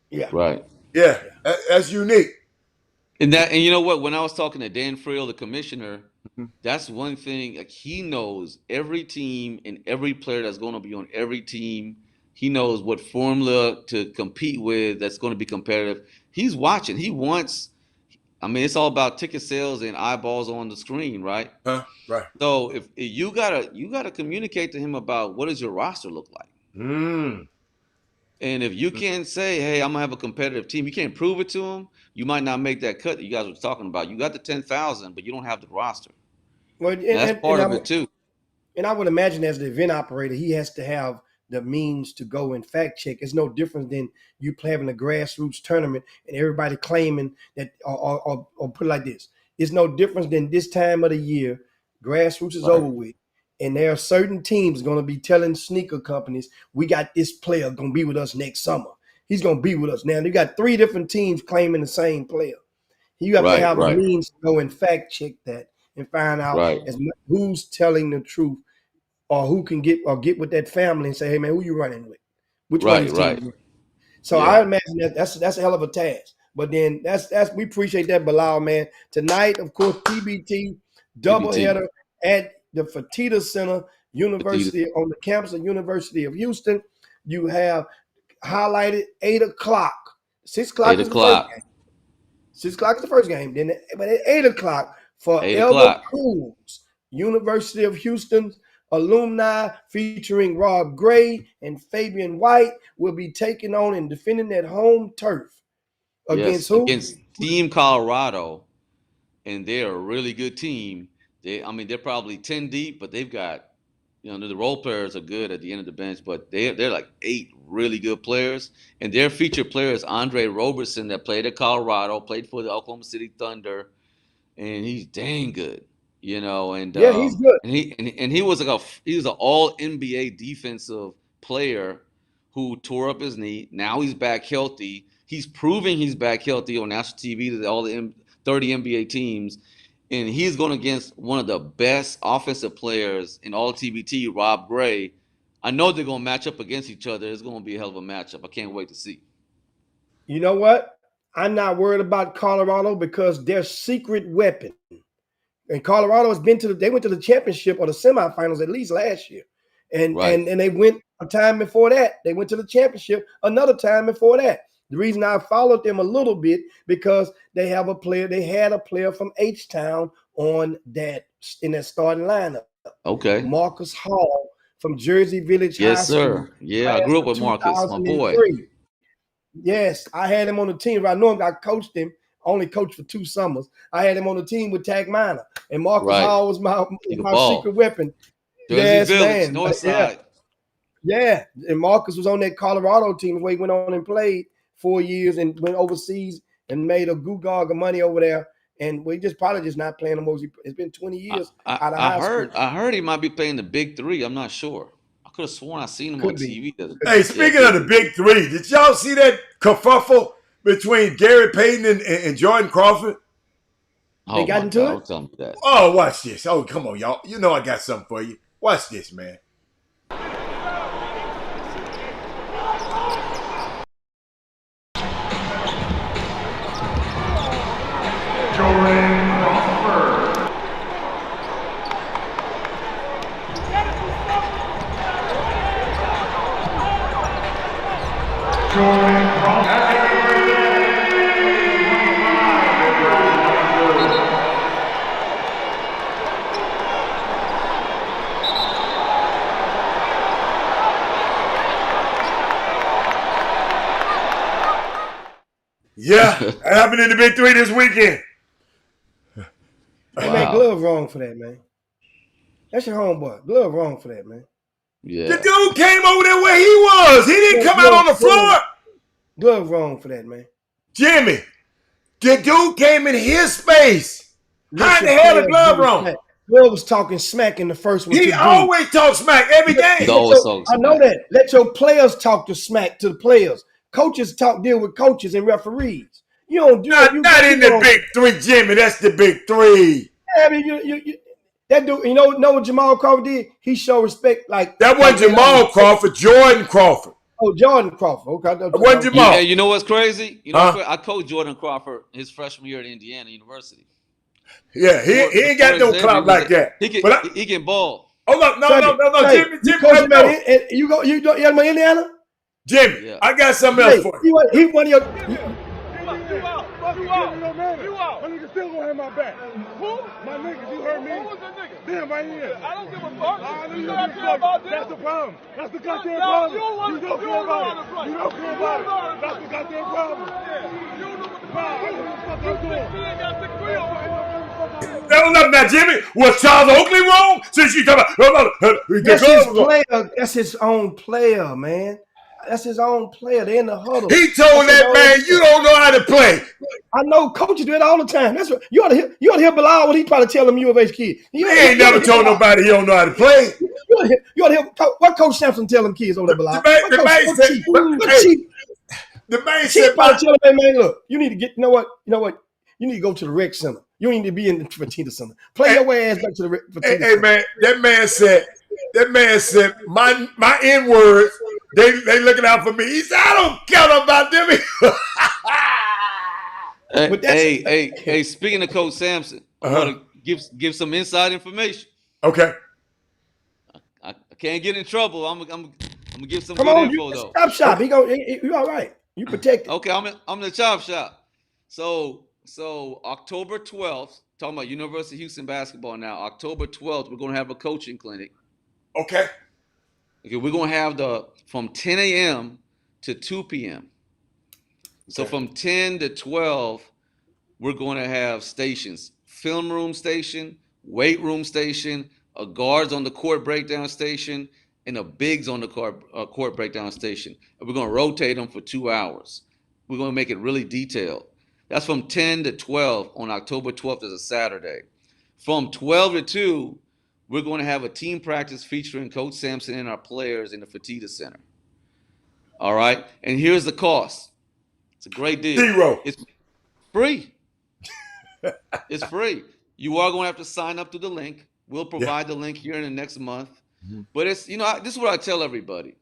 Yeah. Right. Yeah. That's unique. And you know what? When I was talking to Dan Friel, the commissioner, that's one thing. Like, he knows every team and every player that's going to be on every team. He knows what formula to compete with that's going to be competitive. He's watching. He wants. I mean, it's all about ticket sales and eyeballs on the screen, right? Right. So if you gotta communicate to him about what does your roster look like. And if you can't say, hey, I'm gonna have a competitive team, you can't prove it to them, you might not make that cut that you guys were talking about. You got the 10,000, but you don't have the roster. Well, And that's part of it too. And I would imagine as the event operator, he has to have the means to go and fact check. It's no different than you having a grassroots tournament and everybody claiming that, or put it like this. It's no difference than this time of the year, grassroots is over with. And there are certain teams going to be telling sneaker companies, we got this player going to be with us next summer. He's going to be with us. Now, you got 3 different teams claiming the same player. You have to have a means to go and fact check that and find out as much who's telling the truth or who can get with that family and say, hey, man, who you running with? Which one is team? So I imagine that's a hell of a task. But then that's we appreciate that, Bilal, man. Tonight, of course, TBT doubleheader at the Fertitta Center, University on the campus of University of Houston. You have highlighted 8 o'clock. 6 o'clock is the first game. 6 o'clock is the first game. Then, but at 8 o'clock for Elba Pools, University of Houston's alumni featuring Rob Gray and Fabian White will be taking on and defending that home turf. Against who? Against Team Colorado, and they're a really good team. They're probably 10 deep, but they've got, the role players are good at the end of the bench, but they're like 8 really good players, and their featured player is Andre Roberson that played at Colorado, played for the Oklahoma City Thunder, and he's dang good, And yeah, he's good. And he was he was an All NBA defensive player who tore up his knee. Now he's back healthy. He's proving he's back healthy on national TV to all the 30 NBA teams. And he's going against one of the best offensive players in all TBT, Rob Gray. I know they're going to match up against each other. It's going to be a hell of a matchup. I can't wait to see. You know what? I'm not worried about Colorado because their secret weapon, and Colorado has been they went to the championship or the semifinals at least last year. And they went a time before that. They went to the championship another time before that. The reason I followed them a little bit because they had a player from H-Town in that starting lineup. Okay. Marcus Hall from Jersey Village High Yes, School, sir. Yeah, I class grew up of with Marcus, my boy. 2003. Yes, I had him on the team. I know him. I coached him. Only coached for 2 summers. I had him on the team with Tag Minor, and Marcus Right. Hall was He could my secret ball. weapon. Jersey Yes, Village, man. North Yeah, Side. yeah. And Marcus was on that Colorado team where he went on and played 4 years and went overseas and made a goo-gog of money over there. And we just probably just not playing him. It's been 20 I, years I, out of I high school. heard he might be playing the Big Three. I'm not sure. I could have sworn I seen him on Could be. TV. Hey, Yeah, speaking of Big the Three. big three, did y'all see that kerfuffle between Gary Payton and Jordan Crawford? They Oh got my into God! it? Don't tell me that. Oh, watch this. Oh, come on, y'all. You know I got something for you. Watch this, man. Yeah, that happened in the big three this weekend. Hey, man, Wow. Glove wrong for that, man. That's your homeboy. Glove wrong for that, man. The Yeah. dude came over there where he was. He didn't come out on the floor. Glove wrong for that, man. Jimmy, the dude came in his space. How Let in your the hell the players glove do wrong? smack. Glove was talking smack in the first one to He dude. always talks smack every He's game. always talking I know smack. that. Let your players talk to smack to the players. Coaches deal with coaches and referees. You don't do Not in the big three, Jimmy. That's the big three. I mean, that dude. You know what Jamal Crawford did? He showed respect. Like That wasn't Jamal Crawford, Jordan Crawford. Oh, Jordan Crawford. Okay, That wasn't Jamal. Hey, you know what's crazy? You know, Huh? I coached Jordan Crawford his freshman year at Indiana University. Yeah, he ain't got no clout like that. He can ball. Hold up, no, Jimmy, You Jimmy, coach him no. you got my Indiana? Jimmy, Yeah. I got something else for you. He one of your. You out. My nigga still gonna have my back. Who? My niggas, you heard me? Who was the nigga? Them right here. I don't give a fuck. You don't care about them? That's the problem. That's the goddamn problem. You don't care about it. You don't care about it. That's the goddamn problem. Yeah. You know what the problem is. What the fuck I'm doing? He ain't got 6'3" Hold up now, Jimmy. Was Charles Oakley wrong? Since you talking about That's his player. That's his own player, man. That's his own player. They're in the huddle. He told that man, "You don't know how to play." I know coaches do it all the time. That's what you ought to hear. You ought to hear Bilal when he probably tell them U of H kid. He ain't never told nobody he don't know how to play. You ought to hear what Coach Sampson tell them kids over there, Bilal. The man said, probably tell them, hey, man, look, you need to get. You know what? You need to go to the rec center. You need to be in the Fertitta Center. Play your ass back to the Fertitta Center. Hey, man, that man said, my N words. They looking out for me. He said, I don't care about them. Hey, speaking of Coach Sampson, I want to give some inside information. Okay. I can't get in trouble. I'm gonna give some Come good on, info though. Chop Shop. You all right. You protected. Okay, I'm the Chop Shop. So October 12th, talking about University of Houston basketball now. October 12th, we're gonna have a coaching clinic. Okay, we're gonna have from 10 a.m. to 2 p.m. So from 10 to 12, we're going to have stations: film room station, weight room station, a guards on the court breakdown station, and a bigs on the court breakdown station. And we're going to rotate them for 2 hours. We're going to make it really detailed. That's from 10 to 12 on October 12th is a Saturday. From 12 to 2, we're going to have a team practice featuring Coach Sampson and our players in the Fertitta Center. All right? And here's the cost. It's a great deal. $0. It's free. It's free. You are going to have to sign up to the link. We'll provide the link here in the next month. Mm-hmm. But it's, this is what I tell everybody.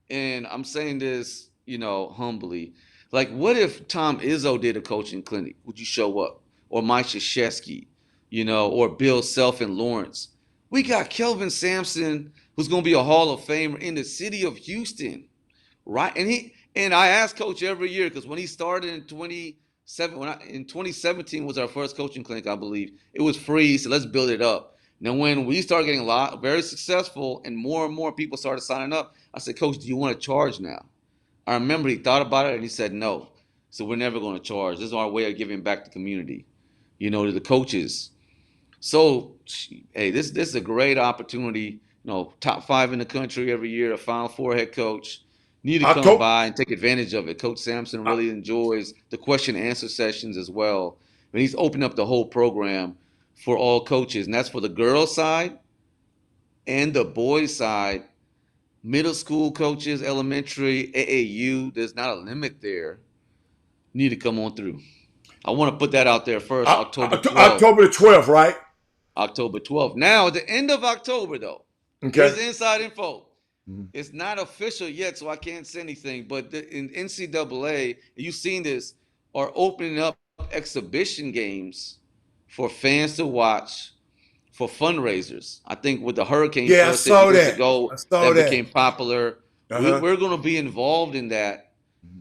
And I'm saying this, humbly. Like, what if Tom Izzo did a coaching clinic? Would you show up? Or Mike Krzyzewski, or Bill Self and Lawrence. We got Kelvin Sampson, who's going to be a Hall of Famer in the city of Houston, right? And I ask Coach every year, because when he started in 2017 was our first coaching clinic, I believe. It was free, so let's build it up. Now, when we started getting very successful, and more people started signing up, I said, Coach, do you want to charge now? I remember he thought about it and he said no. So we're never going to charge. This is our way of giving back to the community, to the coaches. So, hey, this is a great opportunity. Top 5 in the country every year, a Final Four head coach. Need to come October, by and take advantage of it. Coach Sampson really enjoys the question and answer sessions as well. And he's opened up the whole program for all coaches, and that's for the girls' side and the boys' side. Middle school coaches, elementary, AAU. There's not a limit there. Need to come on through. I want to put that out there first. October 12th. October the 12th, right? October 12th. Now, at the end of October, though, Okay. here's inside info. It's not official yet, so I can't say anything. But in NCAA, you've seen this, are opening up exhibition games for fans to watch for fundraisers. I think with the hurricane Yeah, I first saw years that. ago I saw that that. became popular. Uh-huh. We're going to be involved in that.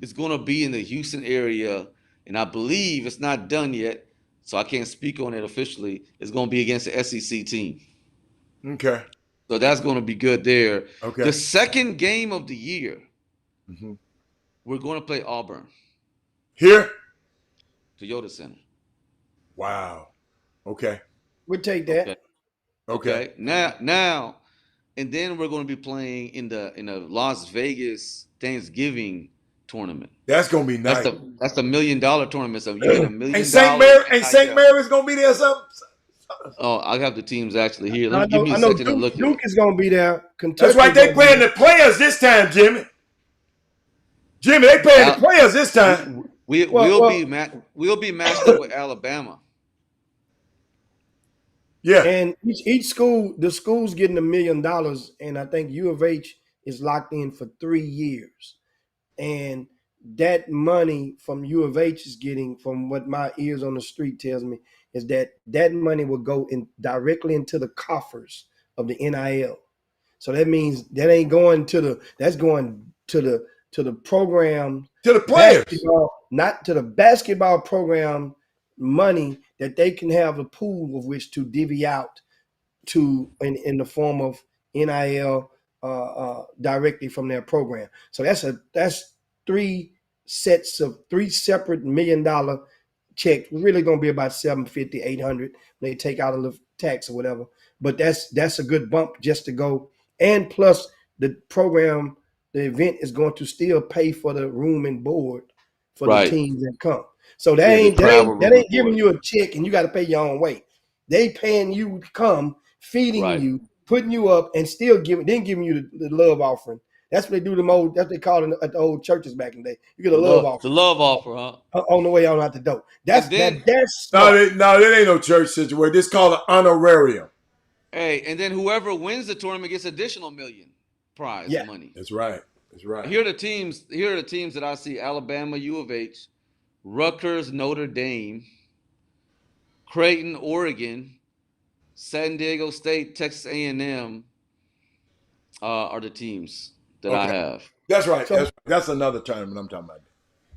It's going to be in the Houston area, and I believe it's not done yet, so I can't speak on it officially. It's going to be against the SEC team. Okay. So that's going to be good there. Okay. The second game of the year, we're going to play Auburn. Here? Toyota Center. Wow. Okay. We'll take that. Okay. Now, and then we're going to be playing in the Las Vegas Thanksgiving tournament. That's gonna be nice. That's the $1 million tournament. So you get $1 million. And St. Mary's gonna be there something. Oh, I have the teams actually here. I Give me a know second to look at Duke it. is going to be there. Kentucky. That's right. They playing the players this time, Jimmy. Jimmy, they playing the players this time. We'll be matched up with Alabama. Yeah. And each school, the school's getting $1 million, and I think U of H is locked in for 3 years. And that money from U of H is getting, from what my ears on the street tells me, is that money will go in directly into the coffers of the NIL. So that means that ain't going that's going to the program, to the players, not to the basketball program money that they can have a pool of which to divvy out to in the form of NIL directly from their program. So that's 3 separate $1 million checks. We're really going to be about 750, 800 when they take out a little tax or whatever. But that's a good bump just to go. And plus the program, the event is going to still pay for the room and board for the teams that come. So that ain't giving you a check and you got to pay your own way. They paying you to come, feeding you, putting you up, and still giving you the love offering. That's what they do. That's what they call it at the old churches back in the day. You get a love offer. The love offer, huh? On the way out the door. That's no, that ain't no church situation. This called an honorarium. Hey, and then whoever wins the tournament gets additional $1 million prize money. That's right. Here are the teams that I see: Alabama, U of H, Rutgers, Notre Dame, Creighton, Oregon, San Diego State, Texas A&M are the teams that I have. That's right. That's another tournament I'm talking about.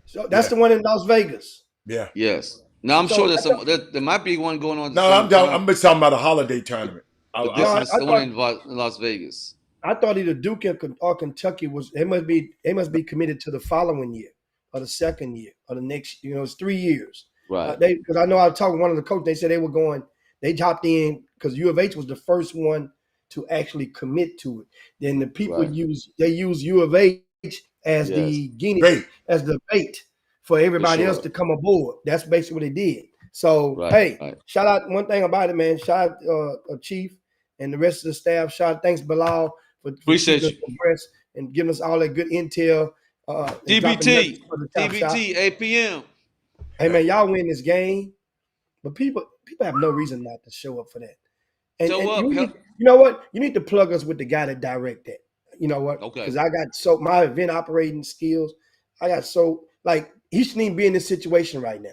So that's the one in Las Vegas. Yeah. Yes. Now I'm sure there might be one going on. I'm talking about a holiday tournament. This is the one in Las Vegas. I thought either Duke or Kentucky they must be committed to the following year or the second year or the next. It's 3 years. Right. Because I know I was talking to one of the coaches. They said they hopped in because U of H was the first one to actually commit to it. Then the people use U of H as the bait for everybody else to come aboard. That's basically what they did. So shout out one thing about it, man. Shout out Chief and the rest of the staff. Thanks Bilal for appreciate you and giving us all that good intel. DBT, APM. Hey man, y'all win this game, but people have no reason not to show up for that. And you know what? You need to plug us with the guy that direct that. You know what? Okay. Because I got my event operating skills. He shouldn't even be in this situation right now.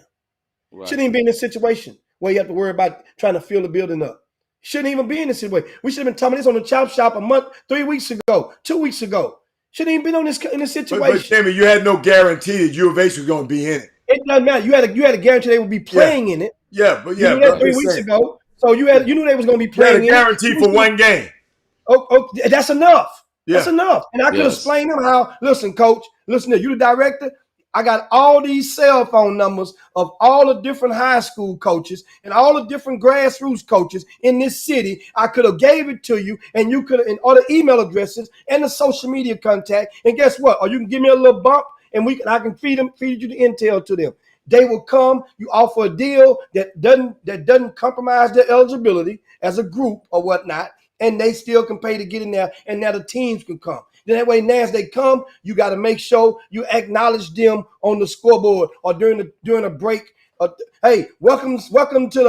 Right. Shouldn't even be in this situation where you have to worry about trying to fill the building up. Shouldn't even be in this situation. We should have been talking this on the Chop Shop 3 weeks ago, 2 weeks ago. Shouldn't even been in this situation. But Jimmy, you had no guarantee that U of H was going to be in it. It doesn't matter. You had a guarantee they would be playing in it. Yeah, but 3 weeks ago. So you knew they was going to be You had a playing in it. guarantee for one game. Oh, that's enough. That's Yeah. enough. And I could Yes. explain them how. Listen, coach. Listen, you the director. I got all these cell phone numbers of all the different high school coaches and all the different grassroots coaches in this city. I could have gave it to you, and you could have, and all the email addresses and the social media contact. And guess what? Or you can give me a little bump, and I can feed you the intel to them. They will come. You offer a deal that doesn't compromise their eligibility as a group or whatnot, and they still can pay to get in there. And now the teams can come. Then that way, now as they come, you got to make sure you acknowledge them on the scoreboard or during a break. Hey, welcome to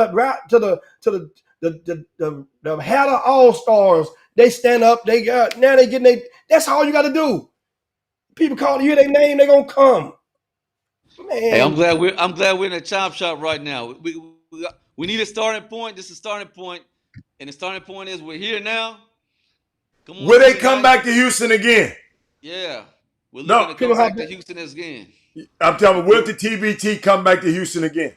the Hatter All Stars. They stand up. They getting they. That's all you got to do. People call you their name. They gonna come. Man. Hey, I'm glad we're in a chop shop right now. We need a starting point. This is a starting point, and the starting point is we're here now. Come on, Will they come back to Houston again? Yeah, we're No. looking to come back to Houston again. I'm telling you, will the TBT come back to Houston again?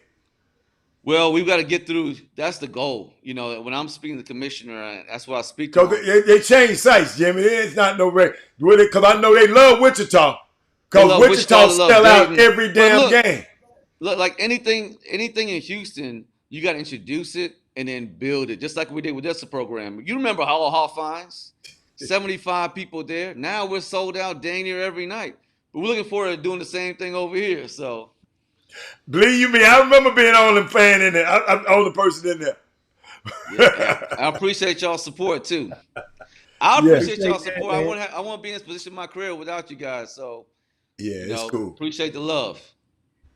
Well, we've got to get through. That's the goal. You know, when I'm speaking to the commissioner, that's what I speak to. Because they changed sites, Jimmy. It's not no reg. Because I know they love Wichita. Because Wichita sell out every damn game. Look, like anything in Houston, you got to introduce it and then build it, just like we did with this program. You remember Hall Fines? 75 people there. Now we're sold out dang near every night. But we're looking forward to doing the same thing over here. So, believe you me, I remember being the only fan in there. I'm the only person in there. Yeah, I appreciate y'all's support too. I appreciate y'all's support. I want to be in this position in my career without you guys. So, yeah, it's cool. Appreciate the love.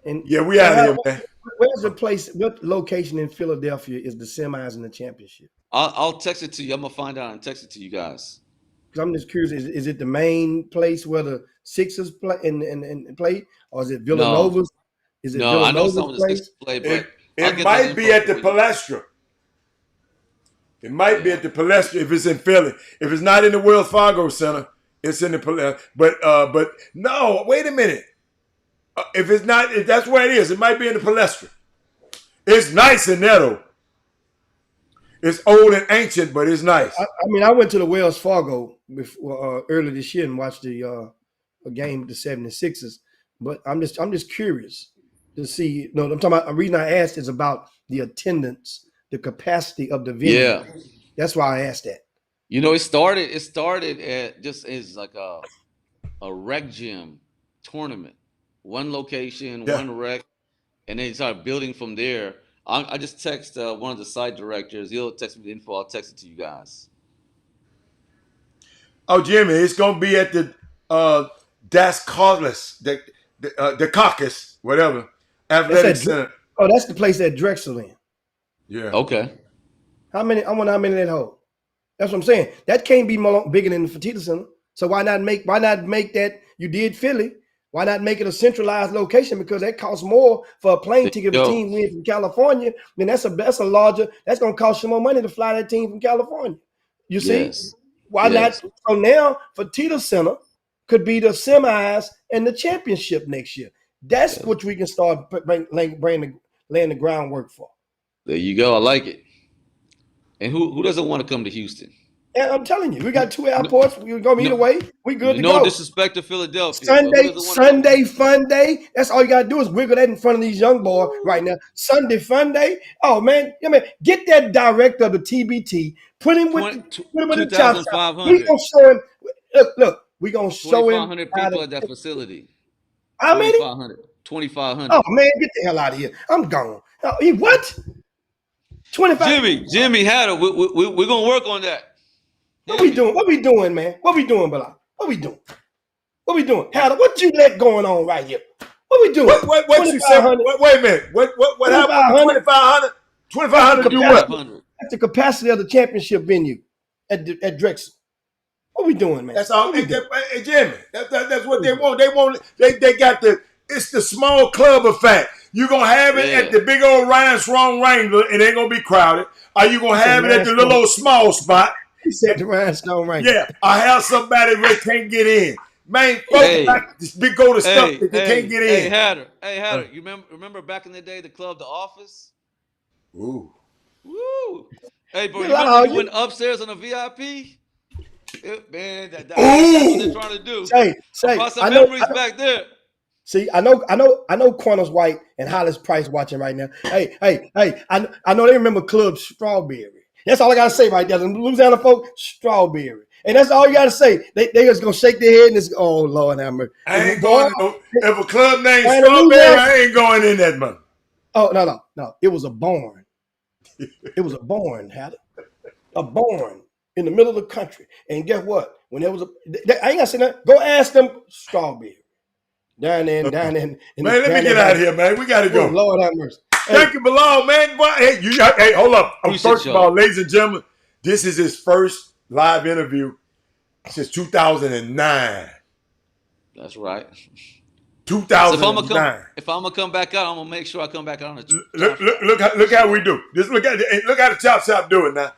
And yeah, we out here, man. Where's the place? What location in Philadelphia is the semis and the championship? I'll text it to you. I'm gonna find out and text it to you guys. Because I'm just curious, is it the main place where the Sixers play and play, or is it Villanova's? Is it Villanova's I know some of the Sixers play, but it might be at the Palestra. It might be at the Palestra if it's in Philly. If it's not in the Wells Fargo Center, it's in the Palestra. But no, wait a minute. If that's where it is, it might be in the Palestra. It's nice in there though. It's old and ancient, but it's nice. I mean, I went to the Wells Fargo before, earlier this year and watched a game with the 76ers. But I'm just curious to see. No, I'm talking about. The reason I asked is about the attendance, the capacity of the venue. Yeah, that's why I asked that. You know, it started at just as like a rec gym tournament, one location, one rec, and then started building from there. I just text one of the site directors. He'll text me the info. I'll text it to you guys. Oh, Jimmy, it's gonna be at the Das Caucus, the Caucus, whatever, athletic center. Oh, that's the place that Drexel in. Yeah. Okay. How many? I wonder how many that hold. That's what I'm saying. That can't be bigger than the Fertitta Center. So why not make that? You did Philly. Why not make it a centralized location? Because that costs more for a plane ticket if a team wins from California. Then that's a larger. That's going to cost you more money to fly that team from California. You see? Yes. Why not? So now Fertitta Center could be the semis and the championship next year. That's what we can start laying the groundwork for. There you go. I like it. And who doesn't want to come to Houston? And I'm telling you, we got 2 airports. We're going to be away. We good to go. No disrespect to Philadelphia. Sunday fun day. That's all you got to do is wiggle that in front of these young boys right now. Sunday fun day. Oh, man. Yeah, man. Get that director of the TBT. Put him with the Chop Shop. We're going to show him. Look. We're going to show him. 2,500 people at that facility. How many? 2,500. Oh, man. Get the hell out of here. I'm gone. What? 25. Jimmy Hatter. We're going to work on that. What we doing? What we doing, man? What we doing, Bilal? What we doing? What we doing? Hatter, what you let going on right here? What we doing? What you said? Wait a minute. What happened? 2,500? 2,500 do what? That's the capacity of the championship venue at Drexel. What we doing, man? That's all. Hey, Jimmy, that's what they want. They got it's the small club effect. You gonna have it at the big old Ryan Strong Wrangler, and it ain't gonna be crowded. Are you gonna have it at the little old small spot? He said the Rhinestone Wrangler. Yeah, I have somebody that can't get in. Man, folks this big go to stuff that they can't get in. Hey, Hatter. You remember back in the day, the club, The Office? Ooh. Woo! Hey, bro, You you remember when you know, went upstairs on a VIP? Man, that's what they're Ooh, trying to do. I say, brought some memories back there. see, I know Quantos White and Hollis Price watching right now. Hey, I know they remember Club Strawberry. That's all I gotta say right there. The Louisiana folk, Strawberry. And that's all you gotta say. They just gonna shake their head and just, oh Lord have mercy. I ain't Boy, going to no. If a club named man, the Strawberry, Louisiana, I ain't going in that month. oh no. It was a barn. It was a barn, Hatter. A barn in the middle of the country. And guess what? When there was I ain't gotta say that. Go ask them Strawberry. Down there, Man, let me get out of here, man. We got to oh go. Lord have mercy. Hey, Thank you, Bilal, man. Boy, hey, hold up. Appreciate First of y'all. all, ladies and gentlemen, this is his first live interview since 2009. That's right. So 2009. if I'm gonna come back out, I'm gonna make sure I come back out on the Look how we do. Just look how the Chop Shop do it now.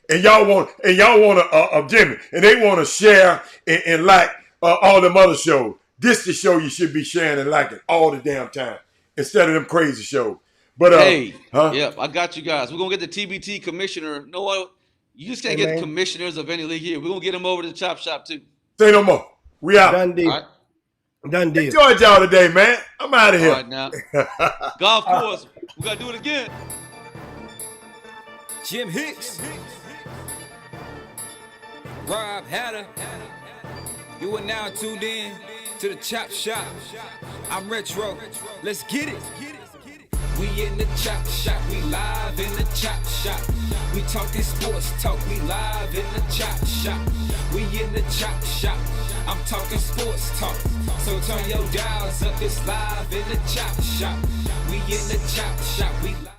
And y'all want a Jimmy, and they want to share and like all them other shows. This the show you should be sharing and liking all the damn time instead of them crazy shows. But Hey, huh? yep, I got you guys. We're gonna get the TBT commissioner. No one, you just can't hey get man, commissioners of any league here. We're gonna get them over to the Chop Shop too. Say no more. We out. done All deal. right, Done deal. Enjoyed y'all today, man. I'm out of all here. right now. Golf course, we gotta do it again. Jim Hicks, Rob Hatter. You are now tuned in to the Chop Shop. I'm Retro. Let's get it. We in the Chop Shop. We live in the Chop Shop. We talking sports talk. We live in the Chop Shop. We in the Chop Shop. I'm talking sports talk. So turn your dials up. It's live in the Chop Shop. We in the Chop Shop. We live.